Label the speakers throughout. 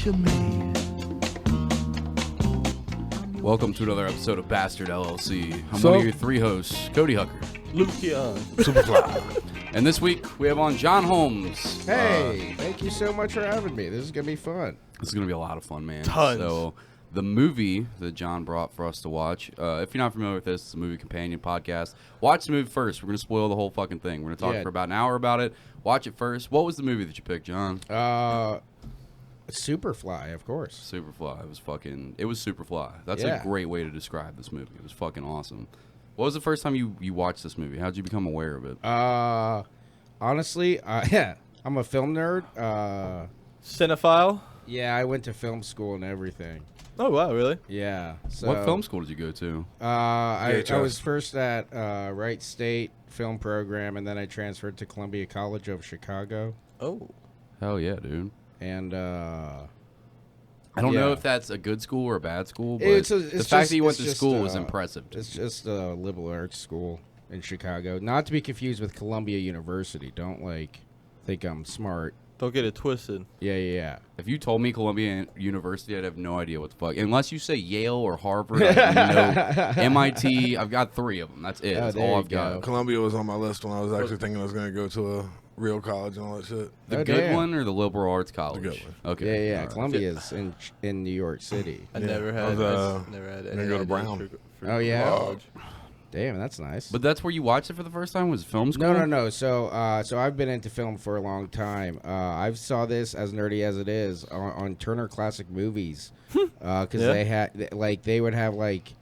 Speaker 1: picture me.
Speaker 2: Welcome to another episode of Bastard LLC. I'm
Speaker 3: So-
Speaker 2: one of your three hosts, Cody Hucker.
Speaker 3: Luke Keon.
Speaker 2: And this week, we have on John Holmes.
Speaker 4: Hey, thank you so much for having me. This is going to be fun.
Speaker 2: This is going to be a lot of fun, man.
Speaker 3: Tons.
Speaker 2: So, the movie that John brought for us to watch, if you're not familiar with this, it's a movie companion podcast. Watch the movie first. We're going to spoil the whole fucking thing. We're going to talk
Speaker 4: Yeah.
Speaker 2: for about an hour about it. Watch it first. What was the movie that you picked, John?
Speaker 4: Superfly, of course.
Speaker 2: Superfly. It was Superfly. That's
Speaker 4: Yeah.
Speaker 2: a great way to describe this movie. It was fucking awesome. What was the first time you watched this movie? How did you become aware of it?
Speaker 4: Honestly, I'm a film nerd.
Speaker 3: Cinephile.
Speaker 4: Yeah, I went to film school and everything.
Speaker 3: Oh, wow, really?
Speaker 4: Yeah. So,
Speaker 2: What film school did you go to?
Speaker 4: I was first at Wright State Film Program, and then I transferred to Columbia College of Chicago.
Speaker 3: Oh.
Speaker 2: Hell yeah, dude.
Speaker 4: And
Speaker 2: I don't know
Speaker 4: yeah.
Speaker 2: if that's a good school or a bad school, but
Speaker 4: It's
Speaker 2: the
Speaker 4: just-
Speaker 2: fact that you went
Speaker 4: it's
Speaker 2: to
Speaker 4: just,
Speaker 2: school was impressive.
Speaker 4: it's just a liberal arts school in Chicago. Not to be confused with Columbia University. Don't, think I'm smart.
Speaker 3: Don't get it twisted.
Speaker 4: Yeah.
Speaker 2: If you told me Columbia University, I'd have no idea what the fuck. Unless you say Yale or Harvard, I have no MIT. I've got 3 of them. That's it. That's
Speaker 4: there
Speaker 2: all
Speaker 4: you
Speaker 2: I've got.
Speaker 4: go.
Speaker 5: Columbia was on my list when I was actually thinking I was going to go to a real college and all that shit.
Speaker 2: The
Speaker 4: Oh,
Speaker 2: good
Speaker 4: damn.
Speaker 2: one or the liberal arts college?
Speaker 5: good one.
Speaker 2: Okay.
Speaker 4: Yeah.
Speaker 2: all right.
Speaker 4: Columbia is in New York City.
Speaker 3: I
Speaker 5: Yeah.
Speaker 3: never
Speaker 5: I
Speaker 3: had.
Speaker 5: was,
Speaker 3: never had
Speaker 5: gonna
Speaker 3: any
Speaker 5: go to
Speaker 3: ideas
Speaker 5: Brown.
Speaker 3: for
Speaker 4: Oh, yeah?
Speaker 3: college.
Speaker 4: Damn, that's nice.
Speaker 2: But that's where you watched it for the first time? Was film school?
Speaker 4: No. So I've been into film for a long time. I saw this, as nerdy as it is, on Turner Classic Movies, because
Speaker 3: Yeah.
Speaker 4: they would have
Speaker 5: Black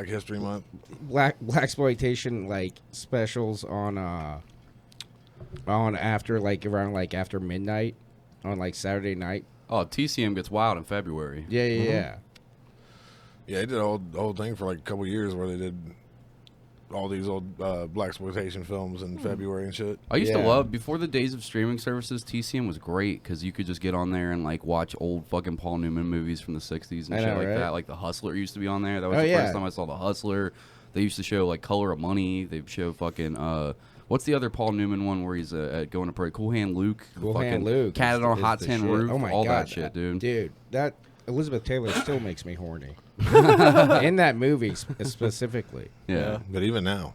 Speaker 5: History Month.
Speaker 4: blaxploitation specials on after after midnight on Saturday night.
Speaker 2: Oh, TCM gets wild in February.
Speaker 4: Yeah.
Speaker 5: Yeah, they did the whole thing for a couple years where they did all these old blaxploitation films in February and shit.
Speaker 2: I used to
Speaker 4: Yeah.
Speaker 2: love, before the days of streaming services, TCM was great because you could just get on there and watch old fucking Paul Newman movies from the 60s and
Speaker 4: I
Speaker 2: shit
Speaker 4: know,
Speaker 2: like
Speaker 4: right?
Speaker 2: that. Like The Hustler used to be on there. That was
Speaker 4: Oh,
Speaker 2: the
Speaker 4: yeah.
Speaker 2: first time I saw The Hustler. They used to show Color of Money. They'd show fucking what's the other Paul Newman one where he's going to parade? Cool Hand Luke.
Speaker 4: Cool
Speaker 2: fucking
Speaker 4: Hand Luke.
Speaker 2: Cat
Speaker 4: is-
Speaker 2: on a
Speaker 4: is
Speaker 2: Hot
Speaker 4: the
Speaker 2: Tin
Speaker 4: shit.
Speaker 2: Roof.
Speaker 4: Oh my
Speaker 2: all
Speaker 4: God,
Speaker 2: that shit, dude.
Speaker 4: Dude, that Elizabeth Taylor still makes me horny. In that movie specifically.
Speaker 2: Yeah.
Speaker 5: But even now,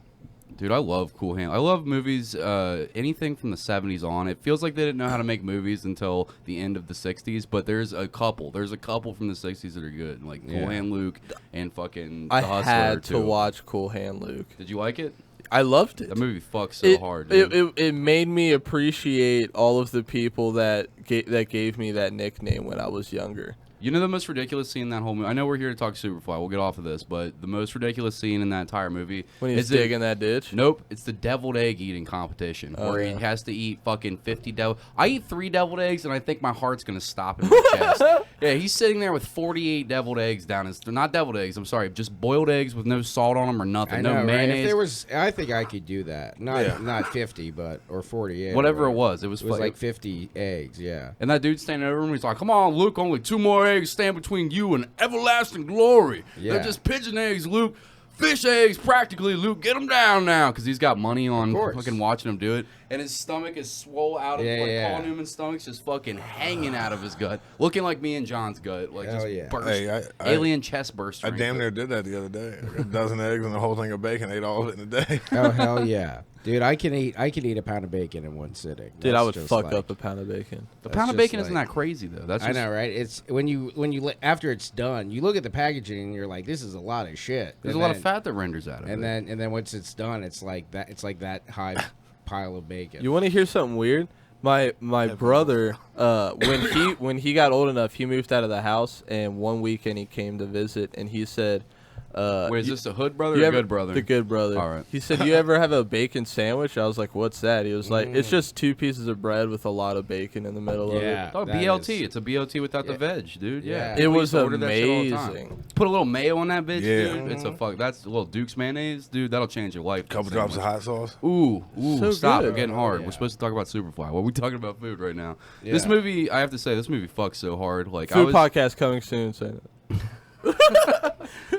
Speaker 2: Dude, I love Cool Hand. I love movies, anything from the 70s on. It feels like they didn't know how to make movies until the end of the 60s, but there's a couple from the 60s that are good, like Cool
Speaker 4: Yeah.
Speaker 2: Hand Luke and fucking
Speaker 3: I
Speaker 2: The Hustler,
Speaker 3: had to
Speaker 2: too.
Speaker 3: watch Cool Hand Luke.
Speaker 2: Did you like it?
Speaker 3: I loved it.
Speaker 2: That movie fucks so hard, dude.
Speaker 3: It made me appreciate all of the people that gave me that nickname when I was younger.
Speaker 2: You know the most ridiculous scene in that whole movie? I know we're here to talk Superfly. We'll get off of this, but the most ridiculous scene in that entire movie
Speaker 3: When he's
Speaker 2: is
Speaker 3: digging that ditch.
Speaker 2: Nope, it's the deviled egg eating competition where he
Speaker 3: yeah.
Speaker 2: has to eat fucking 50 deviled. I eat 3 deviled eggs and I think my heart's gonna stop in my chest. Yeah, he's sitting there with 48 deviled eggs down his. Not deviled eggs. I'm sorry, just boiled eggs with no salt on them or nothing.
Speaker 4: I
Speaker 2: No
Speaker 4: know, right?
Speaker 2: mayonnaise.
Speaker 4: If there was, I think I could do that. Not
Speaker 5: Yeah.
Speaker 4: not 50, or 48.
Speaker 2: Whatever
Speaker 4: or
Speaker 2: it was, it was
Speaker 4: like 50 eggs. Yeah.
Speaker 2: And that dude standing over him, he's like, "Come on, Luke, only 2 more eggs stand between you and everlasting glory.
Speaker 4: Yeah.
Speaker 2: They're just pigeon eggs, Luke. Fish eggs, practically, Luke. Get them down now." Because he's got money on
Speaker 4: course.
Speaker 2: fucking watching him do it. And his stomach is swole out of,
Speaker 4: Yeah.
Speaker 2: Paul Newman's stomach's just fucking hanging out of his gut. Looking like me and John's gut.
Speaker 4: Hell
Speaker 2: Just
Speaker 4: yeah.
Speaker 2: burst.
Speaker 5: Hey, I-
Speaker 2: alien chest burst.
Speaker 5: I
Speaker 2: right
Speaker 5: damn
Speaker 2: there.
Speaker 5: near did that the other day. I got a dozen eggs and a whole thing of bacon. Ate all of it in a day.
Speaker 4: Oh hell yeah, dude! I can eat a pound of bacon in one sitting.
Speaker 3: Dude, I would
Speaker 4: That's just
Speaker 3: fuck
Speaker 4: like-
Speaker 3: up a pound of bacon.
Speaker 2: The
Speaker 4: That's
Speaker 2: pound of
Speaker 4: just
Speaker 2: bacon isn't
Speaker 4: like-
Speaker 2: that crazy, though. That's
Speaker 4: I
Speaker 2: just,
Speaker 4: know, right? It's when you after it's done, you look at the packaging and you're like, this is a lot of shit.
Speaker 2: There's
Speaker 4: And
Speaker 2: a lot of
Speaker 4: then-
Speaker 2: fat that renders out of
Speaker 4: And
Speaker 2: it.
Speaker 4: then once it's done, it's like that. It's like that high pile of bacon.
Speaker 3: You want to hear something weird? My brother, when he got old enough, he moved out of the house, and one weekend he came to visit, and he said,
Speaker 2: Wait, is
Speaker 3: you-
Speaker 2: this a hood brother or
Speaker 3: you
Speaker 2: a
Speaker 3: ever-
Speaker 2: good brother?
Speaker 3: The good brother.
Speaker 2: All right.
Speaker 3: He said, "You ever have a bacon sandwich?" I was like, "What's that?" He was like, "It's just 2 pieces of bread with a lot of bacon in the middle
Speaker 4: Yeah.
Speaker 3: of
Speaker 2: Oh,
Speaker 4: That
Speaker 2: BLT.
Speaker 4: is-
Speaker 2: It's a BLT without the veg, dude. Yeah.
Speaker 4: Yeah.
Speaker 3: it."
Speaker 2: We
Speaker 3: It was
Speaker 2: used to order that shit all the time.
Speaker 3: amazing.
Speaker 2: Put a little mayo on that bitch,
Speaker 5: Yeah.
Speaker 2: dude. It's a that's a little Duke's mayonnaise, dude. That'll change your life.
Speaker 5: Couple drops of hot sauce.
Speaker 2: Ooh,
Speaker 3: So
Speaker 2: stop!
Speaker 3: good.
Speaker 2: We're getting hard.
Speaker 4: Yeah.
Speaker 2: We're supposed to talk about Superfly. Well, we're talking about food right now.
Speaker 4: Yeah.
Speaker 2: This movie, I have to say, this movie fucks so hard. Like,
Speaker 3: Food podcast coming soon. Say that.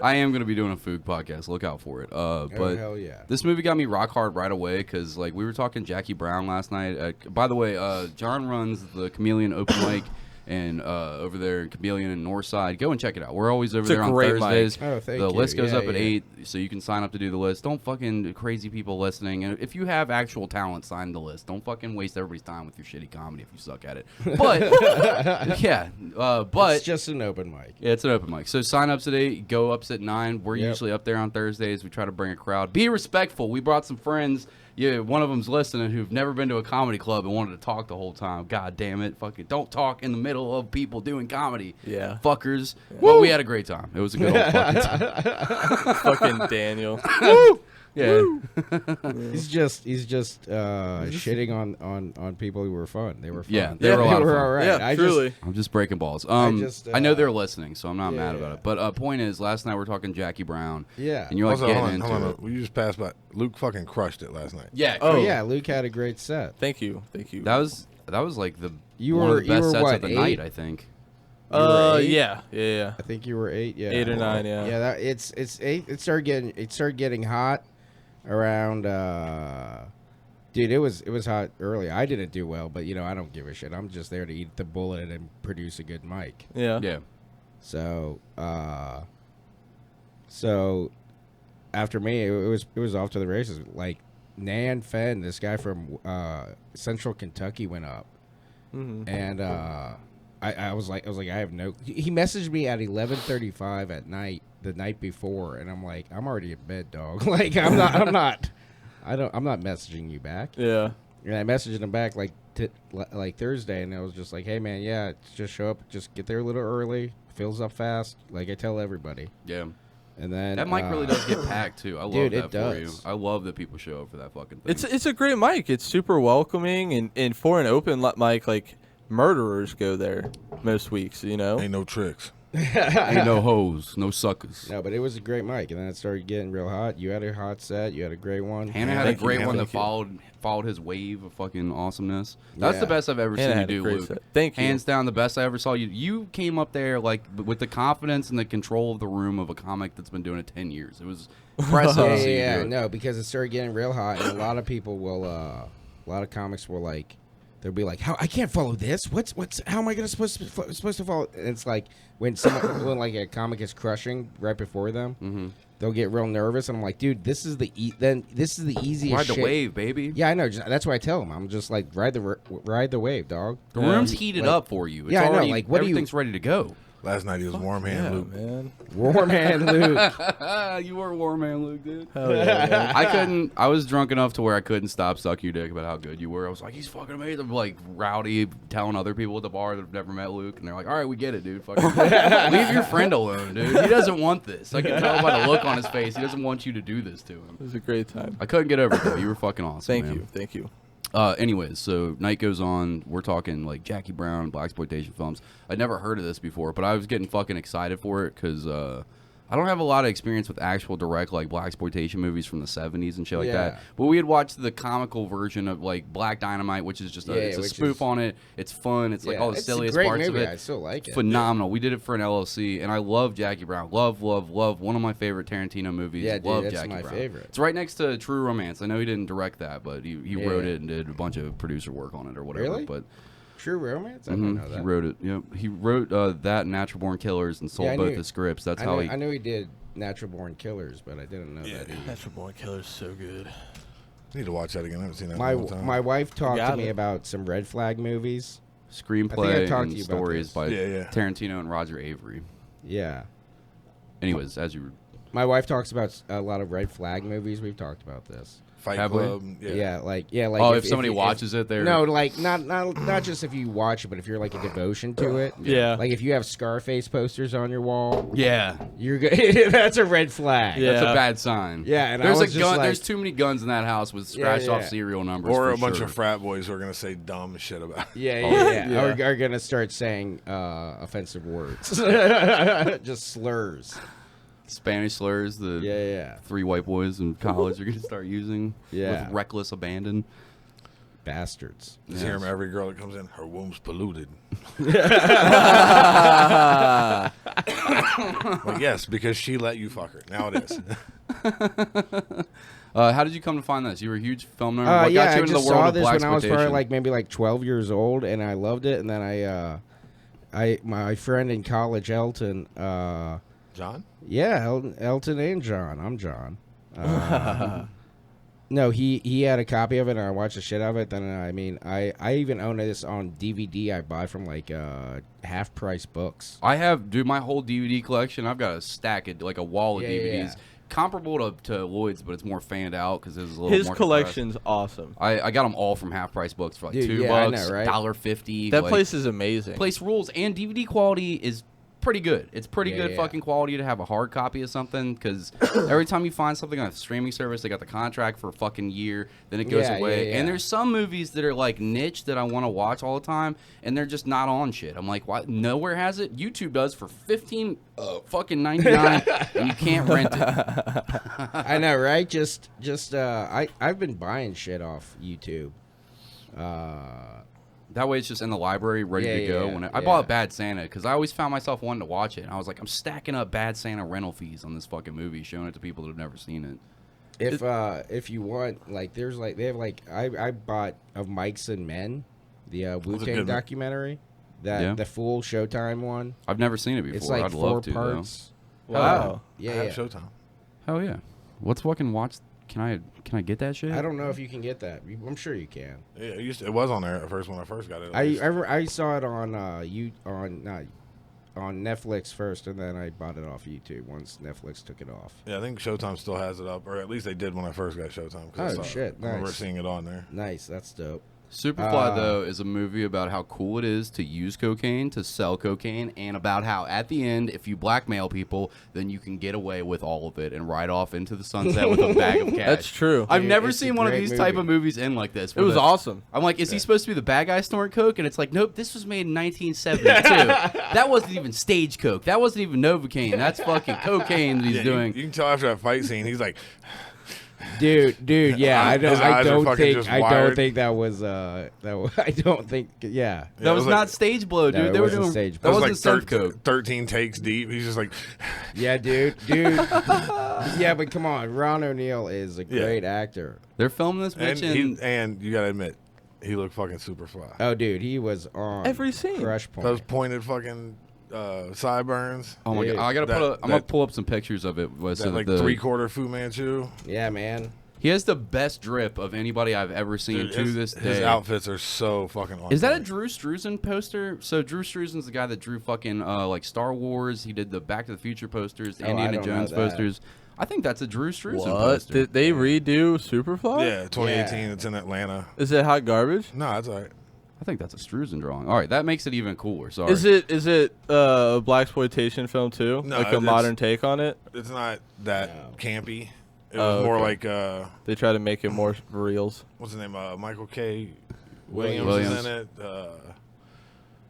Speaker 2: I am going to be doing a food podcast. Look out for it. But
Speaker 4: hell yeah.
Speaker 2: this movie got me rock hard right away because, we were talking Jackie Brown last night. By the way, John runs the Chameleon Open Mic and over there in Chameleon and Northside. Go and check it out. We're always over there on
Speaker 3: great mic.
Speaker 2: Thursdays.
Speaker 4: Oh, thank
Speaker 2: the
Speaker 4: you.
Speaker 2: list goes
Speaker 4: Yeah,
Speaker 2: up at
Speaker 4: yeah.
Speaker 2: 8, so you can sign up to do the list. Don't fucking crazy people listening. And if you have actual talent, sign the list. Don't fucking waste everybody's time with your shitty comedy if you suck at it. But yeah, but
Speaker 4: It's just an open mic.
Speaker 2: yeah, it's an open mic. So sign ups today. Go ups at 9. We're
Speaker 4: Yep.
Speaker 2: usually up there on Thursdays. We try to bring a crowd. Be respectful. We brought some friends. Yeah, one of them's listening who've never been to a comedy club and wanted to talk the whole time. God damn it. Fucking don't talk in the middle of people doing comedy.
Speaker 3: Yeah.
Speaker 2: Fuckers. Well, we had a great time. It was a good old fucking time.
Speaker 3: Fucking Daniel.
Speaker 2: Yeah.
Speaker 4: He's just shitting on people who were fun. They were fun.
Speaker 2: Yeah, they were a lot of fun.
Speaker 4: all right.
Speaker 3: Yeah,
Speaker 4: I
Speaker 3: truly.
Speaker 2: I'm just breaking balls.
Speaker 4: just,
Speaker 2: I know they're listening, so I'm not mad
Speaker 4: yeah.
Speaker 2: about it. But point is, last night we are talking Jackie Brown.
Speaker 4: Yeah.
Speaker 2: And you're like
Speaker 5: Also,
Speaker 2: getting
Speaker 5: hold
Speaker 2: into
Speaker 5: on.
Speaker 2: it.
Speaker 5: We just passed by. Luke fucking crushed it last night.
Speaker 2: Yeah.
Speaker 4: Oh
Speaker 3: Oh.
Speaker 4: yeah, Luke had a great set.
Speaker 3: Thank you. Thank you.
Speaker 2: That was like the
Speaker 4: You
Speaker 2: one
Speaker 4: were-
Speaker 2: of the best
Speaker 4: you were
Speaker 2: sets
Speaker 4: what,
Speaker 2: of the
Speaker 4: 8?
Speaker 2: night, I think.
Speaker 4: You were 8?
Speaker 3: Yeah.
Speaker 4: I think you were 8. Yeah,
Speaker 3: 8 or 9, yeah.
Speaker 4: Yeah, that it's 8. It started getting hot around. Dude, it was hot early. I didn't do well, but I don't give a shit. I'm just there to eat the bullet and produce a good mic.
Speaker 3: Yeah.
Speaker 2: Yeah.
Speaker 4: So after me, it was off to the races. Like Nan Fenn, this guy from Central Kentucky, went up, and I was like I have no. He messaged me at 11:35 at night the night before, and I'm like, I'm already in bed, dog. Like I'm not messaging you back.
Speaker 3: Yeah.
Speaker 4: And I messaged him back like Thursday, and I was just like, hey man, yeah, just show up, just get there a little early, fills up fast, like I tell everybody.
Speaker 2: Yeah.
Speaker 4: And then
Speaker 2: That mic really does get packed too. I love
Speaker 4: dude,
Speaker 2: that
Speaker 4: it
Speaker 2: for you.
Speaker 4: does.
Speaker 2: I love that people show up for that fucking thing.
Speaker 3: It's a great mic. It's super welcoming, and for an open mic, like murderers go there most weeks.
Speaker 5: Ain't no tricks.
Speaker 2: Ain't no hoes, no suckers.
Speaker 4: No, but it was a great mic, and then it started getting real hot. You had a hot set. You had a great one.
Speaker 2: Hannah had a
Speaker 3: Thank you,
Speaker 2: great
Speaker 3: man.
Speaker 2: one that
Speaker 3: Thank you.
Speaker 2: followed his wave of fucking awesomeness. That's
Speaker 4: Yeah.
Speaker 2: the best I've ever
Speaker 3: Hannah
Speaker 2: seen you
Speaker 3: had a
Speaker 2: do,
Speaker 3: great
Speaker 2: Luke.
Speaker 3: set. Thank you.
Speaker 2: Hands down, the best I ever saw you. You came up there like with the confidence and the control of the room of a comic that's been doing it 10 years. It was impressive to see you
Speaker 4: yeah,
Speaker 2: do it.
Speaker 4: no, because it started getting real hot, and a lot of people will, a lot of comics will like, they'll be like, how I can't follow this. How am I gonna supposed to follow? And it's like when when like a comic is crushing right before them, they'll get real nervous, and I'm like, dude, this is the easiest.
Speaker 2: Ride the
Speaker 4: shit.
Speaker 2: wave, baby.
Speaker 4: Yeah, I know. That's what I tell them. I'm just like ride the wave, dog.
Speaker 2: The room's heated
Speaker 4: like-
Speaker 2: up for you. It's
Speaker 4: Yeah, I know,
Speaker 2: already,
Speaker 4: like, what do you-
Speaker 2: everything's ready to go.
Speaker 5: Last night he was warm hand
Speaker 3: Yeah,
Speaker 5: Luke.
Speaker 3: man.
Speaker 4: Warm hand Luke.
Speaker 2: You were a war man, Luke, dude.
Speaker 3: Hell yeah, man.
Speaker 2: I was drunk enough to where I couldn't stop sucking your dick about how good you were. I was like, he's fucking amazing. I'm like rowdy, telling other people at the bar that have never met Luke, and they're like, all right, we get it, dude. Fucking leave your friend alone, dude. He doesn't want this. I can tell by the look on his face. He doesn't want you to do this to him.
Speaker 3: It was a great time.
Speaker 2: I couldn't get over it, though. You were fucking awesome,
Speaker 3: Thank
Speaker 2: man.
Speaker 3: you. Thank you.
Speaker 2: Anyways, so night goes on. We're talking like Jackie Brown, blaxploitation films. I'd never heard of this before, but I was getting fucking excited for it because I don't have a lot of experience with actual direct like blaxploitation movies from the 70s and shit like
Speaker 4: Yeah.
Speaker 2: that. But we had watched the comical version of like Black Dynamite, which is just it's a
Speaker 4: which
Speaker 2: spoof
Speaker 4: is-
Speaker 2: on it. It's fun. It's like
Speaker 4: Yeah,
Speaker 2: all the
Speaker 4: it's
Speaker 2: silliest
Speaker 4: a great
Speaker 2: parts
Speaker 4: movie.
Speaker 2: of it.
Speaker 4: I still like it.
Speaker 2: Phenomenal. We did it for an LLC, and I love Jackie Brown. Love. One of my favorite Tarantino movies.
Speaker 4: Yeah, dude,
Speaker 2: love
Speaker 4: that's
Speaker 2: Jackie
Speaker 4: my
Speaker 2: Brown.
Speaker 4: favorite.
Speaker 2: It's right next to True Romance. I know he didn't direct that, but he
Speaker 4: Yeah.
Speaker 2: wrote it and did a bunch of producer work on it or whatever.
Speaker 4: Really?
Speaker 2: But
Speaker 4: True Romance. I didn't know
Speaker 2: he
Speaker 4: that.
Speaker 2: wrote it. Yep, he wrote that and Natural Born Killers and sold
Speaker 4: Yeah, I
Speaker 2: both
Speaker 4: knew-
Speaker 2: the scripts. That's
Speaker 4: I
Speaker 2: how
Speaker 4: knew, I knew he did Natural Born Killers, but I didn't know that.
Speaker 3: Natural Born Killer's so good.
Speaker 5: Need to watch that again. I haven't seen that in
Speaker 4: My
Speaker 5: a long time.
Speaker 4: my wife talked to
Speaker 3: Got
Speaker 4: me
Speaker 3: it.
Speaker 4: about some red flag movies.
Speaker 2: screenplay
Speaker 4: talked
Speaker 2: and
Speaker 4: to you about
Speaker 2: stories
Speaker 4: this.
Speaker 2: by
Speaker 5: Yeah.
Speaker 2: Tarantino and Roger Avery.
Speaker 4: Yeah.
Speaker 2: Anyways, as you were
Speaker 4: My wife talks about a lot of red flag movies. We've talked about this.
Speaker 5: Fight
Speaker 2: Have we?
Speaker 5: Club.
Speaker 4: Yeah, like
Speaker 2: oh, if somebody watches it, they're
Speaker 4: no, like not just if you watch it, but if you're like a devotion to it.
Speaker 3: Yeah.
Speaker 4: Like if you have Scarface posters on your wall,
Speaker 2: yeah.
Speaker 4: you're good. That's a red flag.
Speaker 3: Yeah.
Speaker 2: That's a bad sign.
Speaker 4: Yeah, and I
Speaker 2: there's
Speaker 4: was
Speaker 2: a
Speaker 4: just
Speaker 2: gun.
Speaker 4: like-
Speaker 2: there's too many guns in that house with scratched off
Speaker 4: yeah.
Speaker 2: serial numbers.
Speaker 5: Or
Speaker 2: for
Speaker 5: a bunch
Speaker 2: sure.
Speaker 5: of frat boys who are gonna say dumb shit about.
Speaker 4: Yeah,
Speaker 2: Oh,
Speaker 4: yeah, yeah.
Speaker 3: yeah.
Speaker 4: Are gonna start saying offensive words, just slurs.
Speaker 2: Spanish slurs. The
Speaker 4: Yeah, yeah.
Speaker 2: 3 white boys in college are going to start using
Speaker 4: Yeah.
Speaker 2: with reckless abandon.
Speaker 4: Bastards.
Speaker 5: You hear 'em, every girl that comes in, her womb's polluted. Well, yes, because she let you fuck her. Now it is.
Speaker 2: How did you come to find this? You were a huge film nerd. What
Speaker 4: Yeah,
Speaker 2: got you
Speaker 4: I
Speaker 2: into
Speaker 4: just
Speaker 2: the world
Speaker 4: saw
Speaker 2: of
Speaker 4: this when I was probably
Speaker 2: blaxploitation?
Speaker 4: like maybe like 12 years old, and I loved it. And then my friend in college, Elton.
Speaker 5: John?
Speaker 4: Yeah, Elton and John. I'm John. No, he had a copy of it, and I watched the shit of it. Then I even own this on DVD. I buy from like half price books.
Speaker 2: I have, dude, my whole DVD collection. I've got a stack of like a wall of DVDs.
Speaker 4: Yeah.
Speaker 2: Comparable to Lloyd's, but it's more fanned out because it's a little
Speaker 3: His
Speaker 2: more
Speaker 3: collection's awesome.
Speaker 2: I got them all from half price books for like
Speaker 4: Dude,
Speaker 2: $2,
Speaker 4: I know, right?
Speaker 2: $1.50.
Speaker 3: That
Speaker 2: like,
Speaker 3: place is amazing.
Speaker 2: place rules, and DVD quality is pretty good. It's pretty good fucking quality to have a hard copy of something, because every time you find something on a streaming service, they got the contract for a fucking year, then it goes away. And there's some movies that are like niche that I want to watch all the time, and they're just not on shit. I'm like, why? Nowhere has it. YouTube does for fucking 99, and you can't rent it.
Speaker 4: I know, right? I've been buying shit off YouTube.
Speaker 2: That way it's just in the library, ready to go. I bought Bad Santa because I always found myself wanting to watch it. And I was like, I'm stacking up Bad Santa rental fees on this fucking movie, showing it to people that have never seen it.
Speaker 4: If you want, like, they have like I bought of Mikes and Men, the Wu-Tang documentary, the full Showtime one.
Speaker 2: I've never seen it before.
Speaker 4: It's like
Speaker 2: I'd
Speaker 4: 4
Speaker 2: love to,
Speaker 4: parts.
Speaker 3: Wow.
Speaker 5: I
Speaker 4: Yeah,
Speaker 5: have Showtime.
Speaker 2: Hell yeah. What's fucking watch? Can I get that shit?
Speaker 4: I don't know if you can get that. I'm sure you can.
Speaker 5: Yeah, it was on there at first when I first got it.
Speaker 4: I saw it on on Netflix first, and then I bought it off YouTube once Netflix took it off.
Speaker 5: Yeah, I think Showtime still has it up, or at least they did when I first got Showtime.
Speaker 4: Oh shit!
Speaker 5: I remember
Speaker 4: Nice.
Speaker 5: seeing it on there.
Speaker 4: Nice, that's dope.
Speaker 2: Superfly, though, is a movie about how cool it is to use cocaine, to sell cocaine, and about how, at the end, if you blackmail people, then you can get away with all of it and ride off into the sunset with a bag of cash.
Speaker 3: That's true.
Speaker 2: I've
Speaker 4: Dude,
Speaker 2: never
Speaker 4: it's a
Speaker 2: seen one of
Speaker 4: great
Speaker 2: these type
Speaker 4: movie.
Speaker 2: of movies end like this.
Speaker 3: It was awesome.
Speaker 2: I'm like, is he supposed to be the bad guy snorting coke? And it's like, nope, this was made in 1972. That wasn't even stage coke. That wasn't even Novocaine. That's fucking cocaine that he's doing.
Speaker 5: You can tell after that fight scene, he's like,
Speaker 4: Dude, yeah, I
Speaker 5: His eyes are
Speaker 4: don't
Speaker 5: fucking
Speaker 4: think
Speaker 5: just
Speaker 4: I don't
Speaker 5: wired.
Speaker 4: think that was I don't think yeah.
Speaker 2: That
Speaker 5: it
Speaker 2: was
Speaker 5: was like-
Speaker 2: not stage blow, dude.
Speaker 4: No, it
Speaker 2: they were
Speaker 4: wasn't
Speaker 2: doing
Speaker 4: stage
Speaker 2: that
Speaker 4: blow.
Speaker 5: that
Speaker 2: wasn't
Speaker 5: was
Speaker 2: synth
Speaker 5: like
Speaker 2: coke.
Speaker 5: 13 takes deep. He's just like,
Speaker 4: Yeah, dude. Yeah, but come on, Ron O'Neal is a great actor.
Speaker 2: They're filming this bitch in.
Speaker 5: and you gotta admit, he looked fucking super fly.
Speaker 4: Oh, dude, he was on
Speaker 3: Every scene.
Speaker 4: Crush Point.
Speaker 5: Those pointed fucking sideburns.
Speaker 2: Oh my
Speaker 4: Dude,
Speaker 2: god! I'm
Speaker 5: that-
Speaker 2: gonna pull up some pictures of it.
Speaker 5: That like 3/4 Fu Manchu.
Speaker 4: Yeah, man.
Speaker 2: He has the best drip of anybody I've ever seen
Speaker 5: Dude,
Speaker 2: to
Speaker 5: his,
Speaker 2: this day.
Speaker 5: his outfits are so fucking on
Speaker 2: Is that a
Speaker 5: point.
Speaker 2: Drew Struzan poster? So Drew Struzan's the guy that drew fucking like Star Wars. He did the Back to the Future posters, the
Speaker 4: Oh, I
Speaker 2: Indiana
Speaker 4: don't know
Speaker 2: Jones
Speaker 4: that.
Speaker 2: posters. I think that's a Drew Struzan
Speaker 3: What?
Speaker 2: poster.
Speaker 3: Did they redo Superfly?
Speaker 5: Yeah, 2018. It's in Atlanta.
Speaker 3: Is it hot garbage?
Speaker 5: No, that's all right.
Speaker 2: I think that's a Struzan drawing. All right, that makes it even cooler. Sorry.
Speaker 3: Is it a blaxploitation film too?
Speaker 5: No,
Speaker 3: like a
Speaker 5: it's-
Speaker 3: modern take on it?
Speaker 5: It's not that
Speaker 4: No.
Speaker 5: campy. It was
Speaker 3: Oh,
Speaker 5: more
Speaker 3: okay.
Speaker 5: like
Speaker 3: They try to make it more reels.
Speaker 5: what's his name? Michael K.
Speaker 4: Williams.
Speaker 5: Williams is in it.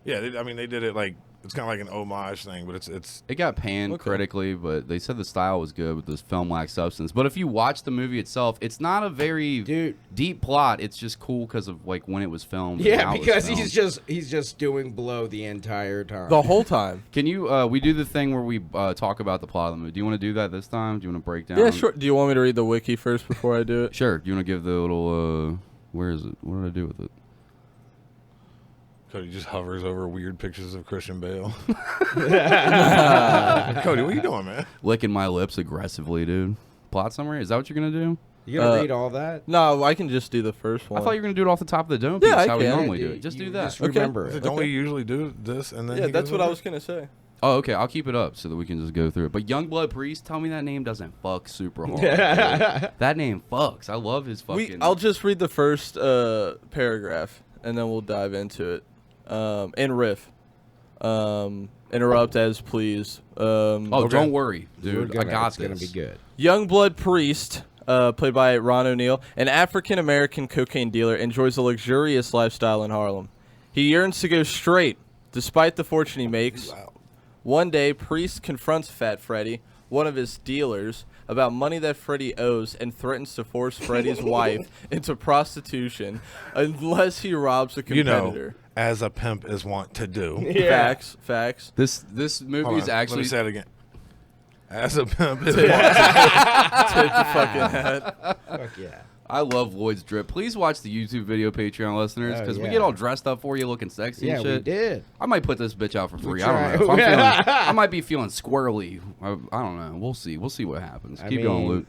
Speaker 5: Yeah, they did it like it's kind of like an homage thing, but it's
Speaker 2: It got panned
Speaker 3: Okay.
Speaker 2: critically, but they said the style was good, but this film lacked substance. But if you watch the movie itself, it's not a very
Speaker 4: Dude.
Speaker 2: deep plot. It's just cool because of like when it was filmed. and
Speaker 4: Yeah,
Speaker 2: how it was
Speaker 4: because
Speaker 2: filmed.
Speaker 4: he's just doing blow the entire time.
Speaker 3: The whole time.
Speaker 2: Can you? We do the thing where we talk about the plot of the movie. Do you want to do that this time? Do you want to break down?
Speaker 3: Yeah, sure. Do you want me to read the wiki first before I do it?
Speaker 2: Sure. Do you want to give the little? Where is it? What did I do with it?
Speaker 5: Cody just hovers over weird pictures of Christian Bale. Cody, what are you doing, man?
Speaker 2: Licking my lips aggressively, dude. Plot summary? Is that what you're gonna do?
Speaker 4: You gonna read all that?
Speaker 3: No, I can just do the first one.
Speaker 2: I thought you were gonna do it off the top of the dome.
Speaker 3: Yeah,
Speaker 2: piece,
Speaker 3: I
Speaker 2: how we
Speaker 3: can.
Speaker 2: normally
Speaker 4: Yeah,
Speaker 2: do it. Just
Speaker 4: you
Speaker 2: do that.
Speaker 4: Just
Speaker 3: Okay.
Speaker 4: remember it.
Speaker 5: Don't we usually do this and then?
Speaker 3: Yeah,
Speaker 5: he
Speaker 3: that's
Speaker 5: goes
Speaker 3: what I
Speaker 5: over?
Speaker 3: was gonna say.
Speaker 2: Oh, okay. I'll keep it up so that we can just go through it. But Youngblood Priest, tell me that name doesn't fuck super hard. dude. That name fucks. I love his fucking.
Speaker 3: I'll just read the first paragraph and then we'll dive into it. And riff. Interrupt as please.
Speaker 2: Don't worry, dude. I got
Speaker 4: it's
Speaker 2: this.
Speaker 4: gonna be good.
Speaker 3: Youngblood Priest, played by Ron O'Neal, an African-American cocaine dealer, enjoys a luxurious lifestyle in Harlem. He yearns to go straight, despite the fortune he makes. One day, Priest confronts Fat Freddy, one of his dealers, about money that Freddy owes and threatens to force Freddy's wife into prostitution unless he robs a
Speaker 5: You know,
Speaker 3: competitor.
Speaker 5: as a pimp is wont to do.
Speaker 3: Facts.
Speaker 2: This movie
Speaker 5: Hold
Speaker 2: is
Speaker 5: on, let
Speaker 2: actually.
Speaker 5: me say it again. As a pimp is
Speaker 3: Take
Speaker 5: wont to
Speaker 3: the fucking hat.
Speaker 4: Fuck yeah.
Speaker 2: I love Lloyd's drip. Please watch the YouTube video, Patreon listeners, because we
Speaker 4: yeah.
Speaker 2: get all dressed up for you, looking sexy
Speaker 4: Yeah,
Speaker 2: and shit.
Speaker 4: we did.
Speaker 2: I might put this bitch out for free. I
Speaker 4: tried.
Speaker 2: don't know. If I'm feeling, I might be feeling squirrely. I don't know. We'll see. We'll see what happens. Keep going, Luke.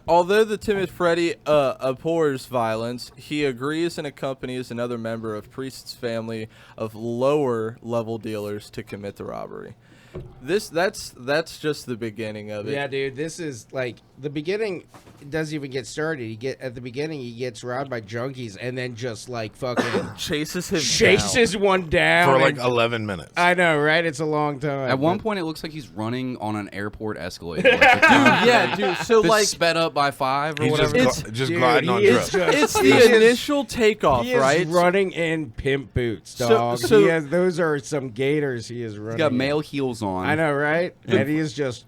Speaker 3: Although the timid Freddy abhors violence, he agrees and accompanies another member of Priest's family of lower level dealers to commit the robbery. That's just the beginning of it.
Speaker 4: Yeah, dude, this is like the beginning. It doesn't even get started. At the beginning, he gets robbed by junkies and then just like fucking
Speaker 3: chases
Speaker 4: one down
Speaker 5: For like 11 minutes.
Speaker 4: I know, right? It's a long time.
Speaker 2: At one point, it looks like he's running on an airport escalator. Like,
Speaker 3: Yeah, dude. So
Speaker 2: this
Speaker 3: like
Speaker 2: sped up by 5 or
Speaker 5: He's
Speaker 2: whatever.
Speaker 5: just
Speaker 4: Dude,
Speaker 5: gliding on
Speaker 4: he
Speaker 5: drip.
Speaker 4: is just-
Speaker 3: it's
Speaker 4: he
Speaker 3: the
Speaker 4: is-
Speaker 3: initial takeoff,
Speaker 4: He is
Speaker 3: right?
Speaker 4: running in pimp boots,
Speaker 3: So-
Speaker 4: dog.
Speaker 3: so-
Speaker 4: he has, those are some gators he is running.
Speaker 2: He's got
Speaker 4: in.
Speaker 2: male heels on.
Speaker 4: I know, right? And he is just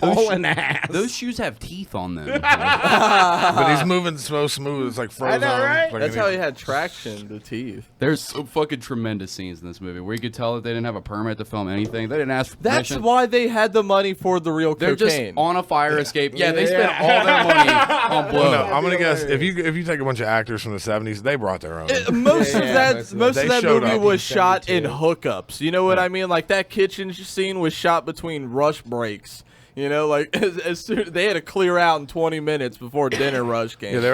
Speaker 4: hauling ass.
Speaker 2: Those shoes have teeth on them.
Speaker 5: But he's moving so smooth. It's like frozen.
Speaker 4: right?
Speaker 5: Like
Speaker 3: That's how he had traction. The teeth.
Speaker 2: There's some fucking tremendous scenes in this movie where you could tell that they didn't have a permit to film anything. They didn't ask for
Speaker 3: That's
Speaker 2: permission.
Speaker 3: why they had the money for the real
Speaker 2: They're
Speaker 3: cocaine.
Speaker 2: just on a fire escape. Yeah, they spent all their money on blow.
Speaker 5: No, I'm gonna guess if you take a bunch of actors from the 70s, they brought their own.
Speaker 3: Most
Speaker 4: Yeah,
Speaker 3: of
Speaker 4: yeah,
Speaker 3: that
Speaker 4: most of
Speaker 5: They
Speaker 3: that
Speaker 5: showed
Speaker 3: movie
Speaker 5: up.
Speaker 3: was shot in
Speaker 4: 72.
Speaker 3: hookups. You know what I mean? Like that kitchen scene was shot between rush breaks. You know, like as soon they had to clear out in 20 minutes before dinner rush came.
Speaker 5: Yeah, they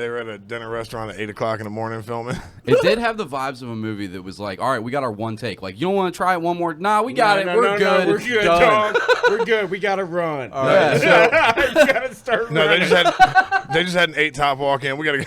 Speaker 5: were at a dinner restaurant at 8 o'clock in the morning filming.
Speaker 2: It did have the vibes of a movie that was like, all right, we got our one take. Like, you don't want to try it one more? Nah, we got it. We're good.
Speaker 4: We're
Speaker 2: It's
Speaker 4: good,
Speaker 2: done.
Speaker 4: dog. We're good. We gotta run.
Speaker 3: All right,
Speaker 4: You gotta start
Speaker 5: No,
Speaker 4: running.
Speaker 5: they just had an 8 top walk in. We gotta.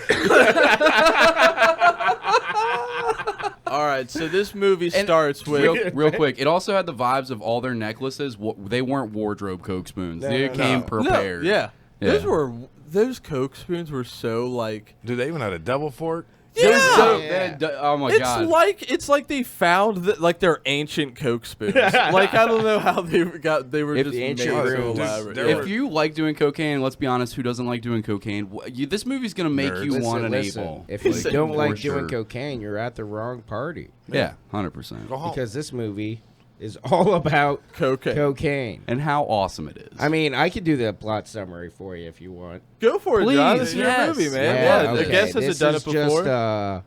Speaker 3: all right. So this movie starts with
Speaker 2: Real quick, it also had the vibes of all their necklaces. They weren't wardrobe Coke spoons. They came prepared.
Speaker 3: Yeah.
Speaker 2: Yeah.
Speaker 3: Those Coke spoons were so like.
Speaker 5: Dude, they even had a devil fork.
Speaker 3: Yeah.
Speaker 2: Oh my god.
Speaker 3: It's like they found like their ancient Coke spoons. Like I don't know how they were
Speaker 2: If
Speaker 3: just
Speaker 4: the
Speaker 3: made
Speaker 4: ancient
Speaker 3: so
Speaker 4: ruins.
Speaker 3: elaborate.
Speaker 5: There
Speaker 3: Yeah.
Speaker 5: were-
Speaker 2: If you like doing cocaine, let's be honest, who doesn't like doing cocaine? This movie's gonna make
Speaker 5: Nerds.
Speaker 2: you
Speaker 5: Listen,
Speaker 2: want an
Speaker 4: Listen,
Speaker 2: able.
Speaker 4: if you
Speaker 3: Like,
Speaker 4: don't
Speaker 2: for
Speaker 4: like
Speaker 2: sure.
Speaker 4: doing cocaine, you're at the wrong party.
Speaker 2: Yeah, 100%.
Speaker 5: Go home.
Speaker 4: Because this movie is all about
Speaker 3: Cocaine.
Speaker 4: cocaine.
Speaker 2: And how awesome it is.
Speaker 4: I mean, I could do the plot summary for you if you want.
Speaker 3: Go for it, John.
Speaker 2: Please,
Speaker 3: This is your
Speaker 2: yes.
Speaker 3: movie, man. Yeah,
Speaker 4: okay.
Speaker 3: I guess hasn't
Speaker 4: This
Speaker 3: done
Speaker 4: is
Speaker 3: it before.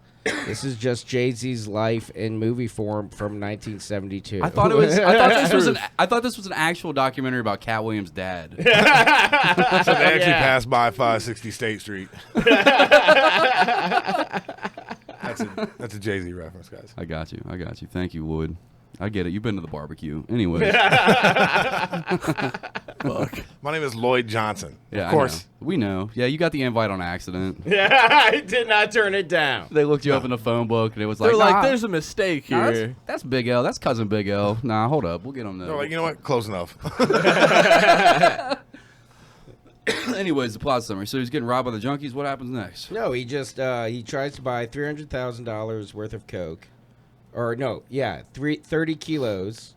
Speaker 4: This is just Jay-Z's life in movie form from 1972.
Speaker 2: I thought it was. I thought this was an actual documentary about Cat Williams' dad.
Speaker 5: So they actually passed by 560 State Street. That's a Jay-Z reference, guys.
Speaker 2: I got you. Thank you, Lloyd. I get it. You've been to the barbecue. Anyway.
Speaker 3: Fuck.
Speaker 5: My name is Lloyd Johnson.
Speaker 2: Yeah,
Speaker 5: Of course.
Speaker 2: I know. We know. Yeah, you got the invite on accident.
Speaker 4: I did not turn it down.
Speaker 2: They looked you up in the phone book, and it was like,
Speaker 3: They're like,
Speaker 2: nah,
Speaker 3: there's a mistake
Speaker 2: nah,
Speaker 3: here.
Speaker 2: that's Big L. That's cousin Big L. Nah, hold up. We'll get him
Speaker 5: They're
Speaker 2: there.
Speaker 5: like, you know what? Close enough.
Speaker 2: Anyways, the plot summary. So he's getting robbed by the junkies. What happens next?
Speaker 4: No, he just he tries to buy $300,000 worth of coke, or no, yeah, 30 kilos.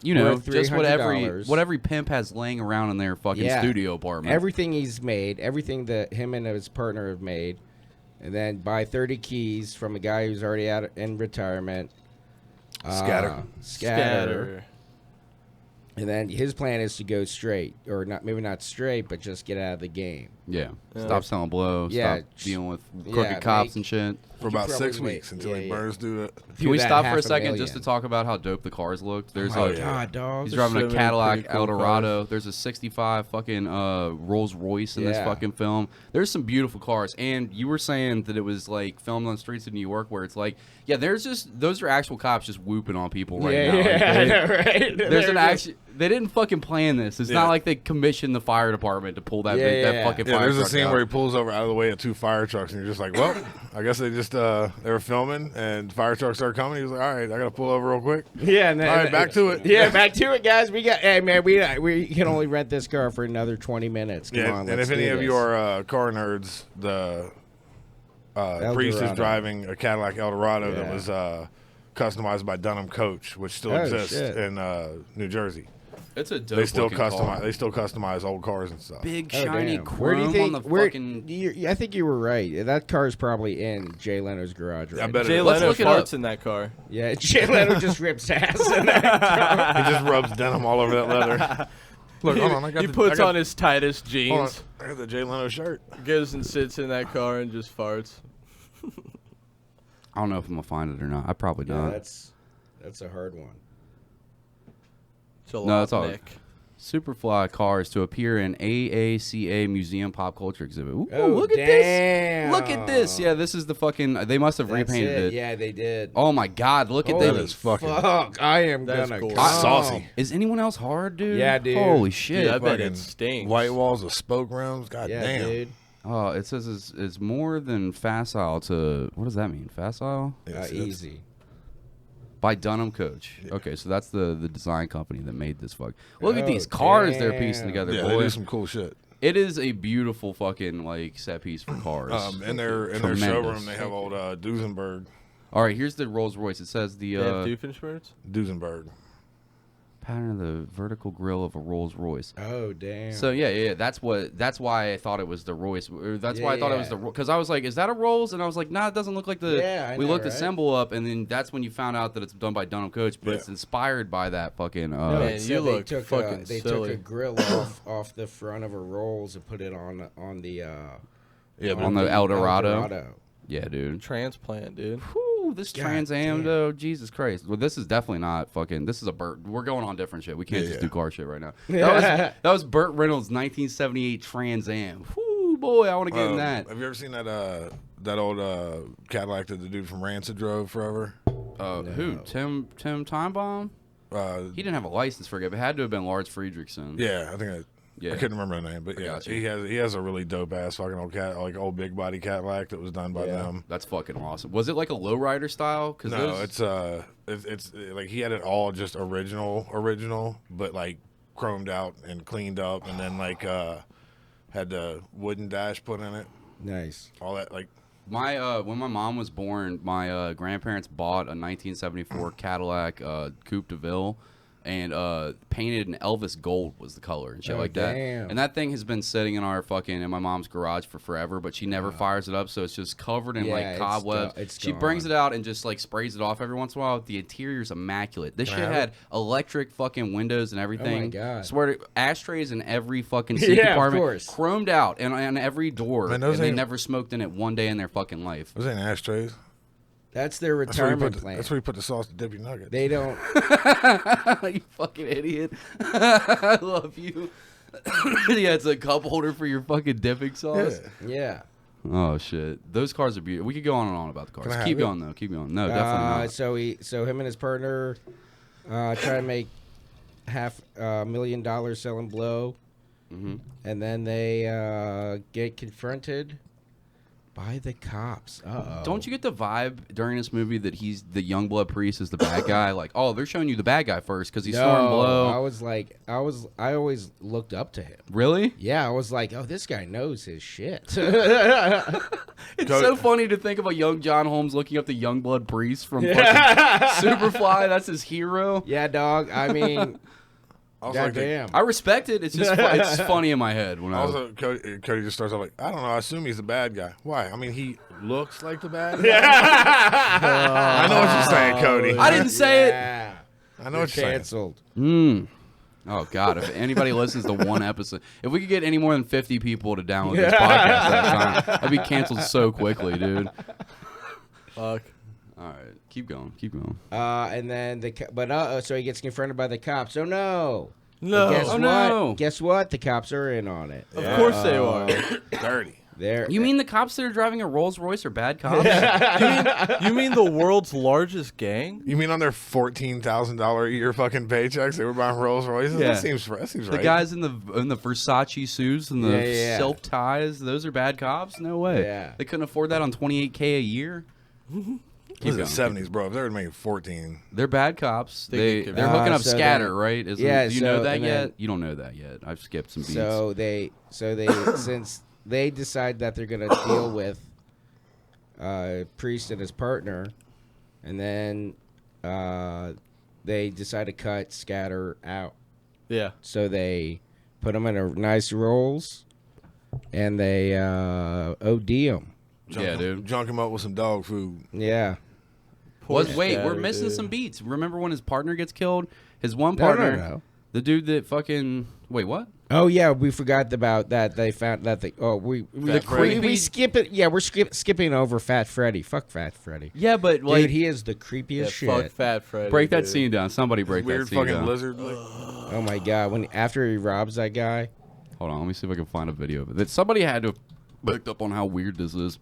Speaker 2: You know,
Speaker 4: Worth
Speaker 2: just what
Speaker 4: $300.
Speaker 2: every pimp has laying around in their fucking
Speaker 4: Yeah.
Speaker 2: studio apartment.
Speaker 4: Everything he's made, everything that him and his partner have made, and then buy 30 keys from a guy who's already out in retirement. Scatter. And then his plan is to go straight, or not, maybe not straight, but just get out of the game.
Speaker 2: Yeah. Stop selling blow.
Speaker 4: Yeah.
Speaker 2: Stop dealing with crooked cops and shit.
Speaker 5: For about
Speaker 4: probably
Speaker 5: 6
Speaker 4: make-
Speaker 5: weeks until
Speaker 4: yeah,
Speaker 5: he
Speaker 4: yeah.
Speaker 5: burns through it.
Speaker 2: Can we
Speaker 4: that
Speaker 2: stop for a second
Speaker 4: $500,000.
Speaker 2: just to talk about how dope the cars looked? There's
Speaker 4: Oh
Speaker 2: a
Speaker 4: my God, dog.
Speaker 2: he's
Speaker 3: There's
Speaker 2: driving
Speaker 3: so
Speaker 2: a
Speaker 3: many
Speaker 2: Cadillac
Speaker 3: pretty cool
Speaker 2: Eldorado. There's a 65 fucking Rolls Royce in this
Speaker 4: Yeah.
Speaker 2: fucking film. There's some beautiful cars. And you were saying that it was like filmed on the streets of New York where it's like, yeah, there's just those are actual cops just whooping on people right now. Like,
Speaker 4: I know, right?
Speaker 2: there's an action. They didn't fucking plan this. It's
Speaker 5: Yeah.
Speaker 2: not like they commissioned the fire department to pull that that fucking
Speaker 5: Yeah,
Speaker 2: fire
Speaker 5: there's a
Speaker 2: truck
Speaker 5: scene
Speaker 2: out.
Speaker 5: where he pulls over out of the way of 2 fire trucks, and you're just like, well, I guess they just they were filming, and fire trucks started coming. He was like, all right, I gotta pull over real quick.
Speaker 4: Yeah, and then,
Speaker 5: All right, back to it.
Speaker 4: Yeah, back to it, guys. Hey, man, we can only rent this car for another 20 minutes. Come
Speaker 5: Yeah,
Speaker 4: on,
Speaker 5: and
Speaker 4: let's
Speaker 5: if any
Speaker 4: do
Speaker 5: of
Speaker 4: this.
Speaker 5: you are car nerds, the Priest is
Speaker 4: Eldorado.
Speaker 5: driving a Cadillac Eldorado that
Speaker 4: Yeah.
Speaker 5: was customized by Dunham Coach, which still
Speaker 4: Oh,
Speaker 5: exists
Speaker 4: shit.
Speaker 5: in New Jersey.
Speaker 2: It's a dope
Speaker 5: They still
Speaker 2: looking
Speaker 5: customize.
Speaker 2: car.
Speaker 5: They still customize old cars and stuff.
Speaker 2: Big
Speaker 4: Oh,
Speaker 2: shiny
Speaker 4: damn.
Speaker 2: chrome
Speaker 4: Where do you think?
Speaker 2: on the
Speaker 4: Where,
Speaker 2: fucking.
Speaker 4: I think you were right. That car is probably in Jay Leno's garage. Right
Speaker 5: I bet
Speaker 3: Jay
Speaker 5: it is.
Speaker 2: Let's
Speaker 3: Leno
Speaker 2: look it up.
Speaker 3: farts in that car.
Speaker 4: Yeah, Jay Leno just rips ass in that car.
Speaker 5: He just rubs denim all over that leather. Look, hold on.
Speaker 3: He puts on his tightest
Speaker 5: Hold on.
Speaker 3: jeans,
Speaker 5: I got the Jay Leno shirt.
Speaker 3: goes and sits in that car and just farts.
Speaker 2: I don't know if I'm gonna find it or not. I probably
Speaker 4: Yeah,
Speaker 2: don't.
Speaker 4: that's a hard one.
Speaker 3: It's a
Speaker 2: No,
Speaker 3: lot,
Speaker 2: that's all.
Speaker 3: Nick.
Speaker 2: Superfly cars to appear in AACA Museum Pop Culture Exhibit. Ooh,
Speaker 4: Oh,
Speaker 2: look at
Speaker 4: damn.
Speaker 2: this! Look at this! Yeah, this is the fucking. They must have
Speaker 4: That's
Speaker 2: repainted it.
Speaker 4: Yeah, they did.
Speaker 2: Oh my God! Look at
Speaker 4: Holy
Speaker 5: That
Speaker 2: this.
Speaker 5: is fucking
Speaker 4: fuck! I am
Speaker 3: That's
Speaker 4: gonna
Speaker 3: gorgeous.
Speaker 4: come.
Speaker 5: saucy.
Speaker 2: Is anyone else hard, dude?
Speaker 4: Yeah, dude.
Speaker 2: Holy shit!
Speaker 3: Dude, I bet
Speaker 5: fucking
Speaker 3: it stinks.
Speaker 5: white walls with spoke rims. God
Speaker 4: Yeah,
Speaker 5: damn.
Speaker 4: dude.
Speaker 2: Oh, it says it's more than facile to. What does that mean? Facile?
Speaker 5: It's-
Speaker 4: Easy.
Speaker 2: By Dunham Coach.
Speaker 5: Yeah.
Speaker 2: Okay, so that's the design company that made this fuck. Look at
Speaker 4: Oh,
Speaker 2: these cars they're piecing
Speaker 4: damn.
Speaker 2: together,
Speaker 5: Yeah, they
Speaker 2: boy.
Speaker 5: do some cool shit.
Speaker 2: It is a beautiful fucking like set piece for cars.
Speaker 5: In their
Speaker 2: Tremendous.
Speaker 5: showroom, they have old Duesenberg.
Speaker 2: All right, here's the Rolls Royce. It says the
Speaker 3: They have Doofenshmirtz?
Speaker 5: Duesenberg.
Speaker 2: pattern of the vertical grille of a Rolls Royce.
Speaker 4: Oh damn.
Speaker 2: So yeah, that's why I thought it was the Royce. Or that's why I thought it was the because I was like, is that a Rolls? And I was like, nah, it doesn't look like the.
Speaker 4: Yeah, I
Speaker 2: we
Speaker 4: know,
Speaker 2: looked the
Speaker 4: right?
Speaker 2: symbol up, and then that's when you found out that it's done by Dunham Coach, but
Speaker 5: Yeah.
Speaker 2: it's inspired by that fucking.
Speaker 4: No,
Speaker 3: Man,
Speaker 4: it
Speaker 3: you
Speaker 4: said
Speaker 3: look
Speaker 4: they took
Speaker 3: fucking
Speaker 4: they
Speaker 3: silly.
Speaker 4: took a grill off the front of a Rolls and put it on the
Speaker 5: Yeah, but
Speaker 2: On the Eldorado? Yeah, dude.
Speaker 3: Transplant, dude.
Speaker 2: Whew, this
Speaker 4: God
Speaker 2: Trans Am
Speaker 4: damn.
Speaker 2: though, Jesus Christ. Well, this is definitely not fucking. This is a Burt. We're going on different shit. We can't
Speaker 5: Yeah,
Speaker 2: just
Speaker 5: yeah.
Speaker 2: do car shit right now. That was Burt Reynolds' 1978 Trans Am. Whoo, boy, I want to get in that.
Speaker 5: Have you ever seen that old Cadillac that the dude from Rancid drove forever?
Speaker 2: Who? Tim Timebomb? He didn't have a license for it, but it had to have been Lars Friedrichsen.
Speaker 5: Yeah, I think
Speaker 2: Yeah.
Speaker 5: I couldn't remember the name, but yeah,
Speaker 2: got you.
Speaker 5: he has a really dope ass fucking old big body Cadillac that was done by them.
Speaker 2: That's fucking awesome. Was it like a lowrider style? Cause
Speaker 5: No,
Speaker 2: those-
Speaker 5: it's like he had it all just original, but like chromed out and cleaned up, and then like had the wooden dash put in it,
Speaker 4: nice.
Speaker 5: all that like.
Speaker 2: my when my mom was born, my grandparents bought a 1974 Cadillac Coupe de Ville. And painted in Elvis gold was the color and shit
Speaker 4: Oh,
Speaker 2: like that.
Speaker 4: damn.
Speaker 2: And that thing has been sitting in in my mom's garage for forever, but she never fires it up, so it's just covered in
Speaker 4: Yeah,
Speaker 2: like
Speaker 4: it's
Speaker 2: cobwebs.
Speaker 4: it's
Speaker 2: She brings
Speaker 4: gone.
Speaker 2: it out and just like sprays it off every once in a while. The interior's immaculate. This
Speaker 5: Can I
Speaker 2: shit
Speaker 5: have
Speaker 2: had electric fucking windows and everything.
Speaker 4: God.
Speaker 2: Swear to ashtrays in every fucking seat
Speaker 4: Yeah, of
Speaker 2: compartment.
Speaker 4: course.
Speaker 2: Chromed out and on every door.
Speaker 5: Man,
Speaker 2: And
Speaker 5: those
Speaker 2: they
Speaker 5: ain't-
Speaker 2: never smoked in it one day in their fucking life.
Speaker 5: Was it in ashtrays?
Speaker 4: That's their
Speaker 5: That's where you
Speaker 4: retirement
Speaker 5: put
Speaker 4: plan.
Speaker 5: that's where you put the sauce to dip your nuggets.
Speaker 4: They don't.
Speaker 2: You fucking idiot. I love you. Yeah, it's a cup holder for your fucking dipping sauce.
Speaker 5: Yeah.
Speaker 4: Yeah.
Speaker 2: Oh shit, those cars are beautiful. We could go on and on about the
Speaker 5: Can
Speaker 2: cars.
Speaker 5: I
Speaker 2: Keep
Speaker 5: have it?
Speaker 2: going though. Keep going. No, definitely not.
Speaker 4: So him and his partner try to make $500,000 selling blow,
Speaker 2: Mm-hmm.
Speaker 4: and then they get confronted by the cops. Uh-oh.
Speaker 2: Don't you get the vibe during this movie that he's the Youngblood Priest is the bad guy? Like, oh, they're showing you the bad guy first because he's snoring
Speaker 4: I
Speaker 2: blow.
Speaker 4: was like, I always looked up to him.
Speaker 2: Really?
Speaker 4: Yeah, I was like, oh, this guy knows his shit.
Speaker 2: It's so funny to think of a young John Holmes looking up the Youngblood Priest from fucking Superfly. That's his hero.
Speaker 4: Yeah, dog. I mean,
Speaker 5: I was like,
Speaker 4: goddamn.
Speaker 2: I respect it. It's just it's funny in my head when I was.
Speaker 5: also, Cody just starts off like, I don't know. I assume he's the bad guy. Why? I mean, he looks like the bad guy. I know what you're saying, Cody.
Speaker 2: I didn't say it.
Speaker 4: Yeah.
Speaker 5: I know what you're saying.
Speaker 4: Canceled.
Speaker 2: Oh God! If anybody listens to one episode, if we could get any more than 50 people to download this podcast at that time, I'd be canceled so quickly, dude.
Speaker 3: Fuck.
Speaker 2: All right, keep going, keep going.
Speaker 4: And then so he gets confronted by the cops. Oh no!
Speaker 3: No.
Speaker 4: But guess
Speaker 2: Oh,
Speaker 4: what?
Speaker 2: no.
Speaker 4: Guess what? The cops are in on it.
Speaker 3: Of course they are.
Speaker 5: Dirty.
Speaker 4: They're
Speaker 2: You mean the cops that are driving a Rolls Royce are bad cops?
Speaker 3: You mean the world's largest gang?
Speaker 5: You mean on their $14,000 a year fucking paychecks they were buying Rolls Royces?
Speaker 2: Yeah.
Speaker 5: That seems right.
Speaker 2: The guys in the Versace suits and the
Speaker 4: Yeah.
Speaker 2: silk ties, those are bad cops? No way.
Speaker 4: Yeah.
Speaker 2: They couldn't afford that on $28K a year.
Speaker 5: It was the 70s, bro. If they were making 14,
Speaker 2: They're bad cops.
Speaker 3: They
Speaker 2: They're
Speaker 3: get
Speaker 2: hooking up
Speaker 4: so
Speaker 2: scatter,
Speaker 4: then-
Speaker 2: right? Do
Speaker 4: Yeah,
Speaker 2: you know
Speaker 4: so-
Speaker 2: that
Speaker 4: and
Speaker 2: yet?
Speaker 4: then-
Speaker 2: You don't know that yet. I've skipped some beats.
Speaker 4: so they since they decide that they're gonna deal with Priest and his partner, and then they decide to cut Scatter out.
Speaker 3: Yeah.
Speaker 4: So they put him in a nice rolls, and they OD him.
Speaker 2: Yeah, dude.
Speaker 5: Junk him up with some dog food.
Speaker 4: Yeah.
Speaker 3: Poor
Speaker 2: Wait, we're
Speaker 3: Scatter,
Speaker 2: missing
Speaker 3: dude.
Speaker 2: some beats. Remember when his partner gets killed? His one
Speaker 4: No,
Speaker 2: partner.
Speaker 4: no.
Speaker 2: The dude that fucking wait, what?
Speaker 4: Oh yeah, we forgot about that. They found that we skip it. Yeah, we're skipping over Fat Freddy. Fuck Fat Freddy.
Speaker 2: Yeah, but like
Speaker 4: Dude, he is the creepiest shit.
Speaker 3: Fuck Fat Freddy.
Speaker 2: break that
Speaker 3: dude.
Speaker 2: scene down. Somebody break
Speaker 5: Weird
Speaker 2: that scene
Speaker 5: fucking
Speaker 2: down.
Speaker 5: lizard.
Speaker 4: Oh my god! After he robs that guy.
Speaker 2: Hold on, let me see if I can find a video of it. That somebody had to have picked up on how weird this is.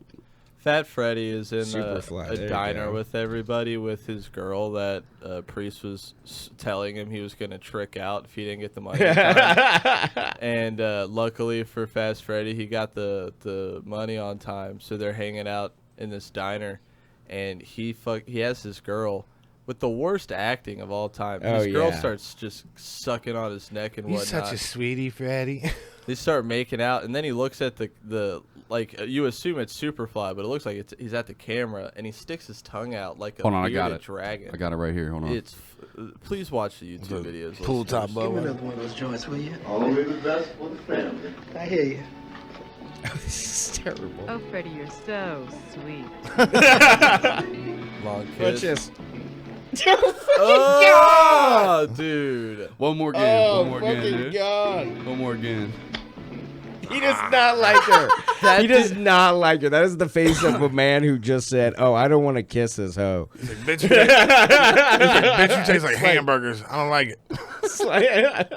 Speaker 3: Fat Freddy is in
Speaker 4: Superfly, there
Speaker 3: a
Speaker 4: you
Speaker 3: diner
Speaker 4: go.
Speaker 3: with everybody with his girl that Priest was telling him he was going to trick out if he didn't get the money. in time. And luckily for Fast Freddy, he got the money on time. So they're hanging out in this diner, and he has this girl with the worst acting of all time.
Speaker 4: Oh,
Speaker 3: His girl
Speaker 4: yeah.
Speaker 3: starts just sucking on his neck and
Speaker 5: He's
Speaker 3: whatnot.
Speaker 5: such a sweetie, Freddy.
Speaker 3: They start making out, and then he looks at the like you assume it's Superfly, but it looks like he's at the camera, and he sticks his tongue out like a
Speaker 2: Hold on, I got
Speaker 3: bearded
Speaker 2: it.
Speaker 3: dragon.
Speaker 2: I got it right here. Hold on.
Speaker 3: Please watch the YouTube videos.
Speaker 5: Pool top
Speaker 3: listeners.
Speaker 1: Give me
Speaker 5: bubble.
Speaker 1: another one of those joints, will you?
Speaker 6: Only the best for the family.
Speaker 1: I hear you.
Speaker 4: This is terrible.
Speaker 7: Oh, Freddie, you're so sweet.
Speaker 3: Long
Speaker 4: But
Speaker 3: kiss.
Speaker 4: just.
Speaker 3: Oh, dude.
Speaker 2: One more game.
Speaker 4: Oh,
Speaker 2: one more game,
Speaker 4: fucking
Speaker 2: dude.
Speaker 4: god!
Speaker 2: One more game.
Speaker 4: He does not like her. He does not like her. That is the face of a man who just said, "Oh, I don't want to kiss this hoe."
Speaker 5: He's like, bitch, you bitch, you taste like hamburgers. I don't like it.
Speaker 4: It's like-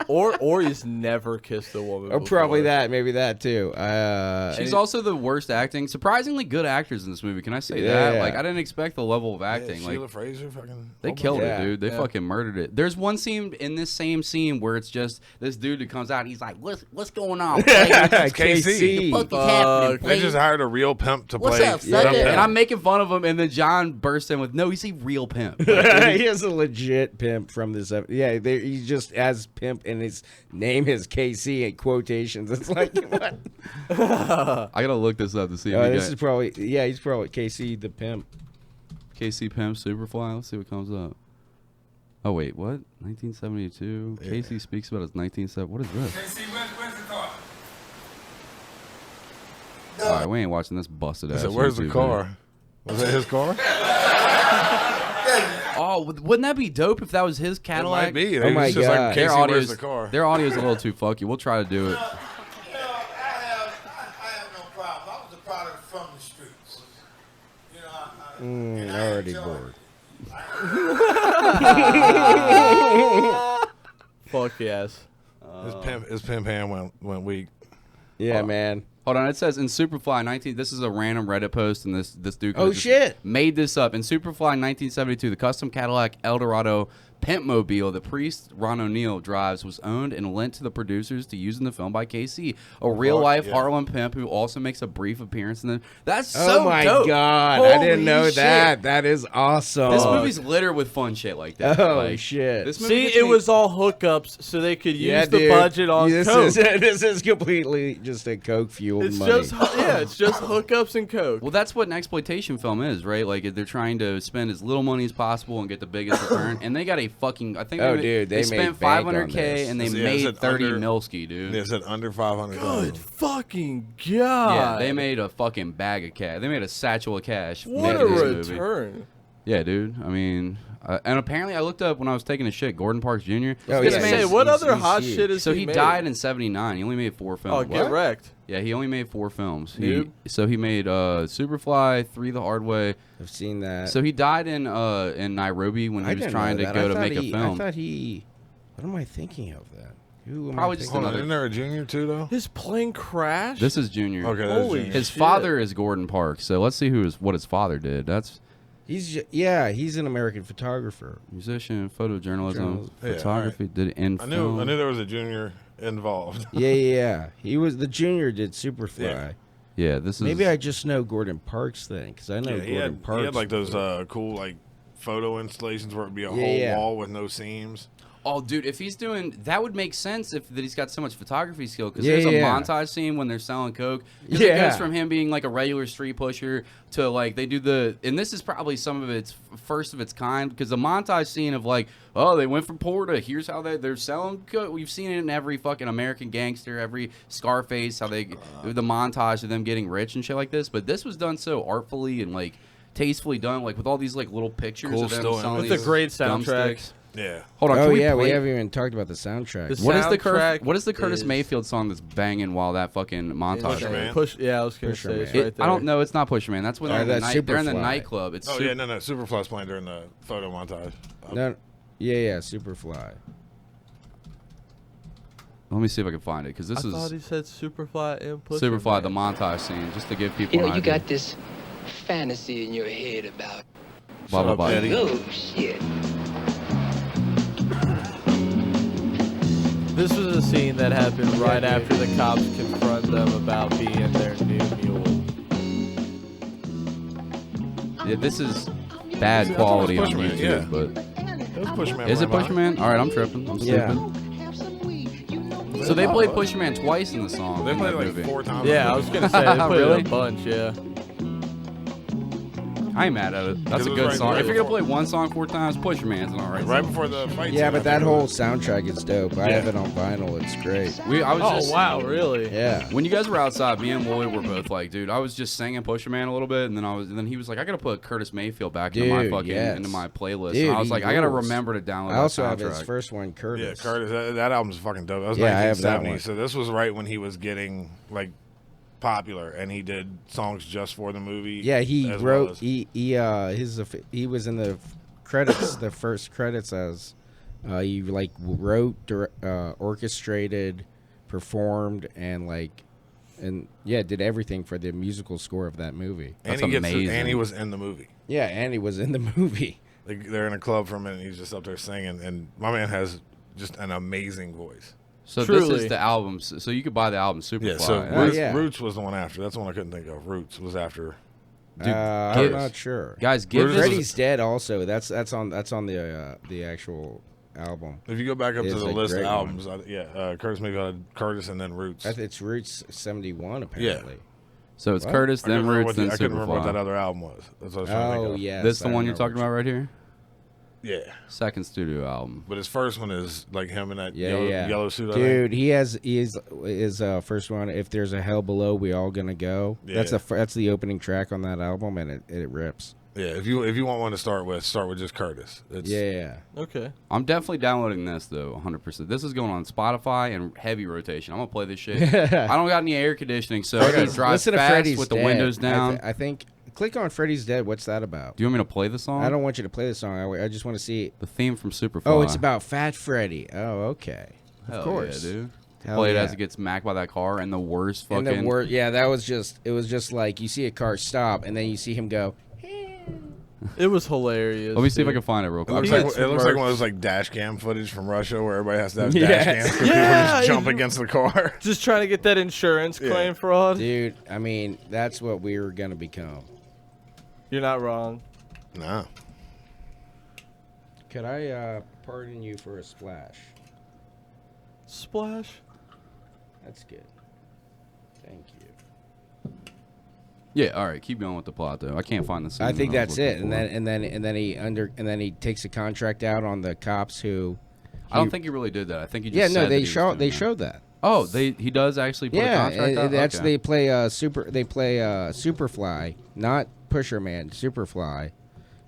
Speaker 3: Or he's never kissed a woman.
Speaker 4: or probably
Speaker 3: before.
Speaker 4: that, maybe that too.
Speaker 2: She's also the worst acting. Surprisingly good actors in this movie. Can I say
Speaker 4: Yeah.
Speaker 2: that? Like, I didn't expect the level of acting.
Speaker 5: Yeah,
Speaker 2: like,
Speaker 5: Sheila Fraser fucking.
Speaker 2: they
Speaker 5: oh my
Speaker 2: killed
Speaker 5: God.
Speaker 2: it, dude. They
Speaker 3: Yeah.
Speaker 2: fucking murdered it. There's one scene in this same scene where it's just this dude that comes out. And he's like, "What's going on?
Speaker 5: It's
Speaker 4: KC.
Speaker 5: KC.
Speaker 7: What is happening,
Speaker 5: They just hired a real pimp to
Speaker 7: What's
Speaker 5: play.
Speaker 7: up,
Speaker 5: the
Speaker 7: sucker?
Speaker 5: pimp.
Speaker 2: And I'm making fun of him, and then John bursts in with, "No, he's a real pimp."
Speaker 4: he is a legit pimp from this. Yeah, he just as pimp, and his name is KC in quotations. It's like what?
Speaker 2: I gotta look this up to see if we
Speaker 4: This
Speaker 2: got
Speaker 4: is probably he's probably KC the pimp.
Speaker 2: KC Pimp Superfly. Let's see what comes up. Oh wait, what? 1972. Casey speaks about his 1970. What is this? All right, we ain't watching this busted
Speaker 5: I
Speaker 2: ass.
Speaker 5: said, "Where's the
Speaker 2: YouTube
Speaker 5: car? Was that his car?
Speaker 2: video. Oh, wouldn't that be dope if that was his
Speaker 5: It
Speaker 2: Cadillac?
Speaker 5: might be.
Speaker 4: Oh my
Speaker 5: It's just
Speaker 4: God.
Speaker 5: like,
Speaker 2: Their
Speaker 5: Casey, where's
Speaker 2: audio's
Speaker 5: the car?
Speaker 2: their audio's a little too fucky. We'll try to do it.
Speaker 6: I have no problem. I was a product from the streets. You know, and I
Speaker 4: Already
Speaker 6: enjoy
Speaker 4: bored.
Speaker 3: Fuck yes.
Speaker 5: His pimp hand went weak.
Speaker 4: Yeah, man.
Speaker 2: Hold on, it says in Superfly 19. This is a random Reddit post, and this dude.
Speaker 4: Oh,
Speaker 2: just
Speaker 4: shit.
Speaker 2: Made this up in Superfly 1972. The custom Cadillac Eldorado Pimpmobile that Priest Ron O'Neill drives was owned and lent to the producers to use in the film by KC, a real life
Speaker 5: yeah.
Speaker 2: Harlem pimp who also makes a brief appearance in the. That's
Speaker 4: Oh
Speaker 2: so
Speaker 4: my
Speaker 2: dope.
Speaker 4: god, I
Speaker 2: Holy
Speaker 4: didn't know
Speaker 2: shit.
Speaker 4: that. That is awesome.
Speaker 2: This movie's littered with fun shit like that.
Speaker 4: Oh
Speaker 2: like,
Speaker 4: shit.
Speaker 2: This movie
Speaker 3: See,
Speaker 2: gets
Speaker 3: it
Speaker 2: me-
Speaker 3: was all hookups so they could use
Speaker 4: yeah,
Speaker 3: the
Speaker 4: dude.
Speaker 3: budget on
Speaker 4: this
Speaker 3: coke.
Speaker 4: Is, this is completely just a coke fueled
Speaker 3: It's
Speaker 4: money.
Speaker 3: just it's just hookups and coke.
Speaker 2: Well, that's what an exploitation film is, right? Like they're trying to spend as little money as possible and get the biggest return. And they got a fucking. I think.
Speaker 4: Oh,
Speaker 2: they,
Speaker 4: dude, they
Speaker 2: spent
Speaker 4: made bank on
Speaker 2: 500K
Speaker 4: this.
Speaker 2: and they
Speaker 5: Yeah, it
Speaker 2: made
Speaker 5: said
Speaker 2: 30
Speaker 5: under-
Speaker 2: milski, dude.
Speaker 5: They said under 500.
Speaker 3: Good fucking god.
Speaker 2: Yeah, they made a fucking bag of cash. They made a satchel of cash.
Speaker 3: What
Speaker 2: making
Speaker 3: a
Speaker 2: this movie.
Speaker 3: return.
Speaker 2: Yeah, dude. I mean, and apparently I looked up when I was taking a shit. Gordon Parks Jr.
Speaker 4: Oh,
Speaker 2: This
Speaker 3: I was
Speaker 4: yeah,
Speaker 3: gonna
Speaker 2: man-
Speaker 3: say,
Speaker 4: he's-
Speaker 3: what
Speaker 4: he's-
Speaker 3: other
Speaker 4: he's
Speaker 3: hot
Speaker 4: huge.
Speaker 3: shit is
Speaker 2: So
Speaker 3: he
Speaker 2: he
Speaker 3: made?
Speaker 2: died in '79. He only made 4 films.
Speaker 3: Oh, get wrecked.
Speaker 2: Yeah, he only made 4 films.
Speaker 3: Noob.
Speaker 2: So he made Superfly, 3 the Hard Way.
Speaker 4: I've seen that.
Speaker 2: So he died in Nairobi when he
Speaker 4: I
Speaker 2: was
Speaker 4: didn't
Speaker 2: trying
Speaker 4: know
Speaker 2: to
Speaker 4: that.
Speaker 2: go
Speaker 4: I
Speaker 2: to
Speaker 4: thought
Speaker 2: make a
Speaker 4: he-
Speaker 2: film.
Speaker 4: I thought he. What am I thinking of then? Who am
Speaker 2: Probably
Speaker 4: I
Speaker 2: just
Speaker 4: thinking
Speaker 5: Hold on,
Speaker 2: another-
Speaker 5: isn't there a junior too though?
Speaker 3: His plane crashed.
Speaker 2: This is Junior.
Speaker 5: Okay, that's
Speaker 3: Holy
Speaker 5: junior.
Speaker 2: His
Speaker 3: shit.
Speaker 2: father is Gordon Parks. So let's see what his father did. That's
Speaker 4: he's an American photographer.
Speaker 2: musician, photojournalism,
Speaker 4: Yeah,
Speaker 2: photography. Did it in
Speaker 5: I
Speaker 2: film.
Speaker 5: knew there was a junior involved.
Speaker 4: Yeah. He was the junior. Did Superfly.
Speaker 5: Yeah.
Speaker 2: Yeah, this is
Speaker 4: Maybe I just know Gordon Parks thing because I know
Speaker 5: Yeah,
Speaker 4: Gordon Parks.
Speaker 5: he had like those cool like photo installations where it'd be a whole
Speaker 4: Yeah.
Speaker 5: wall with no seams.
Speaker 2: Oh, dude, if he's doing that, would make sense if that he's got so much photography skill. Because
Speaker 4: Yeah,
Speaker 2: there's a
Speaker 4: yeah.
Speaker 2: montage scene when they're selling coke. 'Cause it
Speaker 4: Yeah.
Speaker 2: goes from him being like a regular street pusher to like they do the, and this is probably some of its first of its kind because the montage scene of like, oh, they went from poor to here's how they're selling coke. We've seen it in every fucking American Gangster, every Scarface, how they the montage of them getting rich and shit like this. But this was done so artfully and like tastefully done, like with all these like little pictures
Speaker 5: Cool
Speaker 2: of them
Speaker 5: still
Speaker 2: selling
Speaker 5: images.
Speaker 3: With a
Speaker 2: these
Speaker 3: great
Speaker 2: gum
Speaker 3: soundtrack.
Speaker 2: sticks.
Speaker 5: Yeah.
Speaker 2: Hold on.
Speaker 4: Oh
Speaker 2: can we
Speaker 4: yeah,
Speaker 2: play?
Speaker 4: we haven't even talked about the soundtrack.
Speaker 3: The
Speaker 2: What is the
Speaker 3: soundtrack
Speaker 2: what is the Curtis
Speaker 3: is
Speaker 2: Mayfield song that's banging while that fucking montage?
Speaker 5: Pusher Man.
Speaker 3: Yeah, I was gonna
Speaker 4: Pusher
Speaker 3: say it's
Speaker 4: Man.
Speaker 3: right there.
Speaker 2: I don't know. It's not Pusher Man. That's when they're in the
Speaker 4: that's
Speaker 2: night. They're in the
Speaker 4: Superfly.
Speaker 2: nightclub. It's
Speaker 5: Oh yeah, no, Superfly's playing during the photo montage.
Speaker 4: No, yeah, Superfly.
Speaker 2: Let me see if I can find it because this
Speaker 3: I
Speaker 2: is
Speaker 3: thought he said Superfly and Pusher
Speaker 2: Superfly, the
Speaker 3: Man.
Speaker 2: montage scene, just to give people.
Speaker 1: You know,
Speaker 2: an
Speaker 1: you
Speaker 2: idea.
Speaker 1: got this fantasy in your head about,
Speaker 2: Blah blah blah.
Speaker 5: Eddie.
Speaker 1: oh shit.
Speaker 3: This was a scene that happened right after the cops confront them about being their new mule.
Speaker 2: Yeah, this is bad
Speaker 5: I thought it was
Speaker 2: quality on
Speaker 5: Pusher Man,
Speaker 2: YouTube,
Speaker 5: yeah.
Speaker 2: but
Speaker 5: It was Pusher Man.
Speaker 2: is it
Speaker 5: Lamar.
Speaker 2: Pusher Man? All right, I'm tripping. I'm
Speaker 4: Yeah.
Speaker 2: stupid. So they played Pusher Man twice in the song.
Speaker 5: They
Speaker 2: in
Speaker 5: played
Speaker 2: that
Speaker 5: it like
Speaker 2: movie.
Speaker 5: 4 times.
Speaker 3: Yeah, I was gonna say they played
Speaker 2: Really?
Speaker 3: it a bunch. Yeah.
Speaker 2: I ain't mad at it. That's a
Speaker 5: it was
Speaker 2: good
Speaker 5: right
Speaker 2: song.
Speaker 5: there
Speaker 2: If you're gonna
Speaker 5: before.
Speaker 2: play one song 4 times, Pusher Man's an alright.
Speaker 5: Right
Speaker 2: song.
Speaker 5: before the fight.
Speaker 4: Yeah,
Speaker 5: scene,
Speaker 4: but
Speaker 5: I
Speaker 4: that
Speaker 5: think it
Speaker 4: whole
Speaker 5: was.
Speaker 4: soundtrack is dope. I
Speaker 5: Yeah.
Speaker 4: have it on vinyl. It's great.
Speaker 2: I was
Speaker 3: Oh
Speaker 2: just
Speaker 3: wow, really?
Speaker 4: Yeah.
Speaker 2: when you guys were outside, me and Lloyd were both like, dude, I was just singing Pusher Man a little bit, and then he was like, I gotta put Curtis Mayfield back into my
Speaker 4: Dude,
Speaker 2: fucking
Speaker 4: yes.
Speaker 2: into my playlist.
Speaker 4: Dude,
Speaker 2: and I was
Speaker 4: he
Speaker 2: like, I gotta
Speaker 4: rules.
Speaker 2: remember to download
Speaker 4: I also
Speaker 2: that
Speaker 4: have
Speaker 2: soundtrack.
Speaker 4: his first one,
Speaker 5: Yeah,
Speaker 4: Curtis.
Speaker 5: Curtis. That album's fucking dope. That was
Speaker 4: Yeah, I have that
Speaker 5: 1970.
Speaker 4: one.
Speaker 5: So this was right when he was getting like popular, and he did songs just for the movie.
Speaker 4: Yeah, he
Speaker 5: as
Speaker 4: wrote.
Speaker 5: well as-
Speaker 4: He was in the credits, the first credits as he like wrote, orchestrated, performed, and did everything for the musical score of that movie.
Speaker 2: That's
Speaker 5: and
Speaker 2: amazing.
Speaker 5: And he was in the movie.
Speaker 4: Yeah, and he was in the movie.
Speaker 5: Like, they're in a club for a minute, and he's just up there singing. And my man has just an amazing voice.
Speaker 2: So this
Speaker 3: Truly.
Speaker 2: is the album. So you could buy the album Superfly.
Speaker 5: Yeah. So
Speaker 2: And
Speaker 5: Roots,
Speaker 4: yeah.
Speaker 5: Roots was the one after. That's the one I couldn't think of. Roots was after.
Speaker 2: Dude,
Speaker 4: I'm
Speaker 2: give-
Speaker 4: not sure.
Speaker 2: guys, give
Speaker 5: Bruce
Speaker 2: this.
Speaker 4: Freddy's Dead also. That's on the actual album.
Speaker 5: If you go back up to
Speaker 4: It's
Speaker 5: the
Speaker 4: a
Speaker 5: list of
Speaker 4: great
Speaker 5: albums, Curtis Mayfield had Curtis and then Roots.
Speaker 4: I think it's Roots 71 apparently.
Speaker 2: So it's
Speaker 4: What?
Speaker 2: Curtis,
Speaker 5: I couldn't
Speaker 2: then
Speaker 5: remember
Speaker 2: Roots,
Speaker 5: what
Speaker 2: then
Speaker 5: I couldn't remember what that
Speaker 2: Superfly.
Speaker 5: other album was. That's what I was trying to
Speaker 4: Oh
Speaker 5: think of.
Speaker 4: yes.
Speaker 2: This the
Speaker 4: I
Speaker 2: one you're
Speaker 4: remember
Speaker 2: talking about right here?
Speaker 5: Yeah.
Speaker 2: Second studio album.
Speaker 5: But his first one is like him in that
Speaker 4: Yeah,
Speaker 5: yellow suit. I think.
Speaker 4: Dude, he is his first one. If there's a hell below, we all gonna go.
Speaker 5: Yeah.
Speaker 4: That's the opening track on that album, and it rips.
Speaker 5: Yeah. If you want one to start with just Curtis. It's,
Speaker 4: Yeah.
Speaker 3: Okay.
Speaker 2: I'm definitely downloading this though, 100%. This is going on Spotify and heavy rotation. I'm gonna play this shit. I don't got any air conditioning, so I gotta drive
Speaker 4: Listen to
Speaker 2: fast
Speaker 4: Freddy's
Speaker 2: with the
Speaker 4: Dead.
Speaker 2: windows down.
Speaker 4: I think click on Freddy's Dead. What's that about?
Speaker 2: Do you want me to play the song?
Speaker 4: I don't want you to play the song. I just want to see.
Speaker 2: The theme from Superfly.
Speaker 4: Oh, it's about Fat Freddy. Oh, okay.
Speaker 2: Hell
Speaker 4: Of course,
Speaker 2: yeah, dude.
Speaker 4: Hell
Speaker 2: Play it
Speaker 4: yeah.
Speaker 2: as it gets smacked by that car and the worst fucking.
Speaker 4: And the word, yeah, that was just. It was just like you see a car stop, and then you see him go.
Speaker 3: It was hilarious.
Speaker 2: Let me see if I
Speaker 3: dude.
Speaker 2: can find it real
Speaker 5: It
Speaker 2: quick.
Speaker 5: looks,
Speaker 3: He
Speaker 5: like,
Speaker 3: gets
Speaker 5: it looks like one of
Speaker 3: merged.
Speaker 5: those like dash cam footage from Russia where everybody has to have
Speaker 4: Yes.
Speaker 5: dash cams because people
Speaker 3: Yeah,
Speaker 5: just jump
Speaker 3: it-
Speaker 5: against the car.
Speaker 3: Just trying to get that insurance
Speaker 5: Yeah.
Speaker 3: claim fraud.
Speaker 4: Dude, I mean, that's what we were gonna become.
Speaker 3: You're not wrong.
Speaker 5: No.
Speaker 4: Could I pardon you for a splash?
Speaker 3: Splash.
Speaker 4: That's good. Thank you.
Speaker 2: Yeah, all right. Keep going with the plot though. I can't find the scene.
Speaker 4: I think
Speaker 2: that I was
Speaker 4: that's it.
Speaker 2: looking
Speaker 4: And
Speaker 2: for.
Speaker 4: then he takes a contract out on the cops who.
Speaker 2: I don't think he really did that. I think he just
Speaker 4: Yeah,
Speaker 2: said
Speaker 4: no,
Speaker 2: that
Speaker 4: they
Speaker 2: he was doing that.
Speaker 4: showed that.
Speaker 2: Oh, he does actually put a
Speaker 4: Yeah,
Speaker 2: contract out.
Speaker 4: and that's
Speaker 2: Okay.
Speaker 4: they play Superfly, not Pusher Man, Superfly,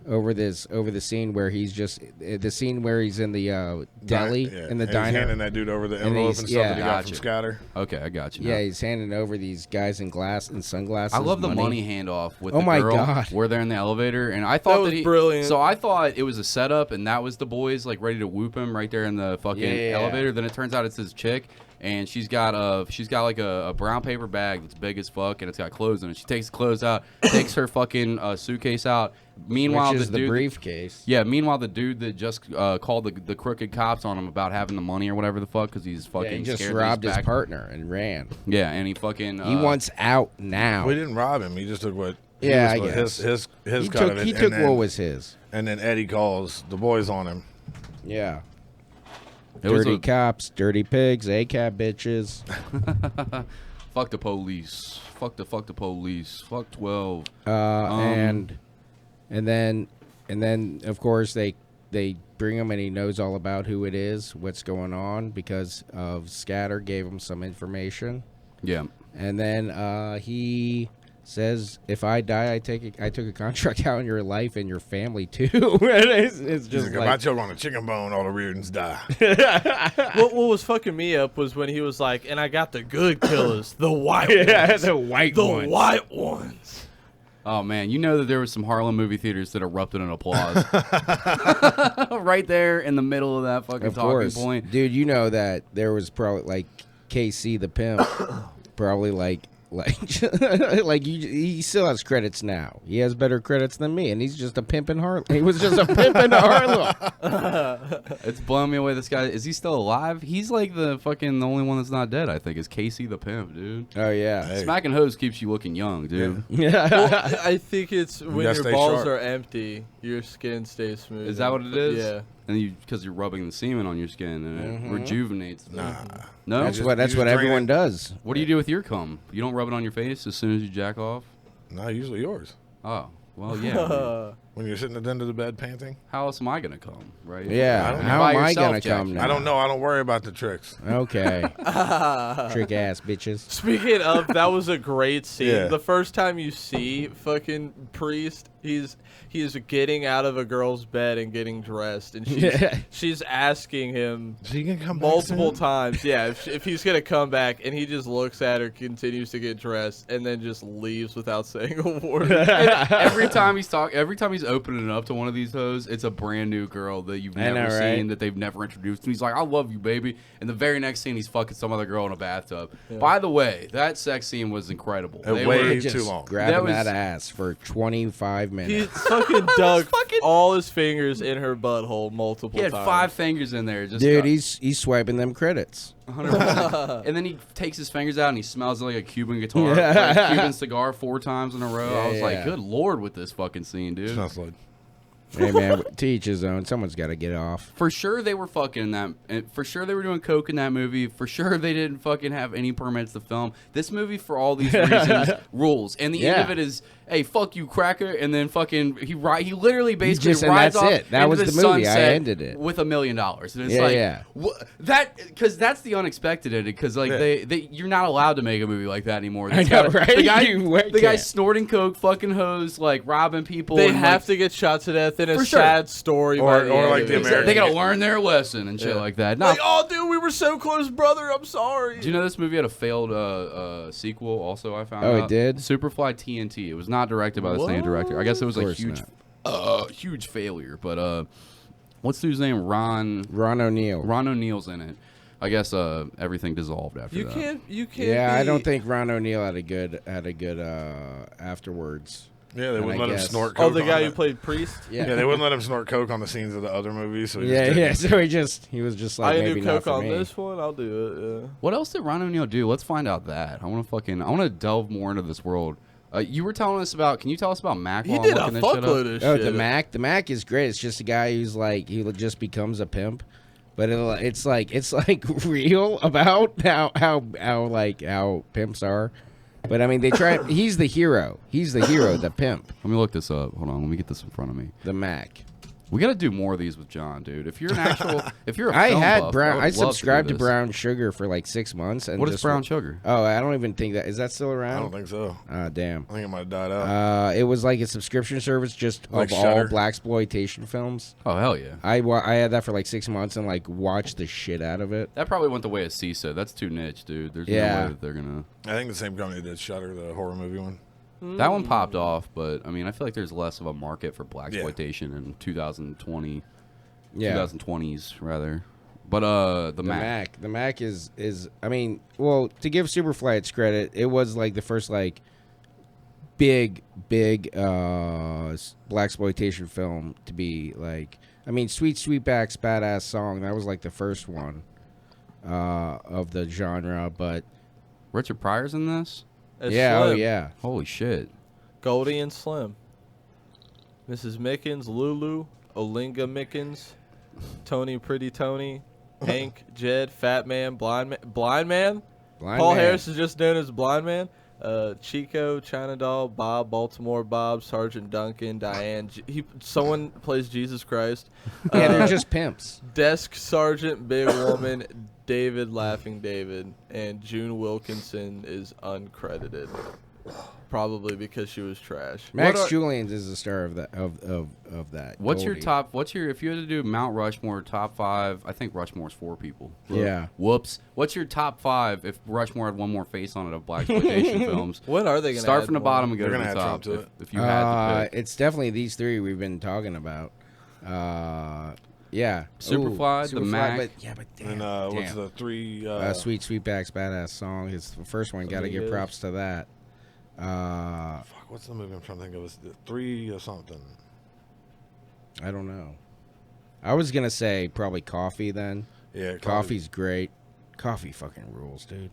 Speaker 4: over the scene where he's just the scene where he's in the deli
Speaker 5: Yeah.
Speaker 4: in the
Speaker 5: And
Speaker 4: diner.
Speaker 5: He's handing that dude over the
Speaker 4: And
Speaker 5: envelope
Speaker 4: he's-
Speaker 5: and stuff that he
Speaker 4: yeah.
Speaker 5: got from
Speaker 2: Gotcha.
Speaker 5: Scatter.
Speaker 2: Okay, I got you.
Speaker 4: Yeah,
Speaker 2: now.
Speaker 4: he's handing over these guys in sunglasses.
Speaker 2: I love the money handoff with
Speaker 4: Oh
Speaker 2: the
Speaker 4: my
Speaker 2: girl
Speaker 4: God.
Speaker 2: where they're in the elevator, and I thought
Speaker 3: was
Speaker 2: he,
Speaker 3: brilliant.
Speaker 2: So I thought it was a setup, and that was the boys like ready to whoop him right there in the fucking
Speaker 4: Yeah.
Speaker 2: elevator. Then it turns out it's his chick, and she's got like a brown paper bag that's big as fuck, and it's got clothes in it. She takes the clothes out, takes her fucking suitcase out. Meanwhile,
Speaker 4: which is
Speaker 2: the dude,
Speaker 4: briefcase.
Speaker 2: yeah. Meanwhile, the dude that just called the crooked cops on him about having the money or whatever the fuck because he's fucking
Speaker 4: Yeah, he just
Speaker 2: scared that he's
Speaker 4: robbed his
Speaker 2: back.
Speaker 4: partner and ran.
Speaker 2: Yeah, and he fucking
Speaker 4: He wants out now.
Speaker 5: We didn't rob him. He just took what.
Speaker 4: Yeah,
Speaker 5: he
Speaker 4: I guess.
Speaker 5: his
Speaker 4: he
Speaker 5: cut
Speaker 4: took
Speaker 5: of it.
Speaker 4: he
Speaker 5: and
Speaker 4: took
Speaker 5: then,
Speaker 4: what was his.
Speaker 5: And then Eddie calls the boys on him.
Speaker 4: Yeah.
Speaker 2: It was
Speaker 4: Dirty
Speaker 2: a-
Speaker 4: cops, dirty pigs, ACAB bitches.
Speaker 2: Fuck the police. Fuck the police. Fuck 12.
Speaker 4: And then of course they bring him and he knows all about who it is, what's going on because of Scatter gave him some information.
Speaker 2: Yeah.
Speaker 4: And then he says if I die, I took a contract out on your life and your family too. it's just
Speaker 5: If I choke on a chicken bone, all the Reardons die.
Speaker 3: What was fucking me up was when he was like, and I got the good killers, the white ones.
Speaker 4: the white
Speaker 3: The
Speaker 4: ones.
Speaker 3: white ones.
Speaker 2: Oh man, you know that there was some Harlem movie theaters that erupted in applause. Right there in the middle of that fucking
Speaker 4: Of
Speaker 2: talking
Speaker 4: course,
Speaker 2: point.
Speaker 4: dude. You know that there was probably like KC the pimp, probably like he still has credits now. He has better credits than me, and he's just a pimp in Harlem. He was just a pimp in Harlem.
Speaker 2: It's blowing me away. This guy, is he still alive? He's like the only one that's not dead, I think, is Casey the Pimp, dude.
Speaker 4: Oh yeah.
Speaker 5: Hey.
Speaker 2: Smacking hoes keeps you looking young, dude.
Speaker 3: Well, I think it's when
Speaker 5: gotta
Speaker 3: your
Speaker 5: stay
Speaker 3: balls
Speaker 5: sharp.
Speaker 3: are empty, your skin stays smooth.
Speaker 2: Is that what it is?
Speaker 3: Yeah.
Speaker 2: And because you're rubbing the semen on your skin and it rejuvenates. it.
Speaker 5: Nah.
Speaker 2: No?
Speaker 4: That's
Speaker 5: just-
Speaker 4: what
Speaker 5: you just drain
Speaker 4: everyone
Speaker 5: it.
Speaker 4: does.
Speaker 2: What do you do with your cum? You don't rub it on your face as soon as you jack off?
Speaker 5: Nah, usually yours.
Speaker 2: Oh, well, yeah. I mean,
Speaker 5: When you're sitting at the end of the bed panting.
Speaker 2: how else am I going to come, right?
Speaker 4: Yeah.
Speaker 5: I don't
Speaker 4: How
Speaker 2: know.
Speaker 4: am
Speaker 2: By
Speaker 4: I
Speaker 2: yourself,
Speaker 4: gonna
Speaker 2: Jack.
Speaker 4: come now?
Speaker 5: I don't know. I don't worry about the tricks.
Speaker 4: Okay. Trick ass bitches.
Speaker 3: Speaking of, that was a great scene.
Speaker 5: Yeah.
Speaker 3: The first time you see fucking Priest, he is getting out of a girl's bed and getting dressed, and she's asking him
Speaker 5: She can come
Speaker 3: multiple times, yeah, if he's gonna come back, and he just looks at her, continues to get dressed, and then just leaves without saying a word.
Speaker 2: every time he's opening up to one of these hoes, it's a brand new girl that you've
Speaker 4: I
Speaker 2: never
Speaker 4: know, right?
Speaker 2: seen, that they've never introduced. And he's like, "I love you, baby." And the very next scene, he's fucking some other girl in a bathtub. By the way, that sex scene was incredible. They
Speaker 5: way
Speaker 2: were-
Speaker 5: too
Speaker 4: Just
Speaker 5: long.
Speaker 4: grabbing
Speaker 2: That was-
Speaker 4: that ass for 25
Speaker 3: He
Speaker 4: minutes.
Speaker 3: fucking dug all his fingers in her butthole multiple
Speaker 2: he had
Speaker 3: times.
Speaker 2: 5 fingers in there. Just
Speaker 4: Dude, he's swiping them credits.
Speaker 2: 100%. And then he takes his fingers out and he smells like a Cuban guitar, like a Cuban cigar 4 times in a row. I was like,
Speaker 4: Yeah.
Speaker 2: good lord with this fucking scene, dude.
Speaker 5: Smells like.
Speaker 4: Hey man, to each his own. Someone's got to get off.
Speaker 2: For sure they were fucking in that. For sure they were doing coke in that movie. For sure they didn't fucking have any permits to film. This movie, for all these reasons, rules. And the end of it is, hey, fuck you, cracker. And then fucking he literally basically
Speaker 4: just- and
Speaker 2: rides
Speaker 4: that's
Speaker 2: off
Speaker 4: it. That
Speaker 2: into
Speaker 4: was
Speaker 2: the
Speaker 4: the movie. I
Speaker 2: sunset
Speaker 4: ended it.
Speaker 2: with $1 million. And it's
Speaker 4: Yeah,
Speaker 2: like
Speaker 4: yeah.
Speaker 2: that, because that's the unexpected in it. Because like they you're not allowed to make a movie like that anymore.
Speaker 4: I
Speaker 2: It's
Speaker 4: know,
Speaker 2: gotta-
Speaker 4: right?
Speaker 2: The guy,
Speaker 4: You
Speaker 2: the guy
Speaker 4: can't.
Speaker 2: snorting coke, fucking hoes, like robbing people.
Speaker 3: They
Speaker 2: and,
Speaker 3: have
Speaker 2: like,
Speaker 3: to get shot to death in a
Speaker 2: For sure.
Speaker 3: sad story.
Speaker 5: Or-
Speaker 3: by the
Speaker 5: or
Speaker 3: end
Speaker 5: like
Speaker 3: of
Speaker 5: the
Speaker 3: it.
Speaker 5: American-
Speaker 2: They gotta learn their lesson and shit like that. No,
Speaker 3: Like, oh, dude, we were so close, brother. I'm sorry.
Speaker 2: do you know this movie had a failed sequel? Also, I found
Speaker 4: Oh,
Speaker 2: out.
Speaker 4: it did?
Speaker 2: Superfly TNT. It was not directed by the same director. I guess it was
Speaker 4: Of
Speaker 2: a
Speaker 4: course
Speaker 2: huge,
Speaker 4: not.
Speaker 2: huge failure. But what's the dude's name? Ron
Speaker 4: O'Neal.
Speaker 2: O'Neal's in it. I guess everything dissolved after
Speaker 3: You
Speaker 2: that.
Speaker 3: can't.
Speaker 4: Yeah, I
Speaker 3: be-
Speaker 4: don't think Ron O'Neal had a good afterwards.
Speaker 5: Yeah, they
Speaker 4: And
Speaker 5: wouldn't
Speaker 4: I
Speaker 5: let him
Speaker 4: guess-
Speaker 5: snort coke.
Speaker 3: Oh, the
Speaker 5: on
Speaker 3: guy
Speaker 5: it.
Speaker 3: who played Priest.
Speaker 5: Yeah, they wouldn't let him snort coke on the scenes of the other movies. So he
Speaker 4: Yeah,
Speaker 5: just
Speaker 4: yeah.
Speaker 5: didn't.
Speaker 4: So he was just like,
Speaker 3: I
Speaker 4: maybe
Speaker 3: do
Speaker 4: not
Speaker 3: coke
Speaker 4: for
Speaker 3: on
Speaker 4: me.
Speaker 3: this one. I'll do it. Yeah.
Speaker 2: What else did Ron O'Neal do? Let's find out that. I want to delve more into this world. You were telling us about. Can you tell us about Mac?
Speaker 3: He
Speaker 2: while
Speaker 3: did a
Speaker 2: I'm looking this shit up?
Speaker 3: fuckload of
Speaker 4: Oh,
Speaker 3: shit.
Speaker 4: the Mac. The Mac is great. It's just a guy who's like he just becomes a pimp, but it's like real about how pimps are. But I mean, they try. He's the hero. He's the hero. The pimp.
Speaker 2: Let me look this up. Hold on. Let me get this in front of me.
Speaker 4: The Mac.
Speaker 2: We got to do more of these with John, dude. If you're an actual, if you're a
Speaker 4: I
Speaker 2: film
Speaker 4: had
Speaker 2: buff,
Speaker 4: brown.
Speaker 2: would
Speaker 4: I
Speaker 2: love to do
Speaker 4: subscribed to
Speaker 2: this.
Speaker 4: Brown Sugar for like 6 months. And
Speaker 2: What is
Speaker 4: just
Speaker 2: brown sugar?
Speaker 4: Oh, I don't even think that is that still
Speaker 5: I
Speaker 4: around.
Speaker 5: don't think so.
Speaker 4: Damn.
Speaker 5: I think it might have died out.
Speaker 4: It was like a subscription service just
Speaker 5: Like
Speaker 4: of all
Speaker 5: Shudder?
Speaker 4: blaxploitation films.
Speaker 2: Oh hell yeah!
Speaker 4: I had that for like 6 months and like watched the shit out of it.
Speaker 2: That probably went the way of CISA. That's too niche, dude. There's no
Speaker 4: Yeah.
Speaker 2: way that they're gonna.
Speaker 5: I think the same company did Shudder, the horror movie one.
Speaker 2: That one popped off, but I mean, I feel like there's less of a market for blaxploitation in 2020,
Speaker 4: Yeah.
Speaker 2: 2020s rather. But the Mac.
Speaker 4: The Mac is I mean, well, to give Superfly its credit, it was like the first like big blaxploitation film to be like, I mean, Sweet Sweetback's Badass Song, that was like the first one of the genre, but
Speaker 2: Richard Pryor's in this.
Speaker 3: It's
Speaker 4: yeah, oh
Speaker 3: Slim.
Speaker 4: yeah.
Speaker 2: Holy shit!
Speaker 3: Goldie and Slim. Mrs. Mickens, Lulu, Olinga Mickens, Tony Pretty Tony, Hank, Jed, Fat Man, Blind Man. Blind Man?
Speaker 4: Blind
Speaker 3: Paul
Speaker 4: Man.
Speaker 3: Harris is just known as Blind Man. Chico, China Doll, Bob, Baltimore Bob, Sergeant Duncan, Diane. Someone plays Jesus Christ.
Speaker 4: Yeah, they're just pimps.
Speaker 3: Desk Sergeant, Big Woman, David, Laughing David, and June Wilkinson is uncredited. Probably because she was trash.
Speaker 4: Max
Speaker 2: What are-
Speaker 4: Julian's is the star of that of that.
Speaker 2: What's your
Speaker 4: Goldie.
Speaker 2: top? What's your if you had to do Mount Rushmore top 5? I think Rushmore's 4 people.
Speaker 4: Yeah.
Speaker 2: Whoops. What's your top 5 if Rushmore had one more face on it of blaxploitation films?
Speaker 3: When are they going to
Speaker 2: Start from the bottom and go
Speaker 5: They're
Speaker 2: to the
Speaker 5: gonna add
Speaker 2: top.
Speaker 5: Trump to
Speaker 2: If you had to pick.
Speaker 4: It's definitely these 3 we've been talking about. Yeah.
Speaker 2: Superfly, The Mac.
Speaker 4: But damn.
Speaker 5: And what's
Speaker 4: damn.
Speaker 5: the 3?
Speaker 4: Sweet Sweetback's badass song. His first one. Got to give
Speaker 3: Amigos.
Speaker 4: props to that.
Speaker 5: Fuck, what's the movie I'm trying to think of? It's the 3 or something.
Speaker 4: I don't know. I was gonna say probably Coffee then.
Speaker 5: Yeah,
Speaker 4: Coffee's great. Coffee fucking rules, dude.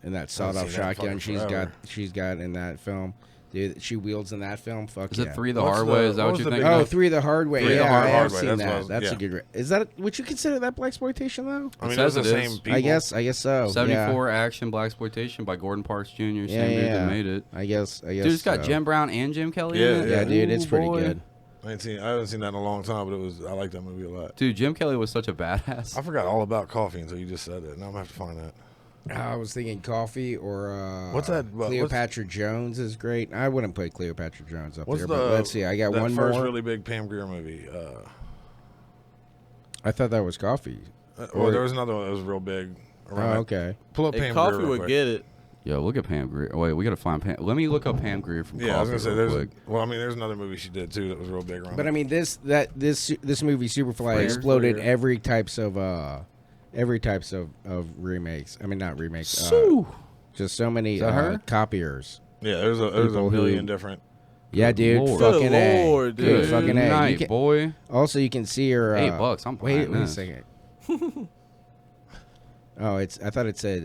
Speaker 4: And that sawed-off
Speaker 5: seen that
Speaker 4: shotgun
Speaker 5: fucking
Speaker 4: she's got in that film, dude. She wields in that film. Fuck
Speaker 2: Is
Speaker 4: yeah.
Speaker 2: it 3 the
Speaker 5: What's
Speaker 2: Hard
Speaker 5: the-
Speaker 2: Way? Is that
Speaker 5: what
Speaker 2: what
Speaker 5: was
Speaker 2: you're
Speaker 5: the
Speaker 2: thinking?
Speaker 5: big-
Speaker 4: Oh, 3 the Hard Way.
Speaker 5: 3 the
Speaker 4: Yeah,
Speaker 5: Hard
Speaker 4: I have
Speaker 5: Way,
Speaker 4: seen
Speaker 5: that's
Speaker 4: that.
Speaker 5: what I was-
Speaker 4: That's a
Speaker 5: yeah.
Speaker 4: good. Is that? Would you consider that blaxploitation though?
Speaker 5: I mean,
Speaker 2: says
Speaker 5: those are the
Speaker 2: it is.
Speaker 5: same people.
Speaker 4: I guess so.
Speaker 2: 74 action blaxploitation by Gordon Parks Jr. Same
Speaker 4: Yeah,
Speaker 2: dude
Speaker 4: yeah.
Speaker 2: that made it.
Speaker 4: I guess.
Speaker 2: Dude, it's got
Speaker 4: so.
Speaker 2: Jim Brown and Jim Kelly
Speaker 5: Yeah,
Speaker 2: in it.
Speaker 4: Yeah, dude, it's
Speaker 2: Ooh,
Speaker 4: pretty
Speaker 2: boy.
Speaker 4: good.
Speaker 5: I haven't seen that in a long time, but I like that movie a lot.
Speaker 2: Dude, Jim Kelly was such a badass.
Speaker 5: I forgot all about Coffee until you just said it. Now I'm gonna have to find that.
Speaker 4: I was thinking Coffee or
Speaker 5: What's that- what's-
Speaker 4: Cleopatra Jones is great. I wouldn't put Cleopatra Jones up
Speaker 5: What's
Speaker 4: there,
Speaker 5: the?
Speaker 4: but let's see. I got
Speaker 5: that
Speaker 4: one
Speaker 5: first
Speaker 4: more.
Speaker 5: really big Pam Grier movie.
Speaker 4: I thought that was Coffee.
Speaker 5: Well, there was another one that was real big.
Speaker 4: Oh,
Speaker 5: around that-
Speaker 4: okay.
Speaker 5: Pull up
Speaker 3: Hey,
Speaker 5: Pam
Speaker 3: Coffee
Speaker 5: Grier real
Speaker 3: would
Speaker 5: quick.
Speaker 3: get it.
Speaker 2: Yo, look at Pam Grier. Wait, we gotta find Pam. Let me look up Pam Grier from
Speaker 5: Yeah, I was
Speaker 2: Coffee
Speaker 5: gonna say
Speaker 2: real
Speaker 5: there's.
Speaker 2: quick.
Speaker 5: Well, I mean, there's another movie she did too that was real big around.
Speaker 4: But I
Speaker 5: it.
Speaker 4: mean, this movie Superfly
Speaker 2: Flair.
Speaker 4: exploded
Speaker 3: Flair.
Speaker 4: every types of remakes. I mean, not remakes.
Speaker 2: Sue.
Speaker 4: Just so many
Speaker 2: Is that her?
Speaker 4: copiers.
Speaker 5: yeah, there's a
Speaker 4: people
Speaker 5: million
Speaker 4: who-
Speaker 5: different.
Speaker 4: Yeah, dude.
Speaker 2: Lord.
Speaker 4: Fucking
Speaker 3: Good
Speaker 4: A.
Speaker 3: Lord,
Speaker 4: Dude,
Speaker 3: dude.
Speaker 4: fucking
Speaker 2: Good
Speaker 4: A. You
Speaker 2: night,
Speaker 4: can-
Speaker 2: boy.
Speaker 4: Also, you can see her.
Speaker 2: $8. I'm
Speaker 4: wait
Speaker 2: buying
Speaker 4: a
Speaker 2: this.
Speaker 4: second. Oh, I thought it said.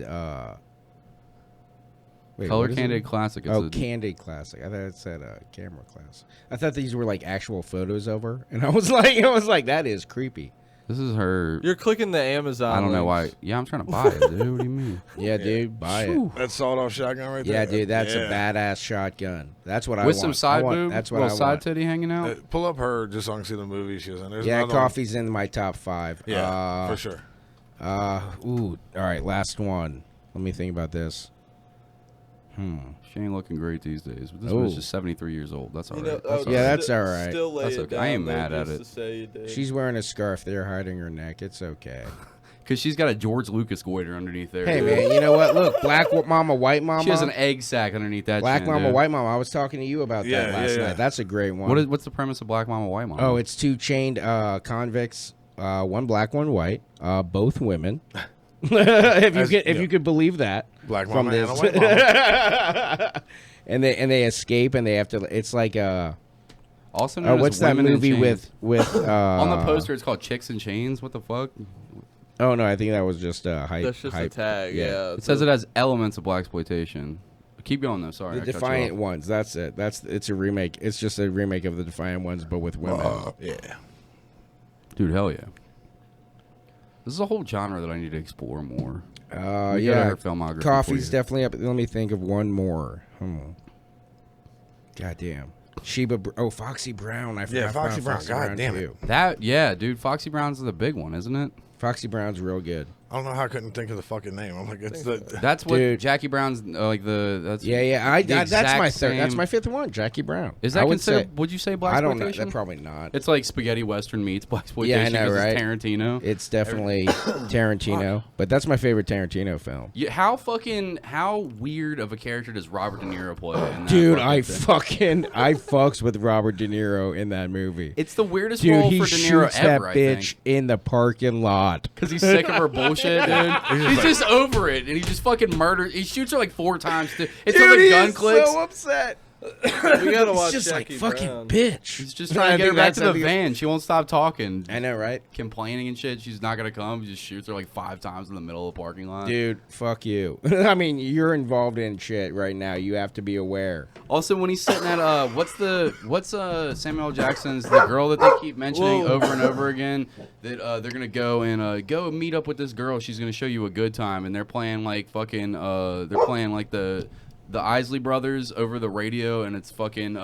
Speaker 4: Wait,
Speaker 2: Color
Speaker 4: what is it?
Speaker 2: Candid Classic. It's
Speaker 4: Oh,
Speaker 2: a-
Speaker 4: Candid Classic. I thought it said camera class. I thought these were like actual photos of her, and I was like, that is creepy.
Speaker 2: This is her.
Speaker 3: You're clicking the Amazon.
Speaker 2: I don't know why.
Speaker 3: links.
Speaker 2: Yeah, I'm trying to buy it, dude. What do you mean?
Speaker 4: Yeah, dude, buy it.
Speaker 2: Phew.
Speaker 5: That sawed-off shotgun right there.
Speaker 4: Yeah, dude, that's
Speaker 5: Yeah.
Speaker 4: a badass shotgun. That's what I
Speaker 2: With
Speaker 4: want.
Speaker 2: some
Speaker 4: I
Speaker 2: side
Speaker 4: want-
Speaker 2: boob,
Speaker 4: That's what
Speaker 2: little
Speaker 4: I
Speaker 2: side
Speaker 4: want.
Speaker 2: titty hanging out.
Speaker 5: Pull up her just so I can see the movie she was in. There's
Speaker 4: Yeah,
Speaker 5: another one.
Speaker 4: Coffee's in my top 5.
Speaker 5: Yeah, for sure.
Speaker 4: All right, last one. Let me think about this.
Speaker 2: She ain't looking great these days. But this
Speaker 4: Ooh.
Speaker 2: one's just 73 years old. That's all
Speaker 3: You
Speaker 2: right.
Speaker 3: know,
Speaker 2: That's
Speaker 3: okay,
Speaker 2: all
Speaker 4: Yeah,
Speaker 2: right.
Speaker 4: that's all right.
Speaker 3: Still lay
Speaker 2: That's
Speaker 3: it
Speaker 2: okay.
Speaker 3: down
Speaker 2: I ain't
Speaker 3: there
Speaker 2: mad at
Speaker 3: just
Speaker 2: it.
Speaker 3: to say you did.
Speaker 4: She's wearing a scarf there, hiding her neck. It's okay.
Speaker 2: Because she's got a George Lucas goiter underneath there.
Speaker 4: Hey,
Speaker 2: dude.
Speaker 4: man, you know what? Look, Black Mama, White Mama.
Speaker 2: She has an egg sack underneath that
Speaker 4: Black
Speaker 2: chin,
Speaker 4: Mama,
Speaker 2: dude.
Speaker 4: White Mama. I was talking to you about
Speaker 5: Yeah,
Speaker 4: that last
Speaker 5: yeah, yeah.
Speaker 4: night. That's a great one.
Speaker 2: What's the premise of Black Mama, White Mama?
Speaker 4: Oh, it's 2 chained convicts, one black, one white, both women. if you could believe that.
Speaker 5: Black
Speaker 4: from
Speaker 5: mama and a
Speaker 4: this.
Speaker 5: white mama.
Speaker 4: and they escape and they have to. It's like
Speaker 2: also known
Speaker 4: what's
Speaker 2: as
Speaker 4: that
Speaker 2: Women in
Speaker 4: movie
Speaker 2: Chains.
Speaker 4: with
Speaker 2: On the poster, it's called Chicks in Chains. What the fuck?
Speaker 4: Oh no, I think that was just hype.
Speaker 3: That's just
Speaker 4: hype.
Speaker 3: a tag. Yeah.
Speaker 2: It says it has elements of blaxploitation. Keep going though. Sorry,
Speaker 4: The
Speaker 2: I cut you
Speaker 4: Defiant
Speaker 2: off.
Speaker 4: Ones. That's it. It's a remake. It's just a remake of the Defiant Ones, but with women.
Speaker 5: Yeah.
Speaker 2: Dude, hell yeah. This is a whole genre that I need to explore more. We go to
Speaker 4: Yeah.
Speaker 2: her filmography
Speaker 4: Coffee's
Speaker 2: for you.
Speaker 4: definitely up. Let me think of one more. God damn. Foxy Brown. I forgot
Speaker 5: Yeah, Foxy
Speaker 4: about
Speaker 5: Brown. God damn it.
Speaker 4: too.
Speaker 2: That, yeah, dude. Foxy Brown's the big one, isn't it?
Speaker 4: Foxy Brown's real good.
Speaker 5: I don't know how I couldn't think of the fucking name. I'm like, it's the.
Speaker 2: That's what
Speaker 4: Dude.
Speaker 2: Jackie Brown's like the. That's
Speaker 4: Yeah.
Speaker 2: the
Speaker 4: That's
Speaker 2: exact
Speaker 4: my third. That's
Speaker 2: same-
Speaker 4: my fifth one. Jackie Brown.
Speaker 2: Is that
Speaker 4: I would
Speaker 2: considered?
Speaker 4: say-
Speaker 2: Would you say
Speaker 4: I don't know.
Speaker 2: blaxploitation?
Speaker 4: That probably not.
Speaker 2: It's like spaghetti western meets blaxploitation.
Speaker 4: Yeah, I know,
Speaker 2: 'cause it's
Speaker 4: right?
Speaker 2: Tarantino.
Speaker 4: It's definitely Tarantino, but that's my favorite Tarantino film.
Speaker 2: Yeah, how weird of a character does Robert De Niro play? In that
Speaker 4: Dude,
Speaker 2: fucking thing?
Speaker 4: I fucks with Robert De Niro in that movie.
Speaker 2: It's the weirdest
Speaker 4: Dude,
Speaker 2: role
Speaker 4: he
Speaker 2: for De Niro
Speaker 4: shoots
Speaker 2: ever.
Speaker 4: that bitch in the parking lot.
Speaker 2: Because he's sick of her bullshit, dude. He's just over it, and he just fucking murders. He shoots her like 4 times. Until the gun clicks.
Speaker 4: so upset.
Speaker 3: We gotta
Speaker 4: It's
Speaker 3: watch
Speaker 4: just
Speaker 3: Jackie
Speaker 4: like fucking
Speaker 3: Brown.
Speaker 4: bitch.
Speaker 2: He's just trying to get her back to the van. She won't stop talking.
Speaker 4: I know, right?
Speaker 2: Complaining and shit. She's not gonna come. He just shoots her like 5 times in the middle of the parking lot.
Speaker 4: Dude, fuck you. I mean, you're involved in shit right now. You have to be aware.
Speaker 2: Also, when he's sitting at what's Samuel L. Jackson's the girl that they keep mentioning
Speaker 3: Whoa.
Speaker 2: over and over again that they're gonna go and go meet up with this girl. She's gonna show you a good time, and they're playing like fucking they're playing like the the Isley Brothers over the radio, and it's fucking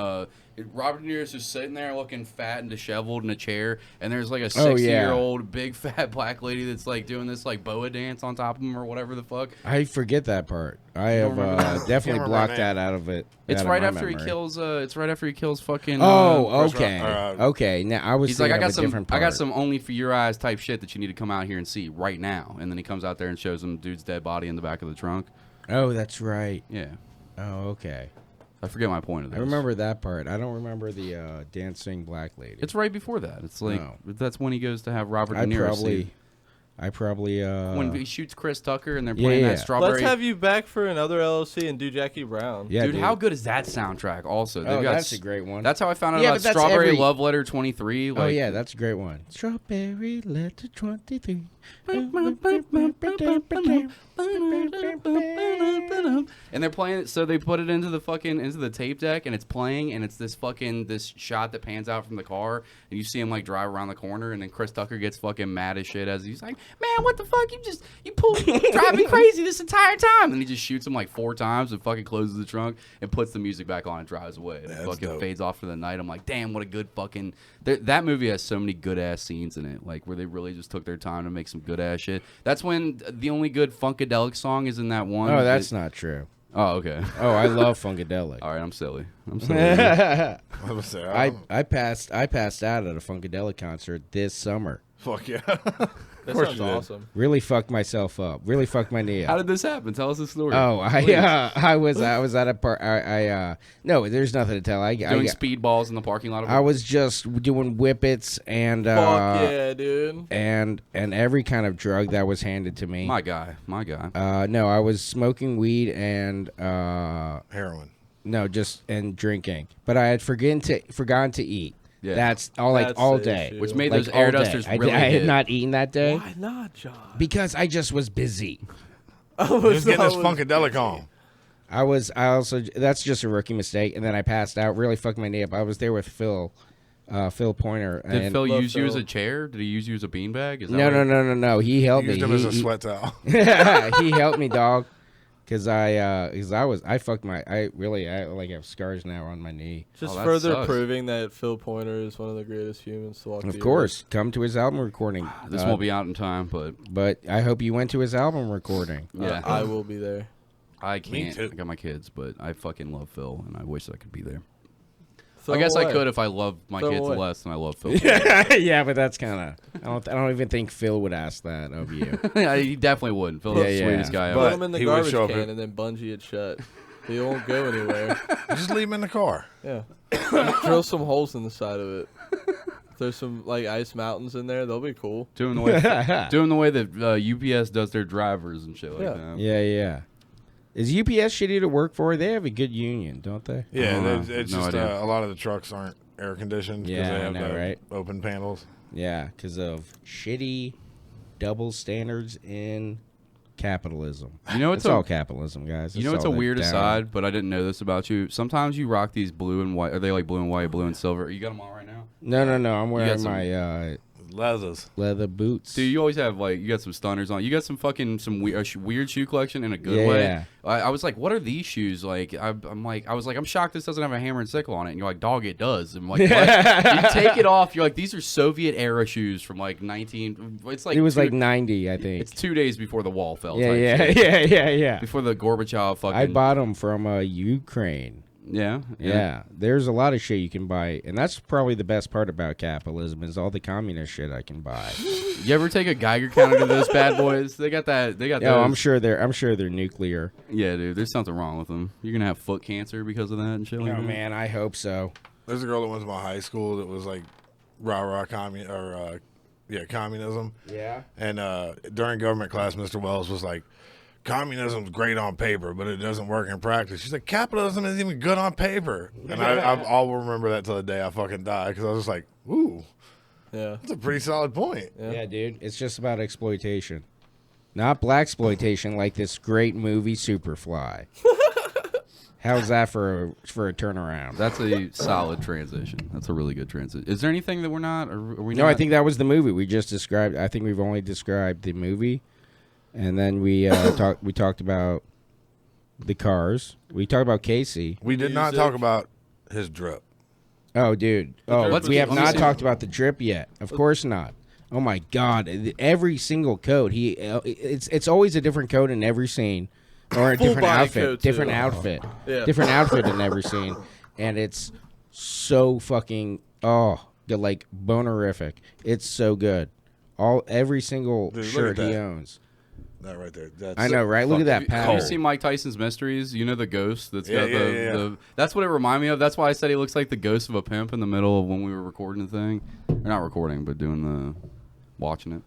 Speaker 2: Robert De Niro's just sitting there looking fat and disheveled in a chair, and there's like a 60-year-old big fat black lady that's like doing this like boa dance on top of him or whatever the fuck.
Speaker 4: I forget that part. I have definitely blocked that out of it.
Speaker 2: It's right after he kills. It's right after he kills fucking.
Speaker 4: Oh, okay, okay. Now I was.
Speaker 2: He's like, I got
Speaker 4: different
Speaker 2: some only for your eyes type shit that you need to come out here and see right now. And then he comes out there and shows him dude's dead body in the back of the trunk.
Speaker 4: Oh, that's right.
Speaker 2: Yeah.
Speaker 4: Oh, okay.
Speaker 2: I forget my point of this.
Speaker 4: I remember that part. I don't remember the dancing black lady.
Speaker 2: It's right before that. It's like that's when he goes to have Robert De Niro.
Speaker 4: I probably
Speaker 2: when he shoots Chris Tucker and they're playing that Strawberry.
Speaker 3: Let's have you back for another LLC and do Jackie Brown.
Speaker 4: Yeah,
Speaker 2: dude, how good is that soundtrack? Also,
Speaker 4: that's a great one.
Speaker 2: That's how I found out about Strawberry Love Letter 23. Like,
Speaker 4: oh yeah, that's a great one. Strawberry Letter 23.
Speaker 2: And they're playing it, so they put it into the tape deck, and it's playing, and it's this shot that pans out from the car, and you see him like drive around the corner, and then Chris Tucker gets fucking mad as shit as he's like, man, what the fuck, you drive me crazy this entire time, and he just shoots him like 4 times and fucking closes the trunk and puts the music back on and drives away, and it fucking fades off for the night. I'm like, damn, what a good fucking that movie has so many good ass scenes in it, like where they really just took their time to make some good ass shit. That's when the only good Funkadelic song is in that one.
Speaker 4: Oh, that's not true.
Speaker 2: Oh, okay.
Speaker 4: Oh, I love Funkadelic.
Speaker 2: All right, I'm silly.
Speaker 4: I passed out at a Funkadelic concert this summer.
Speaker 5: Fuck yeah.
Speaker 3: That sounds awesome.
Speaker 4: Really fucked myself up. Really fucked my knee up.
Speaker 2: How did this happen? Tell us the story.
Speaker 4: Oh, I was at a part. No, there's nothing to tell.
Speaker 2: Doing speedballs in the parking lot.
Speaker 4: I was just doing whippets and
Speaker 3: fuck yeah, dude.
Speaker 4: And every kind of drug that was handed to me.
Speaker 2: My guy.
Speaker 4: No, I was smoking weed and
Speaker 5: heroin.
Speaker 4: No, and drinking. But I had forgotten to eat. Yeah. That's all day.
Speaker 2: Which made those air dusters really
Speaker 4: I had not eaten that day.
Speaker 3: Why not, John?
Speaker 4: Because I just was busy.
Speaker 5: He was getting his Funkadelic on.
Speaker 4: That's just a rookie mistake. And then I passed out, really fucked my knee up. I was there with Phil Pointer.
Speaker 2: Did Phil use you as a chair? Did he use you as a beanbag?
Speaker 4: No. He helped me.
Speaker 5: Used him as a sweat towel.
Speaker 4: He helped me, dog. Because I have scars now on my knee.
Speaker 3: Just further proving that Phil Pointer is one of the greatest humans to walk.
Speaker 4: Of course, come to his album recording.
Speaker 2: This won't be out in time,
Speaker 4: but I hope you went to his album recording.
Speaker 2: Yeah,
Speaker 3: I will be there.
Speaker 2: I can't. I got my kids, but I fucking love Phil, and I wish I could be there.
Speaker 3: Throw
Speaker 2: I guess
Speaker 3: away.
Speaker 2: I could if I loved my kids less than I love Phil.
Speaker 4: Yeah, but that's kind of. I don't even think Phil would ask that of you.
Speaker 2: Yeah, he definitely wouldn't. Phil's the sweetest guy
Speaker 3: Put
Speaker 2: ever.
Speaker 3: him in the garbage can and then bungee it shut. He won't go anywhere.
Speaker 5: Just leave him in the car.
Speaker 3: Yeah. Drill some holes in the side of it. If there's some like ice mountains in there, they'll be cool.
Speaker 2: Doing the way that UPS does their drivers and shit like that.
Speaker 4: Yeah. Is UPS shitty to work for? They have a good union, don't they?
Speaker 5: Yeah, it's just a lot of the trucks aren't air conditioned because they have the open panels.
Speaker 4: Yeah, because of shitty double standards in capitalism.
Speaker 2: You know,
Speaker 4: it's all capitalism, guys.
Speaker 2: You know, it's a weird aside, but I didn't know this about you. Sometimes you rock these blue and white. Are they like blue and white, blue and silver? You got them on right now?
Speaker 4: No. I'm wearing my leather boots.
Speaker 2: Dude, you always have you got some stunners on. You got some fucking weird shoe collection in a good way.
Speaker 4: Yeah.
Speaker 2: I was like, what are these shoes? Like, I'm shocked this doesn't have a hammer and sickle on it. And you're like, dog, it does. I'm like, what? You take it off. You're like, these are Soviet era shoes from like 19. It's like
Speaker 4: it was like 90, I think.
Speaker 2: It's 2 days before the wall fell.
Speaker 4: Yeah.
Speaker 2: Before the Gorbachev fucking.
Speaker 4: I bought them from Ukraine.
Speaker 2: Yeah.
Speaker 4: There's a lot of shit you can buy, and that's probably the best part about capitalism is all the communist shit I can buy.
Speaker 2: You ever take a Geiger counter to those bad boys? They got that. Those.
Speaker 4: I'm sure they're nuclear.
Speaker 2: Yeah, dude. There's something wrong with them. You're gonna have foot cancer because of that and shit.
Speaker 4: Oh man, I hope so.
Speaker 5: There's a girl that went to my high school that was like rah communism.
Speaker 4: Yeah.
Speaker 5: And during government class, Mr. Wells was like, communism's great on paper, but it doesn't work in practice. She's like, capitalism isn't even good on paper. And I'll remember that till the day I fucking die because I was just like, ooh,
Speaker 3: yeah,
Speaker 5: that's a pretty solid point.
Speaker 4: Yeah, dude, it's just about exploitation, not blaxploitation like this great movie Superfly. How's that for a turnaround?
Speaker 2: That's a solid transition. That's a really good transition. Is there anything that we're not? Are we
Speaker 4: no, I think that was the movie we just described. I think we've only described the movie. And then we talked about the cars. We talked about Casey.
Speaker 5: We did not talk about his drip.
Speaker 4: Oh, dude. Oh,
Speaker 3: drip
Speaker 4: we
Speaker 3: was-
Speaker 4: have
Speaker 2: let me
Speaker 4: not
Speaker 2: see.
Speaker 4: talked about the drip yet. Of course not. Oh my God! Every single coat. It's always a different coat in every scene, or a
Speaker 3: Full
Speaker 4: different
Speaker 3: body
Speaker 4: outfit.
Speaker 3: coat, too.
Speaker 4: Different outfit.
Speaker 3: Yeah.
Speaker 4: Different outfit in every scene, and it's so fucking like bonerific. It's so good. Every single
Speaker 5: Dude, look
Speaker 4: shirt
Speaker 5: at
Speaker 4: he
Speaker 5: that.
Speaker 4: owns.
Speaker 5: That right there. That's
Speaker 4: I know, right? Look at that
Speaker 2: Have
Speaker 4: pattern.
Speaker 2: you seen Mike Tyson's Mysteries? You know the ghost that's
Speaker 5: Yeah,
Speaker 2: got
Speaker 5: yeah,
Speaker 2: the,
Speaker 5: yeah.
Speaker 2: the. That's what it reminded me of. That's why I said he looks like the ghost of a pimp in the middle of when we were recording the thing. Or not recording, but watching it.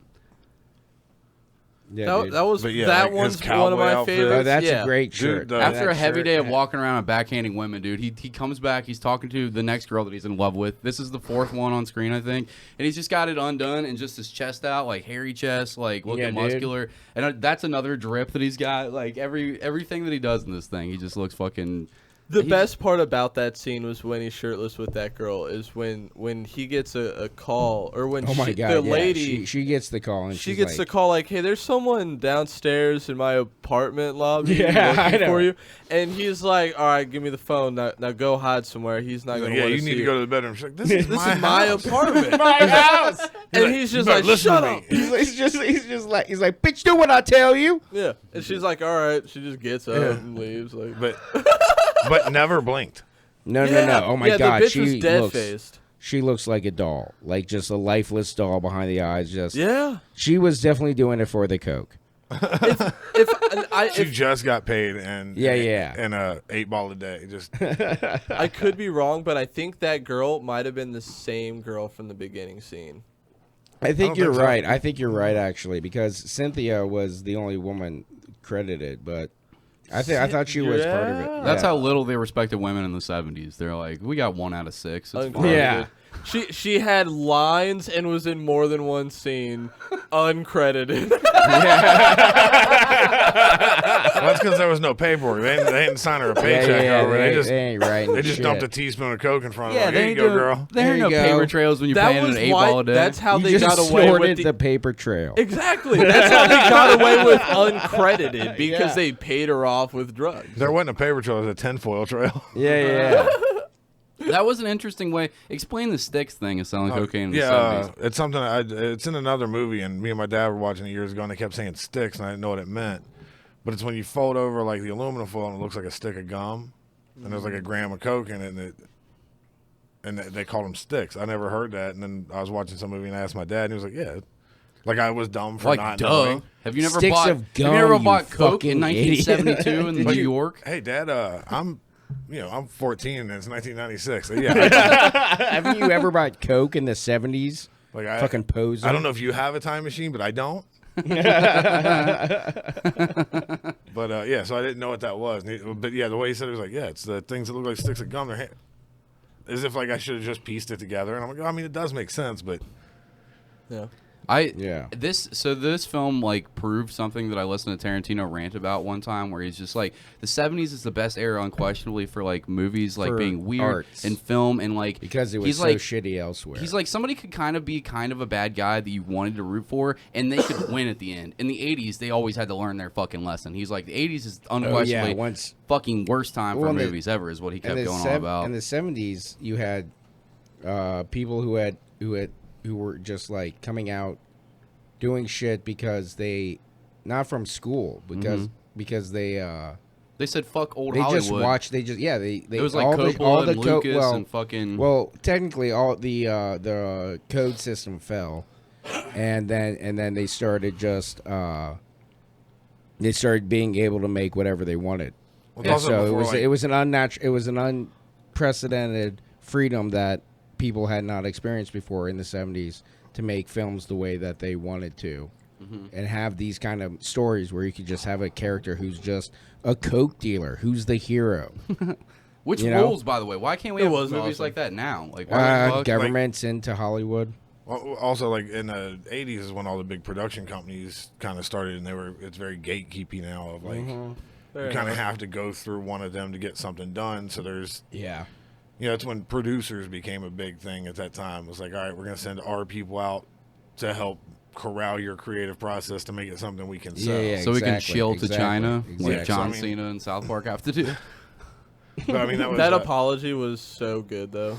Speaker 4: Yeah, dude.
Speaker 3: That was
Speaker 5: But yeah,
Speaker 3: that
Speaker 5: like his
Speaker 3: one's one of
Speaker 5: cowboy
Speaker 3: my
Speaker 5: outfit.
Speaker 3: favorites.
Speaker 4: Oh, that's
Speaker 3: yeah.
Speaker 4: a great shirt.
Speaker 5: Dude,
Speaker 2: After
Speaker 4: That
Speaker 2: a heavy
Speaker 4: shirt
Speaker 2: day of
Speaker 4: had-
Speaker 2: walking around and backhanding women, dude, he comes back. He's talking to the next girl that he's in love with. This is the fourth one on screen, I think. And he's just got it undone and just his chest out, like hairy chest, like looking
Speaker 4: Yeah, dude.
Speaker 2: muscular. And that's another drip that he's got. Like everything that he does in this thing, he just looks fucking.
Speaker 3: The
Speaker 2: He-
Speaker 3: best part about that scene was when he's shirtless with that girl. Is when he gets a call, or when
Speaker 4: Oh my God!
Speaker 3: the
Speaker 4: yeah.
Speaker 3: lady
Speaker 4: she gets the call and
Speaker 3: she
Speaker 4: she's
Speaker 3: gets the
Speaker 4: like,
Speaker 3: call like, "Hey, there's someone downstairs in my apartment lobby
Speaker 4: Yeah, I
Speaker 3: looking
Speaker 4: know.
Speaker 3: for you." And he's like, "All right, give me the phone. Now go hide somewhere. He's not gonna
Speaker 5: yeah,
Speaker 3: want
Speaker 5: you
Speaker 3: see
Speaker 5: need to go to the bedroom. She's like, this is
Speaker 3: This
Speaker 5: my
Speaker 3: is my
Speaker 5: house.
Speaker 3: apartment."
Speaker 4: my house.
Speaker 3: And
Speaker 5: like,
Speaker 3: he's
Speaker 5: "You
Speaker 3: just
Speaker 5: better
Speaker 3: like,
Speaker 5: listen to
Speaker 3: "Shut
Speaker 5: me."
Speaker 3: up."
Speaker 4: He's like, bitch, do what I tell you.
Speaker 3: Yeah, and she's like, "All right." She just gets up and leaves. Like,
Speaker 5: But never blinked.
Speaker 4: No. Oh my
Speaker 3: yeah,
Speaker 4: God,
Speaker 3: the bitch
Speaker 4: she
Speaker 3: was dead
Speaker 4: looks.
Speaker 3: faced.
Speaker 4: She looks like a doll, like just a lifeless doll behind the eyes. Just
Speaker 3: Yeah.
Speaker 4: she was definitely doing it for the coke.
Speaker 5: She just got paid and
Speaker 4: Yeah.
Speaker 5: and a 8-ball a day. Just
Speaker 3: I could be wrong, but I think that girl might have been the same girl from the beginning scene.
Speaker 4: I think
Speaker 5: don't
Speaker 4: you're
Speaker 5: think so.
Speaker 4: right. I think you're right actually, because Cynthia was the only woman credited, but I thought she was part of it.
Speaker 3: Yeah.
Speaker 2: That's
Speaker 4: Yeah.
Speaker 2: how little they respected women in the 70s. They're like, we got 1 out of 6. It's fine.
Speaker 4: Yeah.
Speaker 3: She had lines and was in more than one scene, uncredited.
Speaker 5: that's because there was no paperwork. They didn't sign her a paycheck over.
Speaker 4: They ain't writing
Speaker 5: They just
Speaker 4: shit.
Speaker 5: dumped a teaspoon of coke in front of
Speaker 2: Yeah,
Speaker 5: her.
Speaker 2: they
Speaker 5: Here you
Speaker 2: ain't
Speaker 5: go,
Speaker 2: doing-
Speaker 5: girl.
Speaker 2: There ain't
Speaker 4: There
Speaker 2: no
Speaker 4: you
Speaker 2: paper
Speaker 4: go.
Speaker 2: trails when you're
Speaker 3: That
Speaker 2: paying
Speaker 3: was
Speaker 2: an 8-ball a day.
Speaker 3: That's how
Speaker 4: You
Speaker 3: they
Speaker 4: just
Speaker 3: got away with
Speaker 4: snorted the paper trail.
Speaker 3: Exactly. That's how they got away with uncredited because
Speaker 4: Yeah.
Speaker 3: they paid her off with drugs.
Speaker 5: There wasn't a paper trail. There was a tinfoil trail.
Speaker 4: Yeah.
Speaker 2: That was an interesting way. Explain the sticks thing of selling cocaine in the 70s.
Speaker 5: It's something. It's in another movie, and me and my dad were watching it years ago, and they kept saying sticks, and I didn't know what it meant. But it's when you fold over like the aluminum foil, and it looks like a stick of gum, and there's like a gram of coke in it, and they called them sticks. I never heard that, and then I was watching some movie, and I asked my dad, and he was like, "Yeah." Like I was dumb for
Speaker 2: Like,
Speaker 5: not
Speaker 2: duh.
Speaker 5: knowing.
Speaker 2: Have you never
Speaker 4: Sticks
Speaker 2: bought?
Speaker 4: of
Speaker 2: Have you
Speaker 4: gum,
Speaker 2: ever
Speaker 4: you
Speaker 2: bought coke in
Speaker 4: fucking idiot.
Speaker 2: 1972 in
Speaker 4: Did
Speaker 2: New
Speaker 4: you-
Speaker 2: York?
Speaker 5: Hey, Dad, I'm 14 and it's 1996. So yeah,
Speaker 4: Haven't you ever bought coke in the 70s?
Speaker 5: like
Speaker 4: Fucking poser.
Speaker 5: I don't know if you have a time machine, but I don't. But yeah, so I didn't know what that was. But yeah, the way he said it was like, yeah, it's the things that look like sticks of gum. They're as if like I should have just pieced it together. And I'm like, I mean, it does make sense, but
Speaker 3: Yeah.
Speaker 2: This film like proved something that I listened to Tarantino rant about one time, where he's just like, the 70s is the best era unquestionably for like movies like
Speaker 4: For
Speaker 2: being weird
Speaker 4: arts.
Speaker 2: and film, and like
Speaker 4: because it was
Speaker 2: he's
Speaker 4: so
Speaker 2: like,
Speaker 4: shitty elsewhere.
Speaker 2: he's like, somebody could kind of be kind of a bad guy that you wanted to root for, and they could win at the end. In the 80s, they always had to learn their fucking lesson. He's like, the 80s is unquestionably
Speaker 4: once
Speaker 2: fucking worst time
Speaker 4: Well,
Speaker 2: for
Speaker 4: in the-
Speaker 2: movies ever, is what he kept
Speaker 4: in the
Speaker 2: going on about.
Speaker 4: In the 70s, you had people who were just like coming out doing shit because they, not from school, because they
Speaker 2: said fuck old
Speaker 4: they
Speaker 2: Hollywood.
Speaker 4: just watched. They
Speaker 2: it was like
Speaker 4: all
Speaker 2: Coppola
Speaker 4: the
Speaker 2: and Lucas
Speaker 4: well,
Speaker 2: and fucking.
Speaker 4: well, technically, all the code system fell, and then they started just they started being able to make whatever they wanted.
Speaker 5: Well,
Speaker 4: And
Speaker 5: also
Speaker 4: so
Speaker 5: before,
Speaker 4: it was an unprecedented freedom that people had not experienced before in the 70s to make films the way that they wanted to. And have these kind of stories where you could just have a character who's just a coke dealer, who's the hero.
Speaker 2: Which
Speaker 4: you know?
Speaker 2: rules, by the way? Why can't we
Speaker 3: It
Speaker 2: have
Speaker 3: was
Speaker 2: movies
Speaker 3: awesome.
Speaker 2: like that now? Like, why the fuck?
Speaker 4: Government's into Hollywood.
Speaker 5: Well, also, like in the '80s is when all the big production companies kind of started, and it's very gatekeepy now. Of like, you kind of have to go through one of them to get something done. So there's,
Speaker 4: Yeah.
Speaker 5: it's when producers became a big thing at that time. It was like, all right, we're gonna send our people out to help corral your creative process to make it something we can sell.
Speaker 4: Yeah,
Speaker 2: So we can
Speaker 4: exactly,
Speaker 2: shill to
Speaker 4: exactly,
Speaker 2: China
Speaker 4: exactly.
Speaker 2: like John
Speaker 5: So, I mean-
Speaker 2: Cena and South Park have to do.
Speaker 5: But I mean, that was
Speaker 3: That apology was so good, though.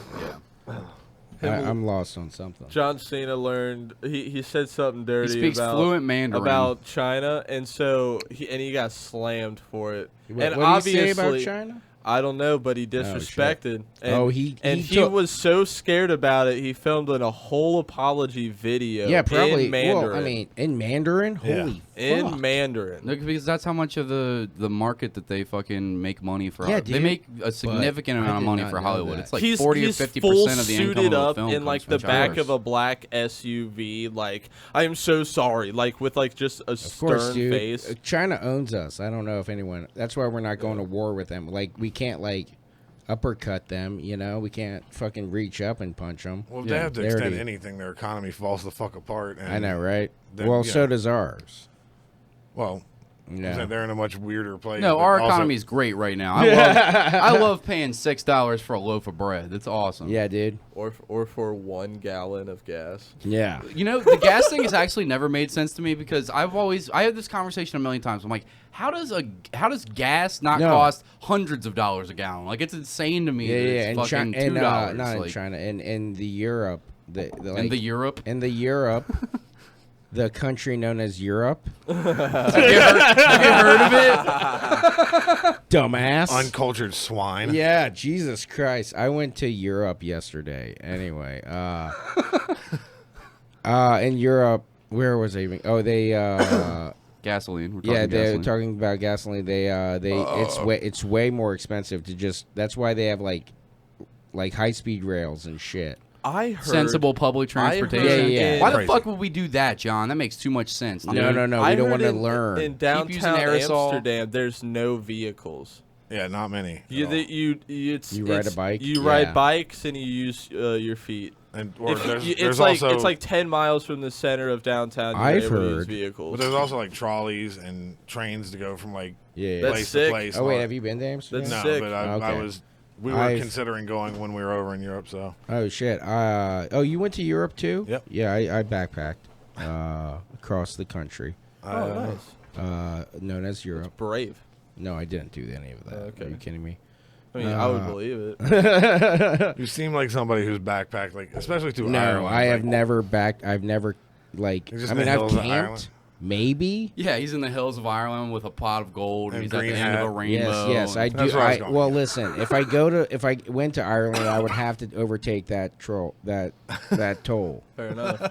Speaker 4: I'm lost on something.
Speaker 3: John Cena learned he said something dirty
Speaker 2: speaks
Speaker 3: about,
Speaker 2: fluent Mandarin.
Speaker 3: about China, and so he got slammed for it.
Speaker 4: What,
Speaker 3: and
Speaker 4: what
Speaker 3: obviously,
Speaker 4: did he say about China?
Speaker 3: I don't know, but he
Speaker 4: shit.
Speaker 3: disrespected. and,
Speaker 4: Oh, he
Speaker 3: he
Speaker 4: took-
Speaker 3: was so scared about it. He filmed a whole apology video.
Speaker 4: Yeah, probably.
Speaker 3: in Mandarin.
Speaker 4: Well, I mean, in Mandarin.
Speaker 5: Yeah.
Speaker 4: Holy
Speaker 3: in
Speaker 4: fuck.
Speaker 3: Mandarin.
Speaker 2: No, because that's how much of the market that they fucking make money for.
Speaker 4: Yeah,
Speaker 2: They
Speaker 4: dude.
Speaker 2: make a significant
Speaker 4: I
Speaker 2: amount of
Speaker 4: did
Speaker 2: money
Speaker 4: not
Speaker 2: for
Speaker 4: know
Speaker 2: Hollywood.
Speaker 4: that.
Speaker 2: It's like
Speaker 3: he's
Speaker 2: 40 or
Speaker 3: he's
Speaker 2: 50%
Speaker 3: full
Speaker 2: of the income
Speaker 3: suited
Speaker 2: of
Speaker 3: up
Speaker 2: the film
Speaker 3: in like
Speaker 2: comes
Speaker 3: the
Speaker 2: from
Speaker 3: back
Speaker 2: China.
Speaker 3: of a black SUV. Like, I am so sorry. Like with like just a
Speaker 4: Of course,
Speaker 3: stern
Speaker 4: dude.
Speaker 3: face.
Speaker 4: China owns us. I don't know if anyone. That's why we're not going to war with them. Like, we can't like uppercut them. You know, we can't fucking reach up and punch them.
Speaker 5: Well, if
Speaker 2: Yeah,
Speaker 5: they have to
Speaker 4: they
Speaker 5: extend
Speaker 4: already-
Speaker 5: anything, their economy falls the fuck apart. And
Speaker 4: I know, right?
Speaker 5: then,
Speaker 4: Well,
Speaker 5: yeah.
Speaker 4: so does ours.
Speaker 5: Well,
Speaker 4: Yeah.
Speaker 5: they're in a much weirder place.
Speaker 2: No,
Speaker 5: but
Speaker 2: our
Speaker 5: also-
Speaker 2: economy is great right now. I love paying $6 for a loaf of bread. It's awesome.
Speaker 4: Yeah, dude.
Speaker 3: Or for 1 gallon of gas.
Speaker 4: Yeah.
Speaker 2: You know, the gas thing has actually never made sense to me because I had this conversation a million times. I'm like, how does gas not
Speaker 4: No.
Speaker 2: cost hundreds of dollars a gallon? Like, it's insane to me.
Speaker 4: Yeah,
Speaker 2: that
Speaker 4: yeah.
Speaker 2: it's
Speaker 4: And
Speaker 2: fucking
Speaker 4: China,
Speaker 2: $2.
Speaker 4: not in
Speaker 2: like,
Speaker 4: China, in the Europe,
Speaker 2: in the Europe.
Speaker 4: in the Europe, the country known as Europe.
Speaker 2: Have you heard of it?
Speaker 4: Dumbass.
Speaker 5: uncultured swine.
Speaker 4: Yeah, Jesus Christ. I went to Europe yesterday. Anyway, in Europe, where was I even? Oh, they
Speaker 2: Gasoline. We're talking
Speaker 4: yeah, they're
Speaker 2: gasoline.
Speaker 4: talking about gasoline. It's way more expensive to just. That's why they have like high speed rails and shit.
Speaker 3: I heard
Speaker 2: Sensible public
Speaker 3: I heard
Speaker 2: transportation.
Speaker 4: Yeah, yeah.
Speaker 2: Why the
Speaker 5: Crazy.
Speaker 2: fuck would we do that, John? That makes too much sense. Dude.
Speaker 4: No, we
Speaker 3: I
Speaker 4: don't
Speaker 3: heard
Speaker 4: want to
Speaker 3: in-
Speaker 4: learn.
Speaker 3: In
Speaker 2: Keep using
Speaker 3: downtown
Speaker 2: aerosol.
Speaker 3: Amsterdam, there's no vehicles.
Speaker 5: Yeah, not many.
Speaker 3: You
Speaker 5: at all.
Speaker 4: You ride a bike?
Speaker 3: You
Speaker 4: Yeah.
Speaker 3: ride bikes and you use your feet.
Speaker 5: And or
Speaker 3: If
Speaker 5: there's,
Speaker 3: you-
Speaker 5: there's
Speaker 3: it's like
Speaker 5: also
Speaker 3: it's like 10 miles from the center of downtown. You're
Speaker 4: I've
Speaker 3: able to use
Speaker 4: heard.
Speaker 3: vehicles.
Speaker 5: but there's also like trolleys and trains to go from like
Speaker 4: Yeah.
Speaker 3: That's
Speaker 5: place
Speaker 3: sick.
Speaker 5: to place.
Speaker 4: Oh wait, have you been to Amsterdam?
Speaker 3: That's
Speaker 5: No,
Speaker 3: sick.
Speaker 5: but I
Speaker 4: Okay.
Speaker 5: was. We were
Speaker 4: I've-
Speaker 5: considering going when we were over in Europe. So
Speaker 4: Oh shit. Oh, you went to Europe too?
Speaker 5: Yep.
Speaker 4: Yeah, I backpacked across the country,
Speaker 3: Oh, nice.
Speaker 4: known as Europe.
Speaker 3: Brave.
Speaker 4: No, I didn't do any of that.
Speaker 3: Okay.
Speaker 4: Are you kidding me?
Speaker 3: I mean, I would believe it.
Speaker 5: you seem like somebody who's backpacked, like especially to
Speaker 4: No,
Speaker 5: Ireland.
Speaker 4: I have
Speaker 5: like,
Speaker 4: never I've never like.
Speaker 5: You're just
Speaker 4: I
Speaker 5: in
Speaker 4: mean,
Speaker 5: the
Speaker 4: I've
Speaker 5: hills of Ireland?
Speaker 4: camped. Maybe.
Speaker 2: Yeah, he's in the hills of Ireland with a pot of gold, and
Speaker 5: And
Speaker 2: he's at the
Speaker 5: green
Speaker 2: end of a
Speaker 5: hat.
Speaker 2: rainbow.
Speaker 4: Yes, I
Speaker 2: and-
Speaker 4: do.
Speaker 5: That's where I was going.
Speaker 4: Well, listen. If I went to Ireland, I would have to overtake that troll. That toll.
Speaker 3: Fair enough.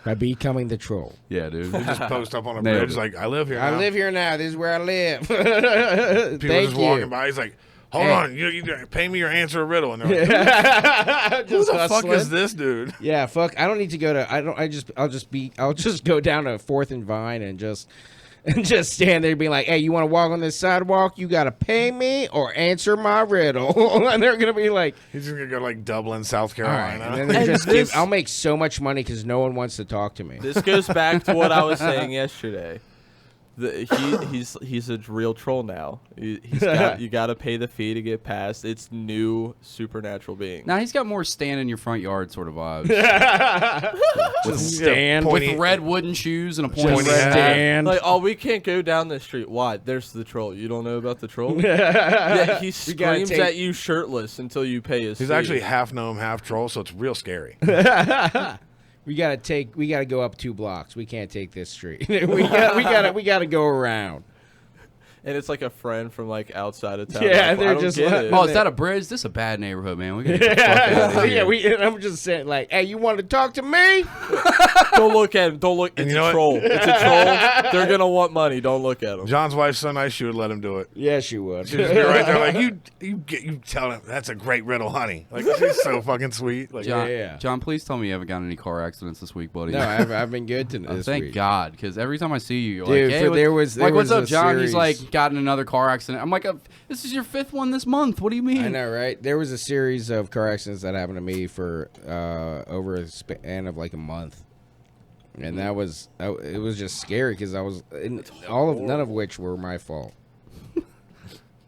Speaker 4: By becoming the troll.
Speaker 2: Yeah, dude.
Speaker 5: You just post up on a
Speaker 2: Nailed
Speaker 5: bridge
Speaker 2: it.
Speaker 5: like I live here.
Speaker 4: I
Speaker 5: now.
Speaker 4: live here now. This is where I live.
Speaker 5: People
Speaker 4: Thank
Speaker 5: just
Speaker 4: you.
Speaker 5: walking by. He's like, "Hold
Speaker 4: Hey.
Speaker 5: on, you pay me or answer a riddle." And they're like, "Who
Speaker 4: Just
Speaker 5: the fuck
Speaker 4: hustling.
Speaker 5: is this dude?"
Speaker 4: Yeah, fuck. I don't need to go to. I'll just go down to 4th and Vine and just stand there and be like, "Hey, you want to walk on this sidewalk? You gotta pay me or answer my riddle." And they're gonna be like,
Speaker 5: He's just gonna go to like Dublin, South
Speaker 4: "All right."
Speaker 5: Carolina.
Speaker 4: And then they
Speaker 3: And
Speaker 4: just
Speaker 3: this-
Speaker 4: I'll make so much money because no one wants to talk to me.
Speaker 3: This goes back to what I was saying yesterday. He's a real troll now. You got to pay the fee to get past. It's new supernatural beings.
Speaker 2: Now he's got more stand in your front yard sort of vibes.
Speaker 4: Just stand.
Speaker 5: pointy-
Speaker 2: With red wooden shoes and a pointy
Speaker 5: Pointy
Speaker 2: hat.
Speaker 5: hat.
Speaker 4: stand.
Speaker 3: Like, oh, we can't go down this street. Why? There's the troll. You don't know about the troll? Yeah, he
Speaker 4: You gotta
Speaker 3: screams
Speaker 4: take-
Speaker 3: at you shirtless until you pay his
Speaker 5: He's
Speaker 3: fee.
Speaker 5: actually half gnome, half troll, so it's real scary.
Speaker 4: We gotta go up 2 blocks. We can't take this street. we gotta go around.
Speaker 3: and it's like a friend from like outside of town.
Speaker 4: Yeah,
Speaker 3: Like,
Speaker 4: they're
Speaker 3: I don't
Speaker 4: just
Speaker 3: get
Speaker 4: like-
Speaker 3: it.
Speaker 2: Oh, is that a bridge? This is a bad neighborhood, man. We gotta get the fuck out of here.
Speaker 4: Yeah, and I'm just saying, like, hey, you want to talk to me?
Speaker 3: Don't look at him. Don't look. It's
Speaker 5: you know
Speaker 3: a
Speaker 5: what?
Speaker 3: troll. It's a troll. They're gonna want money. Don't look at him.
Speaker 5: John's wife's so nice, she would let him do it.
Speaker 4: Yes, you would.
Speaker 5: She'd just be right there, like you tell him that's a great riddle, honey. Like she's so fucking sweet. Like
Speaker 2: John,
Speaker 4: Yeah.
Speaker 2: John, please tell me you haven't gotten any car accidents this week, buddy.
Speaker 4: No, I've been good to
Speaker 2: Oh,
Speaker 4: this
Speaker 2: thank
Speaker 4: week.
Speaker 2: God, because every time I see you, you're
Speaker 4: Dude,
Speaker 2: like, hey,
Speaker 4: for- there was
Speaker 2: what's up,
Speaker 4: a
Speaker 2: John? He's
Speaker 4: series-
Speaker 2: like, got in another car accident. I'm like, this is your 5th one this month. What do you mean?
Speaker 4: I know, right? There was a series of car accidents that happened to me for over a span of like a month, and that was it was just scary because I was none of which were my fault.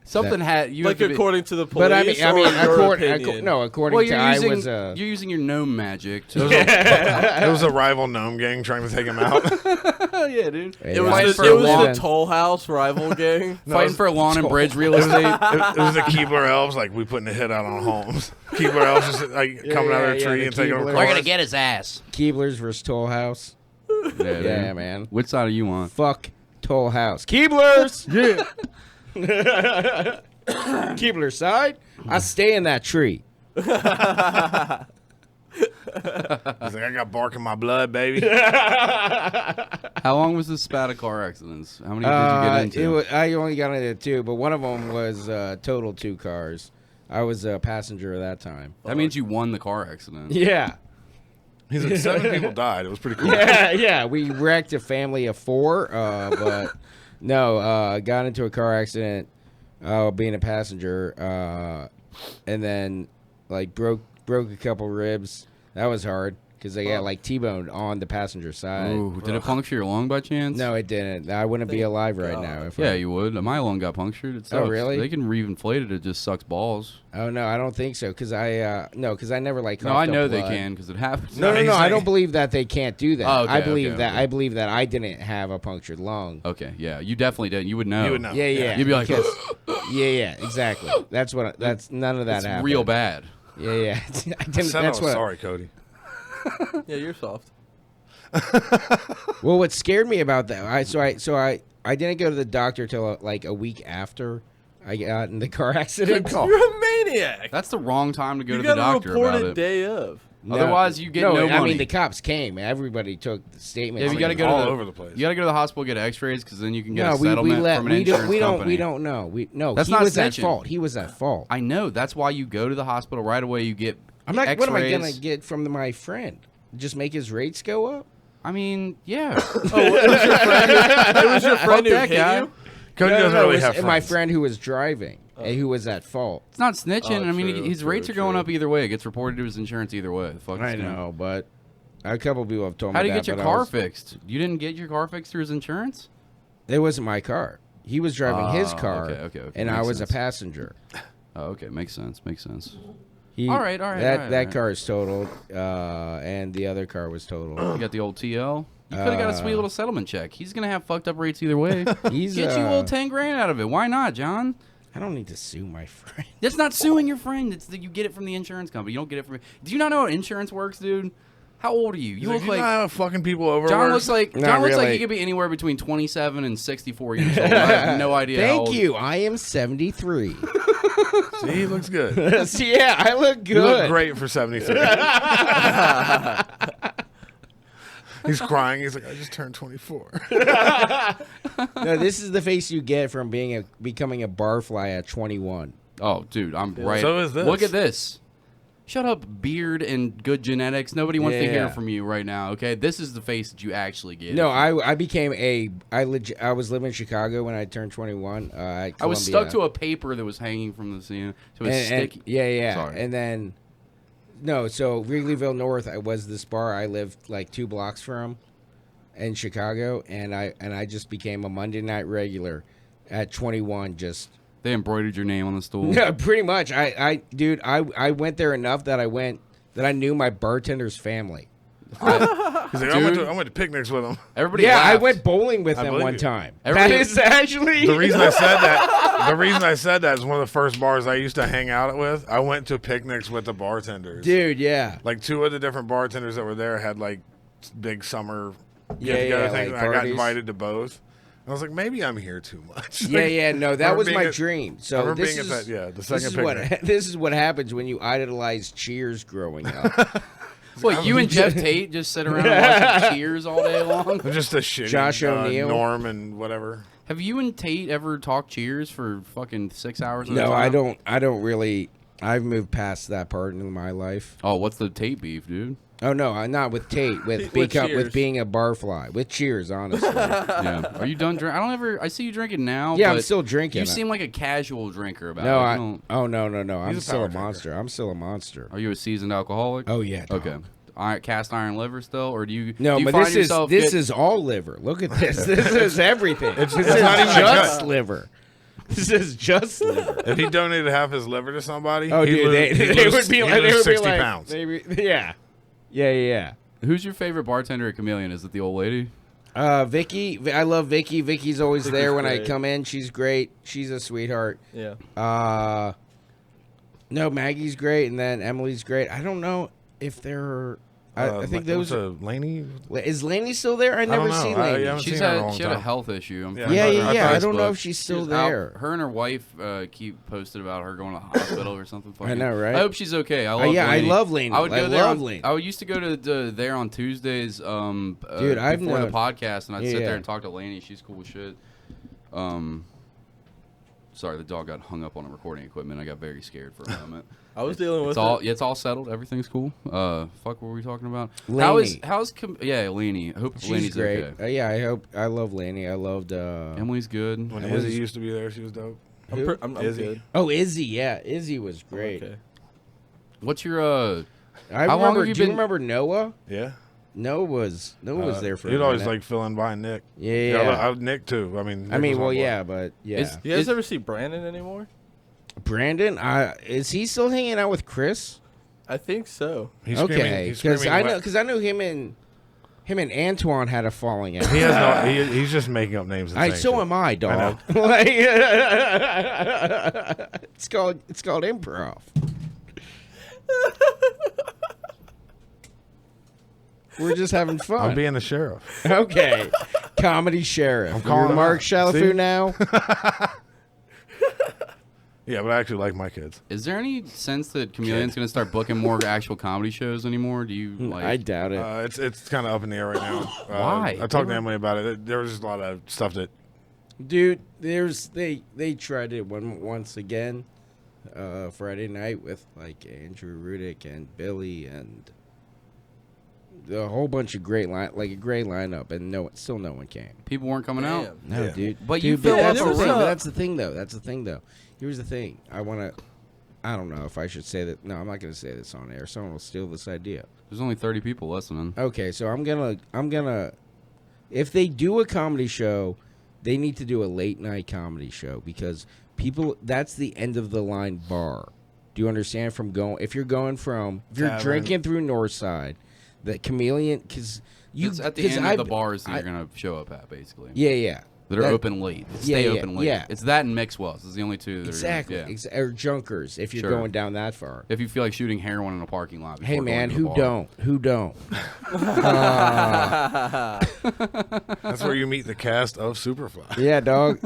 Speaker 2: Something had you
Speaker 3: Like
Speaker 2: have to be-
Speaker 3: according to the police.
Speaker 4: But I mean,
Speaker 3: or your
Speaker 4: according
Speaker 3: opinion?
Speaker 4: according
Speaker 2: Well,
Speaker 4: to
Speaker 2: you're
Speaker 4: I
Speaker 2: using,
Speaker 4: was
Speaker 2: you're using your gnome magic. To,
Speaker 5: It was a rival gnome gang trying to take him out.
Speaker 2: yeah, dude.
Speaker 3: It was,
Speaker 2: Fighting
Speaker 3: the,
Speaker 2: for
Speaker 3: it
Speaker 2: a
Speaker 3: was
Speaker 2: lawn-
Speaker 3: the Toll House rival gang.
Speaker 2: Fighting for lawn and bridge real estate.
Speaker 5: It was the Keebler elves, like we putting a hit out on Holmes. Keebler elves just like coming out of their tree
Speaker 4: the
Speaker 5: and taking over
Speaker 4: Keebler.
Speaker 5: cars.
Speaker 4: We're gonna
Speaker 2: get his ass.
Speaker 4: Keebler's versus Toll House.
Speaker 2: Yeah,
Speaker 4: Yeah,
Speaker 2: dude.
Speaker 4: man.
Speaker 2: Which side are you on?
Speaker 4: Fuck Toll House. Keebler's. Yeah. Keebler side. I stay in that tree.
Speaker 5: He's like, I got bark in my blood, baby.
Speaker 2: How long was this spat of car accidents? How many did you get into?
Speaker 4: I only got into 2, but one of them was total 2 cars. I was a passenger at that time.
Speaker 2: That means you won the car accident.
Speaker 4: Yeah.
Speaker 5: He's like, 7 people died. It was pretty cool.
Speaker 4: Yeah. We wrecked a family of 4, but no, got into a car accident being a passenger, and then like broke a couple ribs. That was hard because they got like T-boned on the passenger side.
Speaker 2: Ooh, did it puncture your lung by chance?
Speaker 4: No, it didn't. I wouldn't be alive right now. If
Speaker 2: Yeah,
Speaker 4: I,
Speaker 2: you would. My lung got punctured. It sucks.
Speaker 4: Oh, really?
Speaker 2: They can re-inflate it. It just sucks balls.
Speaker 4: Oh no, I don't think so. Because I never like.
Speaker 2: No, I know they can because it happens.
Speaker 4: No,
Speaker 5: he's
Speaker 4: I
Speaker 5: like-
Speaker 4: don't believe that they can't do that.
Speaker 2: Oh, okay,
Speaker 4: I believe
Speaker 2: okay,
Speaker 4: that.
Speaker 2: okay.
Speaker 4: I believe that I didn't have a punctured lung.
Speaker 2: Okay, yeah, you definitely did. You would know.
Speaker 5: You would know.
Speaker 4: Yeah.
Speaker 2: You'd be like,
Speaker 4: because- yeah, exactly. That's what. That's none of that
Speaker 2: it's
Speaker 4: happened.
Speaker 2: real bad.
Speaker 4: Yeah. I
Speaker 5: I
Speaker 4: didn't.
Speaker 5: said I
Speaker 4: That's
Speaker 5: was
Speaker 4: what.
Speaker 5: sorry, Cody.
Speaker 3: Yeah, you're soft.
Speaker 4: Well, what scared me about that, I didn't go to the doctor till like a week after I got in the car accident.
Speaker 3: You're a maniac.
Speaker 2: That's the wrong time to go
Speaker 3: You
Speaker 2: to the
Speaker 3: gotta
Speaker 2: doctor
Speaker 3: report
Speaker 2: about
Speaker 3: it
Speaker 2: it.
Speaker 3: day of.
Speaker 2: Otherwise, you get no
Speaker 4: I
Speaker 2: money.
Speaker 4: mean, the cops came. Everybody took the statements.
Speaker 2: Yeah, you got to go
Speaker 5: all
Speaker 2: to
Speaker 5: over the place.
Speaker 2: You got to go to the hospital, get X-rays, because then you can get
Speaker 4: No,
Speaker 2: a settlement from an insurance company.
Speaker 4: we don't know.
Speaker 2: That's
Speaker 4: he
Speaker 2: not
Speaker 4: was at
Speaker 2: snitching.
Speaker 4: fault. He was at fault.
Speaker 2: I know. That's why you go to the hospital right away. You get
Speaker 4: I'm not.
Speaker 2: X-rays.
Speaker 4: What am I gonna get from my friend? Just make his rates go up?
Speaker 2: I mean, yeah.
Speaker 3: It was your friend who
Speaker 2: that
Speaker 3: hit
Speaker 2: guy.
Speaker 3: you?
Speaker 5: Cody
Speaker 4: No,
Speaker 5: doesn't
Speaker 4: it
Speaker 5: really
Speaker 4: was
Speaker 5: have
Speaker 4: my
Speaker 5: friends.
Speaker 4: friend who was driving, and who was at fault.
Speaker 2: It's not snitching.
Speaker 3: Oh,
Speaker 2: I mean,
Speaker 3: true,
Speaker 2: his
Speaker 3: true,
Speaker 2: rates are going
Speaker 3: true.
Speaker 2: up either way. It gets reported to his insurance either way. The fuck is
Speaker 4: I
Speaker 2: gonna-
Speaker 4: know, but a couple people have told me
Speaker 2: How do you
Speaker 4: that,
Speaker 2: get your
Speaker 4: but I
Speaker 2: car
Speaker 4: was-
Speaker 2: fixed? You didn't get your car fixed through his insurance?
Speaker 4: It wasn't my car. He was driving his
Speaker 2: Oh,
Speaker 4: car,
Speaker 2: okay,
Speaker 4: and I
Speaker 2: makes
Speaker 4: was
Speaker 2: sense.
Speaker 4: a passenger.
Speaker 2: Oh, okay, makes sense. Makes sense.
Speaker 4: All
Speaker 2: right,
Speaker 4: That car is totaled, and the other car was totaled.
Speaker 2: You got the old TL. You could have got a sweet little settlement check. He's gonna have fucked up rates either way.
Speaker 4: He's
Speaker 2: Get you a little 10 grand out of it. Why not, John?
Speaker 4: I don't need to sue my friend.
Speaker 2: That's not suing your friend. It's that you get it from the insurance company. You don't get it from. Do you not know how insurance works, dude? How old are you? You look
Speaker 5: You
Speaker 2: like
Speaker 5: know how fucking people over.
Speaker 2: John
Speaker 5: works?
Speaker 2: looks like
Speaker 4: Not
Speaker 2: John looks like
Speaker 4: really.
Speaker 2: he could be anywhere between 27 and 64 years old. I have no idea. how
Speaker 4: Thank
Speaker 2: old.
Speaker 4: you. I am 73.
Speaker 5: See, he looks good.
Speaker 4: See, yeah, I look good.
Speaker 5: You look great for 73. He's crying. He's like, I just turned 24.
Speaker 4: No, this is the face you get from becoming a barfly at 21.
Speaker 2: Oh, dude, I'm right.
Speaker 5: So is this.
Speaker 2: Look at this. Shut up, beard and good genetics. Nobody wants to hear
Speaker 4: Yeah.
Speaker 2: from you right now. Okay, this is the face that you actually get.
Speaker 4: No, I became I was living in Chicago when I turned 21. At
Speaker 2: I was stuck to
Speaker 4: Columbia.
Speaker 2: a paper that was hanging from the ceiling to a
Speaker 4: and,
Speaker 2: sticky.
Speaker 4: yeah.
Speaker 2: Sorry.
Speaker 4: And then so Wrigleyville North, I was this bar I lived like 2 blocks from in Chicago, and I just became a Monday night regular at 21. Just
Speaker 2: They embroidered your name on the stool.
Speaker 4: yeah, pretty much. I went there enough that I knew my bartender's family.
Speaker 5: He's like, I went to picnics with him.
Speaker 2: Everybody.
Speaker 4: Yeah, I
Speaker 2: laughed.
Speaker 4: went bowling with
Speaker 5: I
Speaker 4: them
Speaker 5: believe
Speaker 4: one
Speaker 5: you.
Speaker 4: time.
Speaker 2: Everybody-
Speaker 4: That is actually
Speaker 5: The reason I said that is one of the first bars I used to hang out with. I went to picnics with the bartenders.
Speaker 4: dude. Yeah,
Speaker 5: Like 2 of the different bartenders that were there had like big summer
Speaker 4: Yeah,
Speaker 5: get-together
Speaker 4: yeah,
Speaker 5: things.
Speaker 4: like
Speaker 5: and I got
Speaker 4: parties.
Speaker 5: invited to both. And I was like, maybe I'm here too much.
Speaker 4: yeah. No, that
Speaker 5: remember
Speaker 4: was
Speaker 5: being
Speaker 4: my
Speaker 5: at-
Speaker 4: dream.
Speaker 5: I
Speaker 4: So
Speaker 5: remember
Speaker 4: this
Speaker 5: being
Speaker 4: is
Speaker 5: at that, the
Speaker 4: this
Speaker 5: second
Speaker 4: is what
Speaker 5: picnic.
Speaker 4: this is what happens when you idolize Cheers growing up.
Speaker 2: What, you and Jeff Tate just sit around and watch Cheers all day long?
Speaker 5: I'm just a shitty
Speaker 4: Josh O'Neill.
Speaker 5: Norm and whatever.
Speaker 2: Have you and Tate ever talked Cheers for fucking 6 hours? At a
Speaker 4: No,
Speaker 2: time?
Speaker 4: I don't really. I've moved past that part in my life.
Speaker 2: Oh, what's the Tate beef, dude?
Speaker 4: Oh no, I'm not with Tate. With
Speaker 3: Cheers.
Speaker 4: being a barfly. With Cheers, honestly.
Speaker 2: Yeah. Are you done drinking? I see you drinking now.
Speaker 4: Yeah, I'm
Speaker 2: but
Speaker 4: still drinking.
Speaker 2: You seem like a casual drinker about
Speaker 4: No,
Speaker 2: it.
Speaker 4: I.
Speaker 2: You don't-
Speaker 4: Oh no. I'm
Speaker 5: a
Speaker 4: still
Speaker 5: power
Speaker 4: a
Speaker 5: drinker.
Speaker 4: monster. I'm still a monster.
Speaker 2: Are you a seasoned alcoholic?
Speaker 4: Oh yeah. dog.
Speaker 2: Okay. Cast iron liver still, or do you?
Speaker 4: No,
Speaker 2: do you
Speaker 4: but
Speaker 2: find
Speaker 4: this
Speaker 2: yourself
Speaker 4: is
Speaker 2: get-
Speaker 4: is all liver. Look at this. This is everything. This is
Speaker 5: not even
Speaker 4: just
Speaker 5: gut.
Speaker 4: liver. This is just liver.
Speaker 5: If he donated half his liver to somebody,
Speaker 4: Oh,
Speaker 5: he'd
Speaker 4: dude,
Speaker 5: lose- he'd
Speaker 4: they
Speaker 5: lose-
Speaker 4: would be
Speaker 5: he'd
Speaker 4: like,
Speaker 5: lose 60
Speaker 4: like,
Speaker 5: pounds.
Speaker 4: yeah.
Speaker 2: Who's your favorite bartender at Chameleon? Is it the old lady?
Speaker 4: Vicky, I love Vicky. Vicky's always
Speaker 3: Vicky's
Speaker 4: there when I
Speaker 3: great.
Speaker 4: come in. She's great. She's a sweetheart.
Speaker 3: Yeah.
Speaker 4: No, Maggie's great, and then Emily's great. I don't know if they're. I think those.
Speaker 5: Laney.
Speaker 4: Is Lainey still there? I
Speaker 5: don't
Speaker 4: never
Speaker 5: know.
Speaker 4: seen
Speaker 5: I
Speaker 4: Lainey.
Speaker 5: haven't
Speaker 2: She's
Speaker 5: seen her in a
Speaker 2: had
Speaker 5: long
Speaker 2: she had a
Speaker 5: time.
Speaker 2: health issue. I'm
Speaker 5: Yeah.
Speaker 2: friends
Speaker 4: Yeah,
Speaker 2: with
Speaker 4: yeah,
Speaker 2: her on
Speaker 4: yeah. I don't
Speaker 2: Facebook.
Speaker 4: know if she's still
Speaker 2: She's out-
Speaker 4: there.
Speaker 2: Her and her wife keep posted about her going to the hospital or something.
Speaker 4: I know, right?
Speaker 2: I hope she's okay. I love
Speaker 4: yeah,
Speaker 2: Lainey.
Speaker 4: I love Lainey.
Speaker 2: I would go
Speaker 4: I
Speaker 2: there.
Speaker 4: love Lainey.
Speaker 2: I would used to go to there on Tuesdays.
Speaker 4: Dude, I've
Speaker 2: before the
Speaker 4: known-
Speaker 2: podcast, and I'd sit
Speaker 4: Yeah.
Speaker 2: there and talk to Lainey. She's cool as shit. Sorry, the dog got hung up on a recording equipment. I got very scared for a moment.
Speaker 3: I was dealing with
Speaker 2: It's all
Speaker 3: it.
Speaker 2: it's all settled. Everything's cool. Fuck, what were we talking about?
Speaker 4: Lainey.
Speaker 2: Yeah, Lainey. I hope
Speaker 4: She's
Speaker 2: Lainey's
Speaker 4: great.
Speaker 2: okay.
Speaker 4: Yeah, I love Lainey. I loved.
Speaker 2: Emily's good.
Speaker 5: When
Speaker 4: That was-
Speaker 5: Izzy used to be there, she was dope.
Speaker 3: I'm
Speaker 5: Izzy.
Speaker 3: good.
Speaker 4: Oh, Izzy. Yeah, Izzy was great.
Speaker 3: Okay.
Speaker 2: What's your
Speaker 4: I
Speaker 2: How long
Speaker 4: remember.
Speaker 2: have you
Speaker 4: Do you
Speaker 2: been-
Speaker 4: remember Noah?
Speaker 5: Yeah.
Speaker 4: Noah was there for.
Speaker 5: He'd
Speaker 4: a
Speaker 5: always
Speaker 4: minute.
Speaker 5: like fill in by Nick.
Speaker 4: Yeah.
Speaker 5: I Nick too. I mean, Nick was on board.
Speaker 4: yeah, but yeah.
Speaker 2: Is-
Speaker 3: You guys ever see Brandon anymore?
Speaker 4: Brandon, is he still hanging out with Chris?
Speaker 3: I think so.
Speaker 5: He's
Speaker 4: Okay,
Speaker 5: screaming. He's
Speaker 4: because
Speaker 5: screaming
Speaker 4: I know him and Antoine had a falling out.
Speaker 5: He has no. He's just making up names. And saying
Speaker 4: So
Speaker 5: shit.
Speaker 4: am I, dog. Like, it's called improv. We're just having fun.
Speaker 5: I'm being the sheriff.
Speaker 4: Okay, comedy sheriff. I'm
Speaker 5: calling him
Speaker 4: Mark
Speaker 5: out.
Speaker 4: Chalafou
Speaker 5: See?
Speaker 4: now.
Speaker 5: Yeah, but I actually like my kids.
Speaker 2: Is there any sense that Chameleon's going to start booking more actual comedy shows anymore? Do you like?
Speaker 4: I doubt it.
Speaker 5: It's kind of up in the air right now.
Speaker 2: Why?
Speaker 5: I talked to Emily about it. There was just a lot of stuff that.
Speaker 4: Dude, they tried it once again Friday night with like Andrew Rudick and Billy and a whole bunch of great lineup, and still no one came.
Speaker 2: People weren't coming out.
Speaker 3: Damn.
Speaker 4: No,
Speaker 5: Yeah.
Speaker 4: dude.
Speaker 2: But
Speaker 4: Dude,
Speaker 2: you fill
Speaker 4: that's
Speaker 2: up
Speaker 4: the
Speaker 2: a
Speaker 4: thing.
Speaker 2: room.
Speaker 4: That's the thing, though. Here's the thing. I don't know if I should say that. No, I'm not going to say this on air. Someone will steal this idea.
Speaker 2: There's only 30 people listening.
Speaker 4: Okay, so I'm gonna. If they do a comedy show, they need to do a late night comedy show because people. That's the end of the line bar. Do you understand? If you're
Speaker 5: Tavern.
Speaker 4: drinking through Northside, the Chameleon because
Speaker 2: It's at the end of the bars that you're going to show up at, basically.
Speaker 4: Yeah.
Speaker 2: That are open late. Stay open late.
Speaker 4: yeah.
Speaker 2: It's that and Mixwell's. It's the only two that
Speaker 4: Exactly.
Speaker 2: are. Yeah.
Speaker 4: Or Junkers if you're
Speaker 2: Sure.
Speaker 4: going down that far.
Speaker 2: If you feel like shooting heroin in a parking lot.
Speaker 4: Hey
Speaker 2: before
Speaker 4: man,
Speaker 2: going to the
Speaker 4: who
Speaker 2: bar.
Speaker 4: don't? Who don't?
Speaker 5: That's where you meet the cast of Superfly.
Speaker 4: Yeah, dog.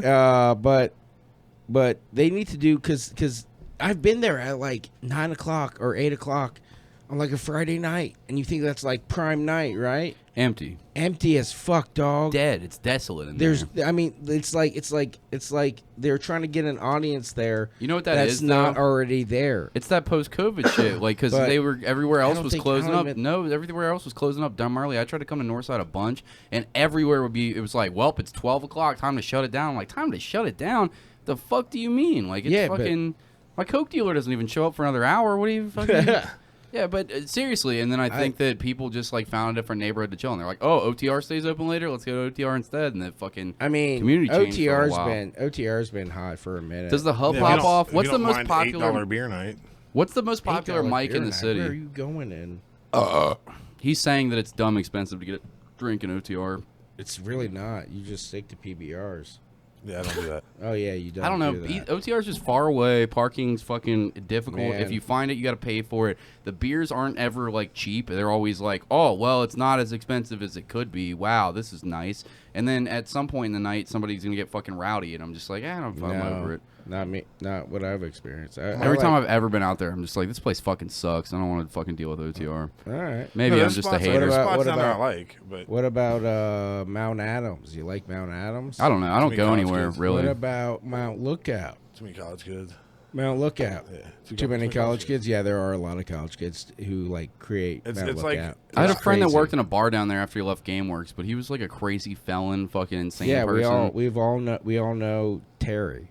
Speaker 4: But they need to do because I've been there at like 9 o'clock or 8 o'clock on like a Friday night, and you think that's like prime night, right?
Speaker 2: Empty.
Speaker 4: Empty as fuck, dog.
Speaker 2: Dead. It's desolate in
Speaker 4: There's,
Speaker 2: there.
Speaker 4: I mean, it's like they're trying to get an audience there.
Speaker 2: You know what that
Speaker 4: that's
Speaker 2: is,
Speaker 4: not
Speaker 2: though?
Speaker 4: already there.
Speaker 2: It's that post-COVID shit, like because
Speaker 4: But
Speaker 2: they were everywhere else
Speaker 4: don't
Speaker 2: was
Speaker 4: think-
Speaker 2: closing
Speaker 4: I
Speaker 2: up.
Speaker 4: don't even-
Speaker 2: No, everywhere else was closing up dumb early. I tried to come to Northside a bunch, and everywhere would be. It was like, well, it's 12 o'clock, time to shut it down. I'm like, time to shut it down? The fuck do you mean? Like, it's
Speaker 4: Yeah, but-
Speaker 2: fucking. My coke dealer doesn't even show up for another hour. What do you fucking? Yeah, but seriously, and then I think that people just like found a different neighborhood to chill, and they're like, "Oh, OTR stays open later. Let's go to OTR instead." And the fucking community changed for a while.
Speaker 4: OTR's been hot for a minute.
Speaker 2: Does the hub
Speaker 5: Yeah, if you
Speaker 2: pop
Speaker 5: don't-
Speaker 2: off?
Speaker 5: if
Speaker 2: What's
Speaker 5: you
Speaker 2: the
Speaker 5: don't
Speaker 2: most
Speaker 5: mind
Speaker 2: popular?
Speaker 5: $8 beer night.
Speaker 2: What's the most popular
Speaker 4: $8
Speaker 2: mic
Speaker 4: beer
Speaker 2: in the
Speaker 4: night.
Speaker 2: city?
Speaker 4: Where are you going in?
Speaker 2: He's saying that it's dumb expensive to get a drink in OTR.
Speaker 4: It's really not. You just stick to PBRs.
Speaker 5: Yeah, I don't do that.
Speaker 4: Oh yeah, you don't.
Speaker 2: I don't know.
Speaker 4: do that.
Speaker 2: OTR is just far away. Parking's fucking difficult.
Speaker 4: Man.
Speaker 2: If you find it, you got to pay for it. The beers aren't ever like cheap. They're always like, oh, well, it's not as expensive as it could be. Wow, this is nice. And then at some point in the night, somebody's gonna get fucking rowdy, and I'm just like, I'm over it.
Speaker 4: Not me. Not what I've experienced.
Speaker 2: Every time I've ever been out there, I'm just like, this place fucking sucks. I don't want to fucking deal with OTR.
Speaker 4: All right.
Speaker 2: Maybe
Speaker 5: No,
Speaker 2: I'm
Speaker 5: there's
Speaker 2: just a
Speaker 5: spots-
Speaker 2: hater.
Speaker 5: There's spots
Speaker 4: What
Speaker 5: down there I
Speaker 4: about-
Speaker 5: like, but
Speaker 4: What about Mount Adams? You like Mount Adams?
Speaker 2: I don't know. I don't
Speaker 5: many
Speaker 2: go
Speaker 5: college
Speaker 2: anywhere
Speaker 5: kids.
Speaker 2: really.
Speaker 4: What about Mount Lookout?
Speaker 5: too many college kids.
Speaker 4: Mount Lookout.
Speaker 5: Yeah,
Speaker 4: Too many college kids. Yeah, there are a lot of college kids who like create
Speaker 5: It's-
Speaker 4: Mount
Speaker 5: it's like-
Speaker 4: Lookout.
Speaker 2: I had a
Speaker 4: It's
Speaker 2: friend that
Speaker 4: crazy.
Speaker 2: worked in a bar down there after he left GameWorks, but he was like a crazy felon, fucking insane
Speaker 4: Yeah,
Speaker 2: person.
Speaker 4: we all know Terry.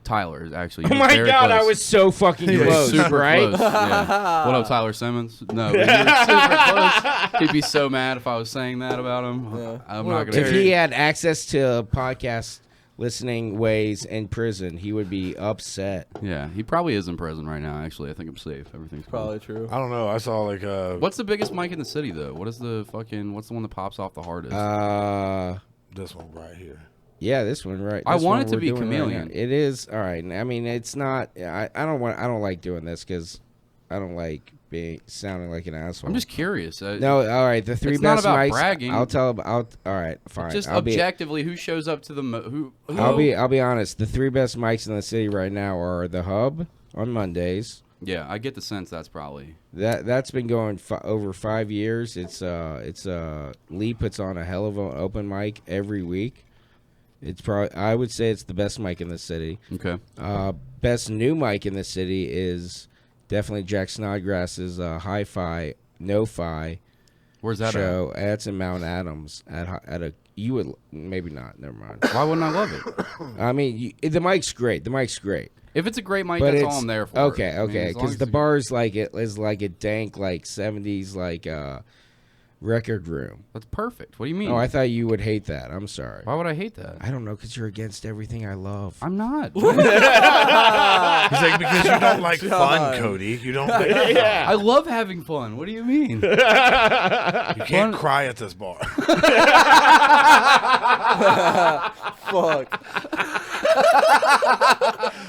Speaker 2: Tyler, actually.
Speaker 4: Oh
Speaker 2: He was
Speaker 4: my
Speaker 2: very
Speaker 4: god,
Speaker 2: close.
Speaker 4: I was so fucking
Speaker 2: He was
Speaker 4: close,
Speaker 2: super
Speaker 4: right?
Speaker 2: close. Yeah. What up, Tyler Simmons? No, but he was super close. He'd be so mad if I was saying that about him. I'm not gonna.
Speaker 4: If he had access to podcasts listening ways in prison, he would be upset.
Speaker 2: Yeah, he probably is in prison right now. Actually, I think I'm safe. Everything's cool.
Speaker 3: Probably true.
Speaker 5: I don't know. I saw like
Speaker 2: What's the biggest mic in the city though? What's the one that pops off the hardest?
Speaker 5: this one right here.
Speaker 4: Yeah, this one, right.
Speaker 2: I
Speaker 4: This
Speaker 2: want
Speaker 4: one
Speaker 2: it to
Speaker 4: we're
Speaker 2: be
Speaker 4: doing right
Speaker 2: Chameleon.
Speaker 4: now. It is all right. I mean, it's not. I don't like doing this because I don't like sounding like an asshole.
Speaker 2: I'm just curious.
Speaker 4: No, all right. The three
Speaker 2: It's not
Speaker 4: best
Speaker 2: about
Speaker 4: mics.
Speaker 2: bragging.
Speaker 4: All right, fine.
Speaker 2: Just
Speaker 4: I'll be-
Speaker 2: objectively, who shows up to the who?
Speaker 4: I'll be honest. The three best mics in the city right now are the Hub on Mondays.
Speaker 2: Yeah, I get the sense that's probably.
Speaker 4: That's been going over 5 years. It's Lee puts on a hell of an open mic every week. It's probably, I would say it's the best mic in the city.
Speaker 2: Okay.
Speaker 4: Best new mic in the city is definitely Jack Snodgrass's Hi-Fi No-Fi
Speaker 2: Where's that
Speaker 4: show. That's in Mount Adams at a you would maybe not. Never mind.
Speaker 2: at? Why wouldn't I love it?
Speaker 4: I mean, the mic's great. The mic's great.
Speaker 2: If it's a great mic,
Speaker 4: But
Speaker 2: that's
Speaker 4: it's
Speaker 2: all I'm there for.
Speaker 4: okay.
Speaker 2: I mean,
Speaker 4: Okay,
Speaker 2: as long
Speaker 4: because
Speaker 2: as
Speaker 4: the
Speaker 2: it's-
Speaker 4: bar is like a dank like 70s like record room.
Speaker 2: That's perfect. What do you mean?
Speaker 4: Oh, I thought you would hate that. I'm sorry.
Speaker 2: Why would I hate that?
Speaker 4: I don't know, because you're against everything I love.
Speaker 2: I'm not.
Speaker 5: He's like, because you don't like fun, Cody. You don't. Like
Speaker 2: I love having fun. What do you mean?
Speaker 5: You can't cry at this bar.
Speaker 3: Fuck.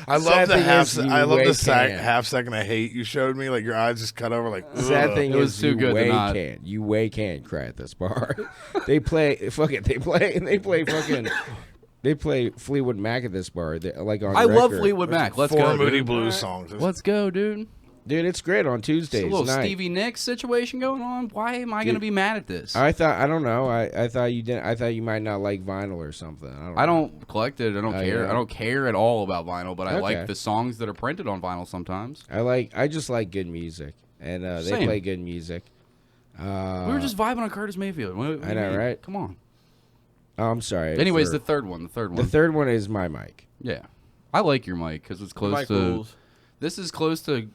Speaker 5: I love
Speaker 4: Sad
Speaker 5: the
Speaker 4: thing
Speaker 5: half.
Speaker 4: is you
Speaker 5: I love
Speaker 4: way
Speaker 5: the
Speaker 4: can't.
Speaker 5: half second of hate you showed me. Like your eyes just cut over. Like
Speaker 4: Sad thing
Speaker 2: It was
Speaker 4: is,
Speaker 2: too
Speaker 4: you
Speaker 2: good to
Speaker 4: way
Speaker 2: not.
Speaker 4: can't. You way can't cry at this bar. They play fucking. They play Fleetwood Mac at this bar. Like on
Speaker 2: I love
Speaker 4: record.
Speaker 2: Fleetwood Mac. Let's
Speaker 5: four
Speaker 2: go,
Speaker 5: Moody
Speaker 2: dude.
Speaker 5: Blues songs.
Speaker 2: Let's go, dude.
Speaker 4: Dude, it's great on
Speaker 2: It's
Speaker 4: Tuesdays
Speaker 2: a little
Speaker 4: night.
Speaker 2: Stevie Nicks situation going on. Why am I going to be mad at this?
Speaker 4: I don't know. I thought you didn't. I thought you might not like vinyl or something.
Speaker 2: I don't collect it. I don't care.
Speaker 4: yeah.
Speaker 2: I don't care at all about vinyl, but I
Speaker 4: Okay.
Speaker 2: like the songs that are printed on vinyl sometimes.
Speaker 4: I just like good music, and they
Speaker 2: Same.
Speaker 4: play good music.
Speaker 2: We were just vibing on Curtis Mayfield. What do
Speaker 4: I
Speaker 2: you
Speaker 4: know,
Speaker 2: mean?
Speaker 4: right?
Speaker 2: Come on.
Speaker 4: Oh, I'm sorry.
Speaker 2: Anyways, the third one.
Speaker 4: the third one is my mic.
Speaker 2: Yeah. I like your mic because it's close
Speaker 3: Mike
Speaker 2: to.
Speaker 3: rules.
Speaker 2: This is close to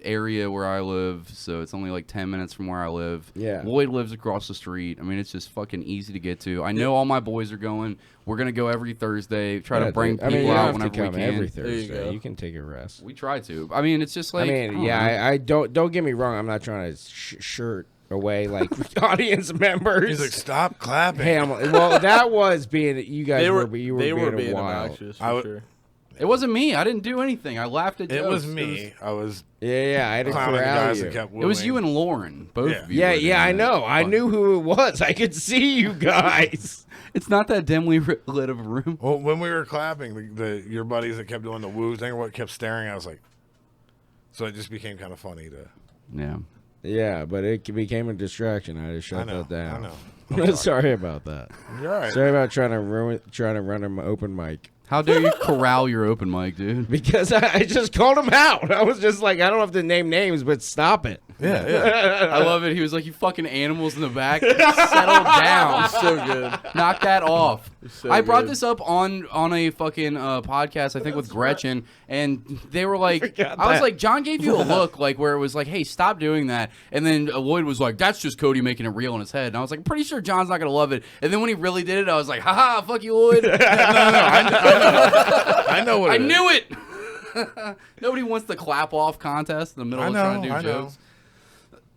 Speaker 2: area where I live, so it's only like 10 minutes from where I live.
Speaker 4: Yeah.
Speaker 2: Lloyd lives across the street. I mean, it's just fucking easy to get to. I know all my boys are going. We're gonna go every Thursday. Try to bring people
Speaker 4: you don't
Speaker 2: out
Speaker 4: have
Speaker 2: wnever
Speaker 4: to come
Speaker 2: we can.
Speaker 4: every
Speaker 3: There you
Speaker 4: Thursday.
Speaker 3: go.
Speaker 4: You can take a rest.
Speaker 2: We try to. I mean, it's just like.
Speaker 4: I mean,
Speaker 2: don't
Speaker 4: yeah,
Speaker 2: know.
Speaker 4: I don't get me wrong. I'm not trying to shirt away like audience members.
Speaker 5: He's like, stop clapping.
Speaker 4: Hey, well, that was being you guys
Speaker 3: They were
Speaker 4: being
Speaker 3: being
Speaker 4: wild.
Speaker 3: obnoxious for
Speaker 5: I would-
Speaker 3: sure.
Speaker 2: It wasn't me. I didn't do anything. I laughed at
Speaker 5: It
Speaker 2: jokes.
Speaker 5: was me. I was
Speaker 4: Yeah, I had to
Speaker 5: clowning the
Speaker 4: corral
Speaker 5: guys
Speaker 4: you.
Speaker 5: that kept
Speaker 2: It was you
Speaker 5: wooing.
Speaker 2: and Lauren, both
Speaker 5: Yeah.
Speaker 2: of you.
Speaker 4: Yeah,
Speaker 2: were
Speaker 4: yeah, I
Speaker 2: doing that.
Speaker 4: know. I
Speaker 2: Fuck.
Speaker 4: knew who it was. I could see you guys.
Speaker 2: It's not that dimly lit of a room.
Speaker 5: Well, when we were clapping, your buddies that kept doing the woo thing or what kept staring, I was like, so it just became kind of funny to.
Speaker 2: Yeah.
Speaker 4: Yeah, but it became a distraction. I just shut
Speaker 5: I know.
Speaker 4: that down.
Speaker 5: I know.
Speaker 4: Sorry about that.
Speaker 5: You're all right.
Speaker 4: Sorry about trying to run an open mic.
Speaker 2: How dare you corral your open mic, dude?
Speaker 4: Because I just called him out. I was just like, I don't have to name names, but stop it.
Speaker 5: Yeah, yeah.
Speaker 2: I love it. He was like, "You fucking animals in the back, settle down."
Speaker 3: So good.
Speaker 2: Knock that off.
Speaker 3: So
Speaker 2: I brought
Speaker 3: good.
Speaker 2: this up on a fucking podcast, I think, with Gretchen, and they were like,
Speaker 4: forgot
Speaker 2: I was
Speaker 4: that.
Speaker 2: like, John gave you a look like where it was like, hey, stop doing that. And then Lloyd was like, that's just Cody making it real in his head. And I was like, I'm pretty sure John's not going to love it. And then when he really did it, I was like, haha, fuck you, Lloyd.
Speaker 5: I know what
Speaker 2: I
Speaker 5: it is.
Speaker 2: knew it. Nobody wants the clap off contest in the middle
Speaker 5: I
Speaker 2: of
Speaker 5: know,
Speaker 2: trying to do
Speaker 5: I know.
Speaker 2: jokes.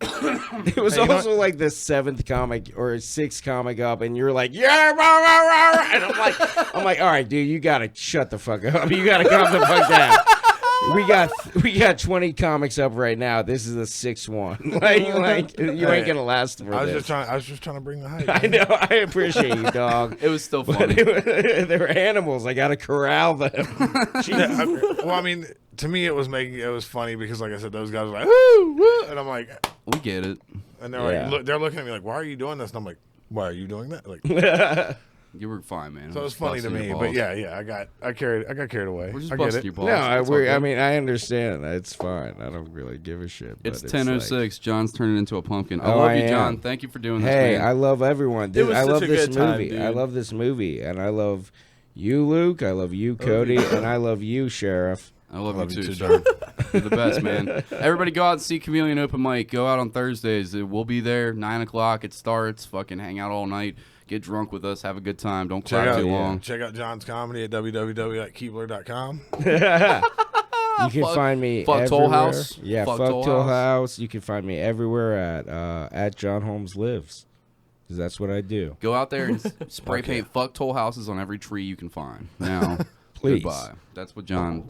Speaker 4: It was
Speaker 5: Hey, you know
Speaker 4: also like the seventh comic or sixth comic up, and you're like, yeah, rah, rah, rah, rah. And I'm like, all right, dude, you gotta shut the fuck up. You gotta calm the fuck down. We got 20 comics up right now. This is the sixth one. like you ain't gonna last for
Speaker 5: I was
Speaker 4: this.
Speaker 5: just trying to bring the hype.
Speaker 4: I know. I appreciate you, dog.
Speaker 2: It was still
Speaker 4: But
Speaker 2: funny.
Speaker 4: they were animals. I gotta corral them.
Speaker 5: Well, I mean, to me, it was funny because, like I said, those guys were like, woo, woo, and I'm like,
Speaker 2: We get it.
Speaker 5: and they're
Speaker 4: Yeah.
Speaker 5: like, they're looking at me like, why are you doing this? And I'm like, why are you doing that? Like,
Speaker 2: You were fine, man.
Speaker 5: so it was funny to
Speaker 2: busting
Speaker 5: me,
Speaker 2: your
Speaker 5: but
Speaker 2: balls.
Speaker 5: yeah, I got carried away.
Speaker 2: We're just
Speaker 5: I get
Speaker 2: busting
Speaker 5: it.
Speaker 2: your balls.
Speaker 4: No,
Speaker 2: It's all
Speaker 4: I
Speaker 2: good.
Speaker 4: mean, I understand. It's fine. I don't really give a shit. But
Speaker 2: It's
Speaker 4: like,
Speaker 2: 10:06. John's turning into a pumpkin. I
Speaker 4: Oh,
Speaker 2: love
Speaker 4: I
Speaker 2: you,
Speaker 4: am.
Speaker 2: John. Thank you for doing this,
Speaker 4: hey,
Speaker 2: man.
Speaker 4: I love everyone.
Speaker 3: It was
Speaker 4: I
Speaker 3: such
Speaker 4: love
Speaker 3: a
Speaker 4: this
Speaker 3: good time,
Speaker 4: movie. I
Speaker 3: dude.
Speaker 4: love this movie, and I love you, Luke. I love you, Cody, and I love you, Sheriff.
Speaker 2: I love
Speaker 5: Love
Speaker 2: you
Speaker 5: you
Speaker 2: too,
Speaker 5: too,
Speaker 2: sir. You're the best, man. Everybody go out and see Chameleon Open Mic. Go out on Thursdays. We'll be there, 9 o'clock. It starts. Fucking hang out all night. Get drunk with us. Have a good time. Don't
Speaker 5: Check
Speaker 2: cry
Speaker 5: out,
Speaker 2: too long.
Speaker 5: check out John's comedy at www.keebler.com.
Speaker 4: You can find me
Speaker 2: fuck Toll
Speaker 4: everywhere.
Speaker 2: House.
Speaker 4: Yeah,
Speaker 2: Fuck
Speaker 4: fuck
Speaker 2: Toll
Speaker 4: Toll
Speaker 2: House.
Speaker 4: House. You can find me everywhere at John Holmes Lives, because that's what I do.
Speaker 2: Go out there and spray paint fuck toll houses on every tree you can find. Now,
Speaker 4: Please.
Speaker 2: goodbye. That's what John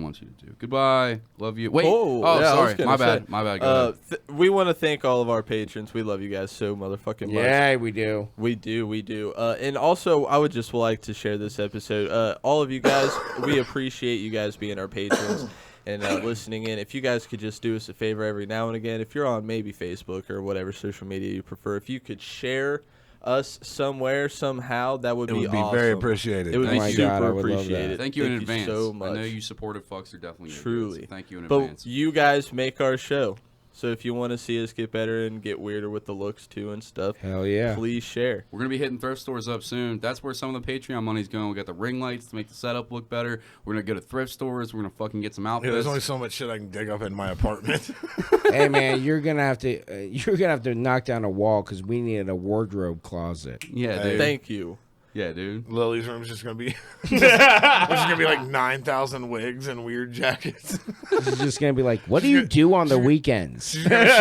Speaker 2: wants you to do. Goodbye. Love you. Wait.
Speaker 3: Oh, yeah, I was
Speaker 2: sorry.
Speaker 3: gonna
Speaker 2: My
Speaker 3: say,
Speaker 2: bad. My bad. Go ahead.
Speaker 3: We want to thank all of our patrons. We love you guys so motherfucking much.
Speaker 4: Yeah, we do.
Speaker 3: We do. And also, I would just like to share this episode. All of you guys, we appreciate you guys being our patrons and listening in. If you guys could just do us a favor every now and again, if you're on maybe Facebook or whatever social media you prefer, if you could share us somewhere, somehow, that would
Speaker 5: It
Speaker 3: be
Speaker 5: would be
Speaker 3: awesome.
Speaker 5: very appreciated.
Speaker 3: It would
Speaker 4: Oh
Speaker 3: be
Speaker 4: my
Speaker 3: super
Speaker 4: God, I would love
Speaker 3: appreciated.
Speaker 4: that.
Speaker 2: Thank you in advance.
Speaker 3: so much.
Speaker 2: I know you supportive fucks are definitely gonna do it,
Speaker 3: Truly.
Speaker 2: so thank you in
Speaker 3: But
Speaker 2: advance.
Speaker 3: you guys make our show. So if you want to see us get better and get weirder with the looks too and stuff,
Speaker 4: Hell yeah.
Speaker 3: please share.
Speaker 2: We're gonna be hitting thrift stores up soon. That's where some of the Patreon money's going. We got the ring lights to make the setup look better. We're gonna go to thrift stores. We're gonna fucking get some
Speaker 5: Yeah,
Speaker 2: outfits.
Speaker 5: there's only so much shit I can dig up in my apartment.
Speaker 4: Hey man, you're gonna have to knock down a wall because we needed a wardrobe closet.
Speaker 2: yeah,
Speaker 5: Hey.
Speaker 2: dude.
Speaker 3: Thank you.
Speaker 2: Yeah, dude.
Speaker 5: Lily's room's just gonna be there's just gonna be like 9,000 wigs and weird jackets.
Speaker 4: It's just gonna be like, what do you do on the weekends?
Speaker 5: She's gonna show,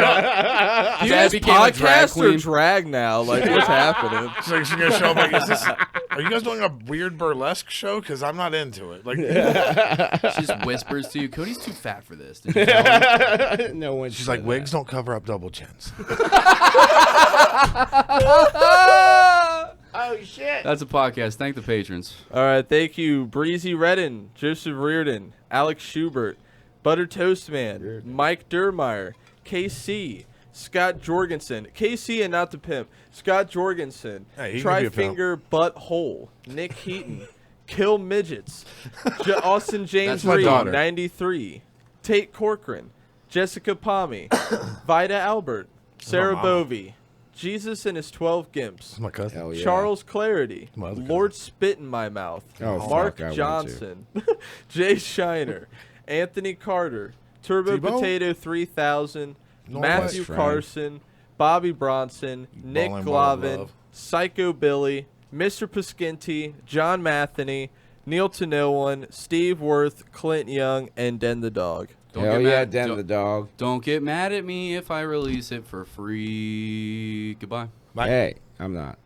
Speaker 3: You
Speaker 2: Dad
Speaker 3: guys
Speaker 2: became a drag
Speaker 3: podcast or
Speaker 2: queen.
Speaker 3: drag now? Like, what's happening?
Speaker 5: she's gonna show up like, are you guys doing a weird burlesque show? Because I'm not into it. Like,
Speaker 2: She just whispers to you, Cody's too fat for this. Did you tell him?
Speaker 4: No one.
Speaker 5: she's like, wigs don't cover up double chins.
Speaker 4: Oh shit.
Speaker 2: That's a podcast. Thank the patrons.
Speaker 3: All right, thank you, Breezy Redden, Joseph Reardon, Alex Schubert, Butter Toastman, Mike Durmeyer, KC, Scott Jorgensen, KC and not the pimp, Scott Jorgensen,
Speaker 5: Hey, he can be a pimp.
Speaker 3: Trifinger Butthole, Nick Heaton, Kill Midgets, Austin James
Speaker 5: That's my
Speaker 3: Reed,
Speaker 5: daughter.
Speaker 3: 93, Tate Corcoran, Jessica Palmy, Vida Albert, Sarah
Speaker 5: mama.
Speaker 3: Bovey, Jesus and his 12 Gimps,
Speaker 5: That's my cousin.
Speaker 4: Hell yeah.
Speaker 3: Charles Clarity,
Speaker 5: My other
Speaker 3: Lord Spit in My Mouth,
Speaker 4: Oh,
Speaker 3: Mark
Speaker 4: fuck, I want
Speaker 3: Johnson, Jay Shiner, Anthony Carter, Turbo
Speaker 5: Tebow?
Speaker 3: Potato 3000,
Speaker 5: No
Speaker 3: Matthew
Speaker 4: way.
Speaker 3: Carson, Bobby Bronson, Nick
Speaker 5: Ballin' Ball of
Speaker 3: Glavin,
Speaker 5: Love.
Speaker 3: Psycho Billy, Mr. Pasquinty, John Matheny, Neil to No One, Steve Worth, Clint Young, and Den the Dog.
Speaker 2: Don't
Speaker 4: Hell
Speaker 2: get
Speaker 4: yeah,
Speaker 2: mad.
Speaker 4: Den
Speaker 2: Don't-
Speaker 4: the dog.
Speaker 2: Don't get mad at me if I release it for free. Goodbye.
Speaker 5: Bye.
Speaker 4: Hey, I'm not.